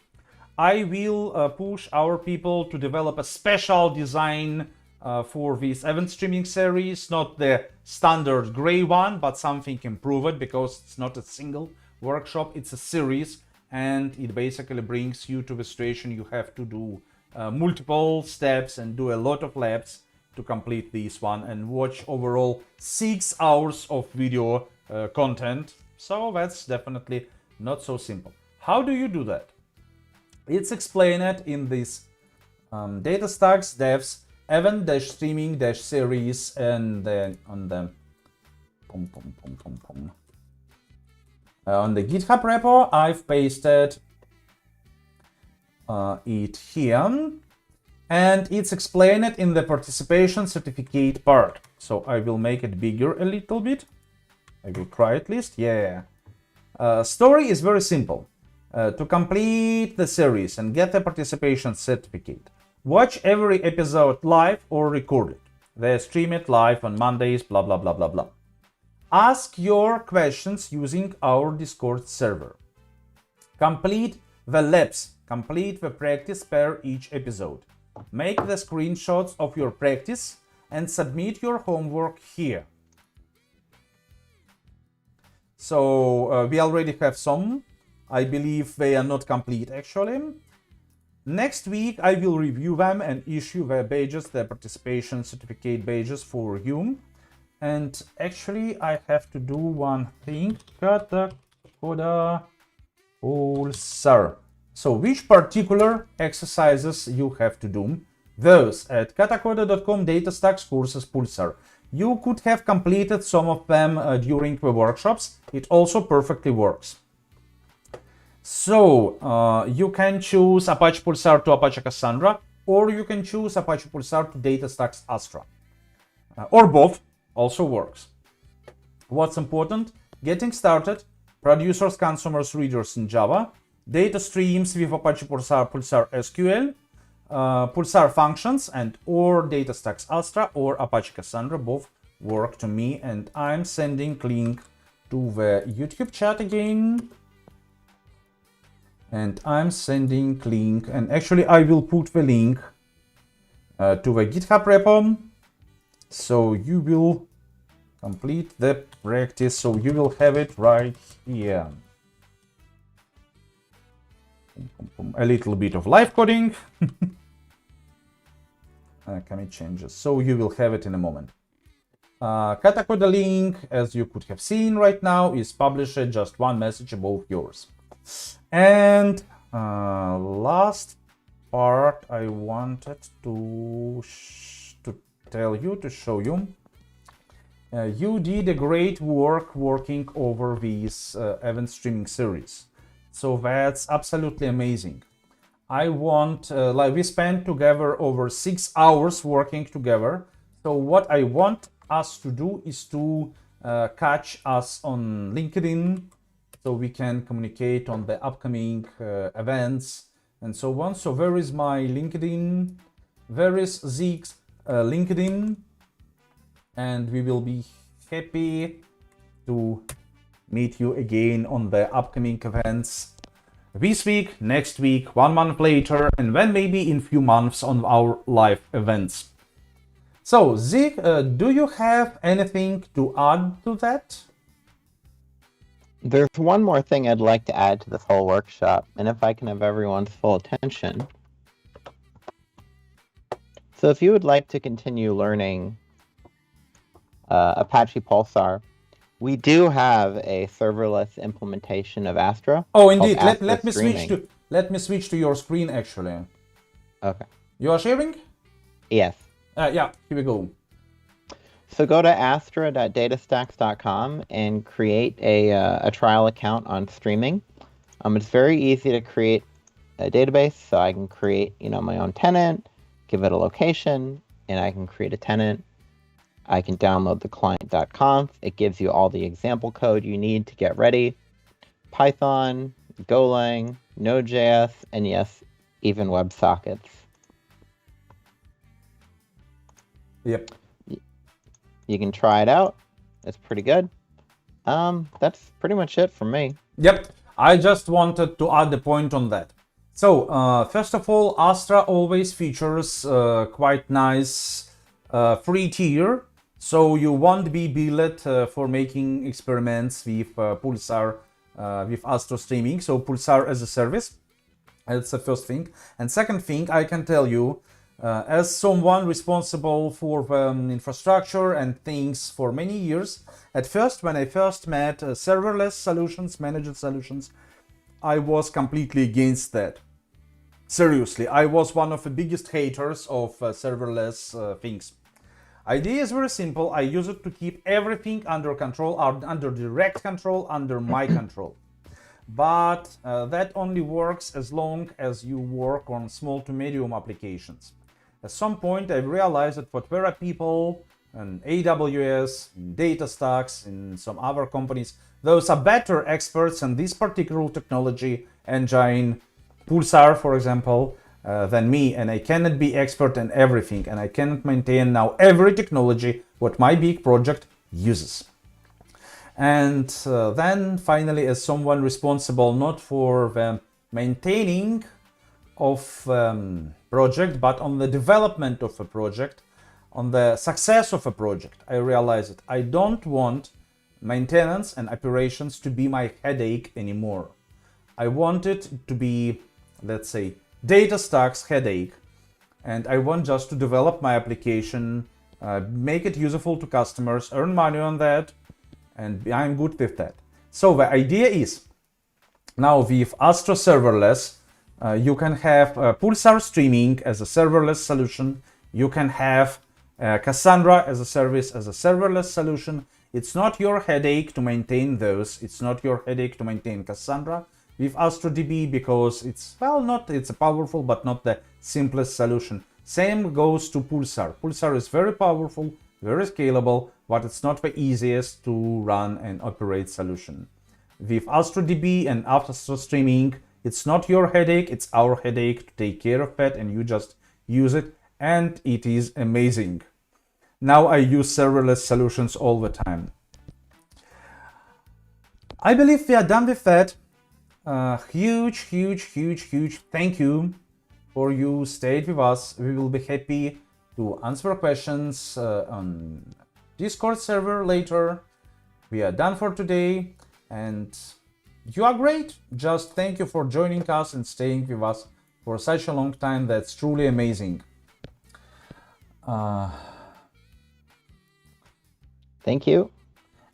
I will push our people to develop a special design for this event streaming series, not the standard gray one, but something improved, because it's not a single workshop, it's a series, and it basically brings you to the situation you have to do multiple steps and do a lot of labs to complete this one and watch overall 6 hours of video content. So that's definitely not so simple. How do you do that? It's explained in this DataStax Devs event-streaming-series, and then on the GitHub repo I've pasted it here, and it's explained in the participation certificate part. So I will make it bigger a little bit. I will try at least. Yeah. Story is very simple. To complete the series and get the participation certificate, watch every episode live or recorded. They stream it live on Mondays, blah, blah, blah, blah, blah. Ask your questions using our Discord server. Complete the labs, complete the practice per each episode. Make the screenshots of your practice and submit your homework here. So we already have some. I believe they are not complete actually. Next week I will review them and issue the badges, the participation certificate badges for you. And actually I have to do one thing. Katakoda Pulsar. So which particular exercises you have to do? Those at katakoda.com DataStax courses Pulsar. You could have completed some of them during the workshops. It also perfectly works. So you can choose Apache Pulsar to Apache Cassandra, or you can choose Apache Pulsar to DataStax Astra, or both also works. What's important? Getting started, producers, consumers, readers in Java, data streams with Apache Pulsar, Pulsar SQL, Pulsar functions, and or DataStax Astra or Apache Cassandra, both work to me, and I'm sending link to the YouTube chat again. And I'm sending link, and actually I will put the link to the GitHub repo, so you will complete the practice, so you will have it right here. A little bit of live coding. Commit changes, so you will have it in a moment. Katakoda link, as you could have seen right now, is published, just one message above yours. And last part I wanted to tell you, to show you. You did a great work working over this event streaming series. So that's absolutely amazing. I want, like we spent together over 6 hours working together. So what I want us to do is to catch us on LinkedIn, so we can communicate on the upcoming events and so on. So where is my LinkedIn? Where is Zeke's LinkedIn? and we will be happy to meet you again on the upcoming events this week, next week, 1 month later, and then maybe in few months on our live events. So, Zeke, do you have anything to add to that? There's one more thing I'd like to add to this whole workshop, and if I can have everyone's full attention. So if you would like to continue learning Apache Pulsar, we do have a serverless implementation of Astra. Oh, indeed. Astra Let me Streaming. let me switch to your screen actually. Okay. You are sharing? Yes. Yeah, here we go. So go to astra.datastacks.com and create a trial account on streaming. It's very easy to create a database, so I can create my own tenant, give it a location, and I can create a tenant. I can download the client.conf. It gives you all the example code you need to get ready. Python, Golang, Node.js, and yes, even WebSockets. Yep. You can try it out. It's pretty good. That's pretty much it for me. Yep. I just wanted to add a point on that. So, first of all, Astra always features quite nice free tier. So you won't be billed for making experiments with Pulsar, with Astra Streaming. So Pulsar as a service. That's the first thing. And second thing, I can tell you, as someone responsible for infrastructure and things for many years, at first, when I first met serverless solutions, managed solutions, I was completely against that. Seriously, I was one of the biggest haters of serverless things. Idea is very simple. I use it to keep everything under control, under direct control, under my control. But that only works as long as you work on small to medium applications. At some point, I realized that what there are people in AWS, in DataStax, in some other companies, those are better experts in this particular technology engine, Pulsar, for example, than me, and I cannot be expert in everything, and I cannot maintain now every technology what my big project uses. And then finally, as someone responsible not for the maintaining of project, but on the development of a project, on the success of a project, I realized that I don't want maintenance and operations to be my headache anymore. I want it to be, let's say, DataStax headache, and I want just to develop my application, make it useful to customers, earn money on that, and I'm good with that. So the idea is, now with Astra Serverless, you can have Pulsar Streaming as a serverless solution. You can have Cassandra as a service, as a serverless solution. It's not your headache to maintain those. It's not your headache to maintain Cassandra with AstraDB because it's, well, it's powerful, but not the simplest solution. Same goes to Pulsar. Pulsar is very powerful, very scalable, but it's not the easiest to run and operate solution. With AstraDB and Astra Streaming, it's not your headache, it's our headache to take care of that, and you just use it, and it is amazing. Now I use serverless solutions all the time. I believe we are done with that. Huge thank you for you stayed with us. We will be happy to answer questions on Discord server later. We are done for today, and you are great. Just thank you for joining us and staying with us for such a long time. That's truly amazing. Thank you.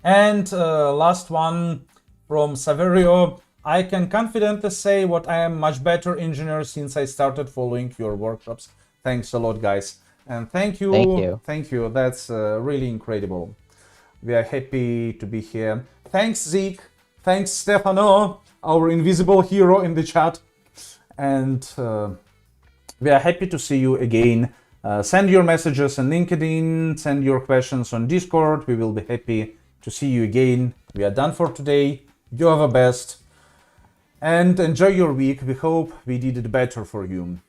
And last one from Saverio. I can confidently say what I am much better engineer since I started following your workshops. Thanks a lot, guys. And thank you. Thank you. Thank you. That's really incredible. We are happy to be here. Thanks, Zeke. Thanks, Stefano, our invisible hero in the chat. And we are happy to see you again. Send your messages on LinkedIn, send your questions on Discord. We will be happy to see you again. We are done for today. You have the best. And enjoy your week. We hope we did it better for you.